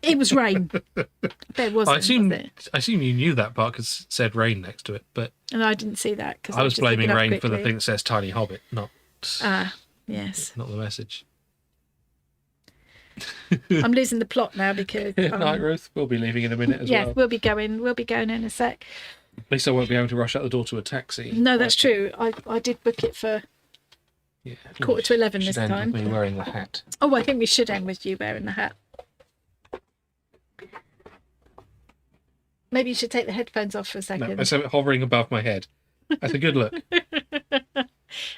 It was Rain. There wasn't, was it? I assume you knew that part because it said Rain next to it, but And I didn't see that because I was blaming Rain for the thing that says Tiny Hobbit, not yes. not the message. I'm losing the plot now because Night Ruth, we'll be leaving in a minute as well. Yes, we'll be going in a sec. At least I won't be able to rush out the door to a taxi. No, that's true. I did book it for 11:15 this end time. with me wearing the hat. Oh, I think we should end with you wearing the hat. Maybe you should take the headphones off for a second. No, let's have it hovering above my head. That's a good look.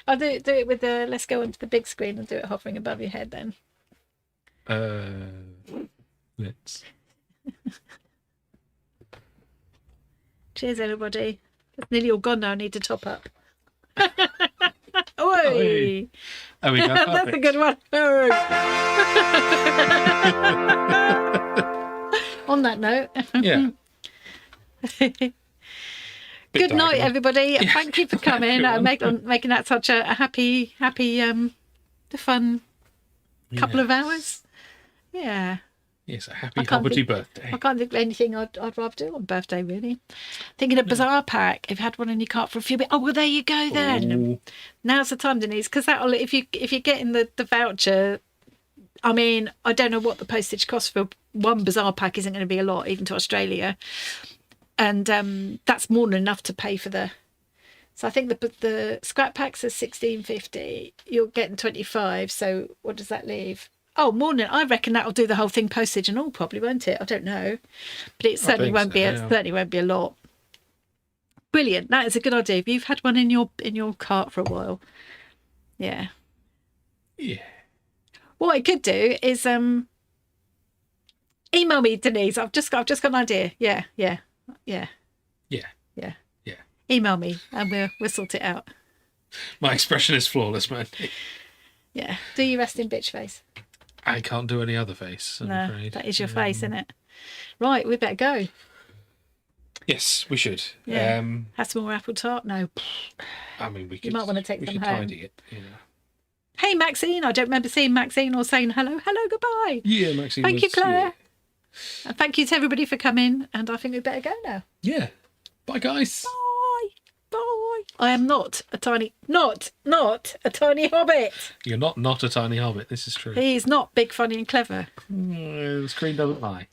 I'll do it with the. Let's go onto the big screen and do it hovering above your head then. Let's. Cheers, everybody. It's nearly all gone now. I need to top up. Oi! Oh, we go. That's a good one. On that note. Yeah. Good night, everybody. Yeah. Thank you for coming and making that such a happy, fun couple of hours. Yeah. Yes, a happy hobbity birthday. I can't think of anything I'd rather do on birthday, really. Thinking of Bazaar Pack. If you had one in your cart for a few bits. Oh, well, there you go then. Ooh. Now's the time, Denise, because that'll if you're getting the voucher. I mean, I don't know what the postage costs for one Bazaar Pack. Isn't going to be a lot, even to Australia. And that's more than enough to pay for the. So I think the scrap packs are $16.50. You're getting 25. So what does that leave? Oh, more than I reckon that'll do the whole thing, postage and all, probably, won't it? I don't know, but it certainly won't be. Certainly won't be a lot. Brilliant. That is a good idea. If you've had one in your cart for a while, yeah. What I could do is email me, Denise. I've just got an idea. Yeah. Email me and we'll sort it out. My expression is flawless, man. Yeah. Do your resting bitch face. I can't do any other face, I'm afraid. That is your face, isn't it? Right, we better go. Yes, we should. Yeah. Have some more apple tart? No. I mean, we could. You might want to take them home. Tidy it, you know. Hey, Maxine. I don't remember seeing Maxine or saying hello. Hello, goodbye. Yeah, Maxine. Thank you, Claire. And thank you to everybody for coming. And I think we better go now. Yeah. Bye, guys. Bye. Bye. I am not a tiny, not a tiny hobbit. You're not a tiny hobbit. This is true. He's not big, funny and clever. The screen doesn't lie.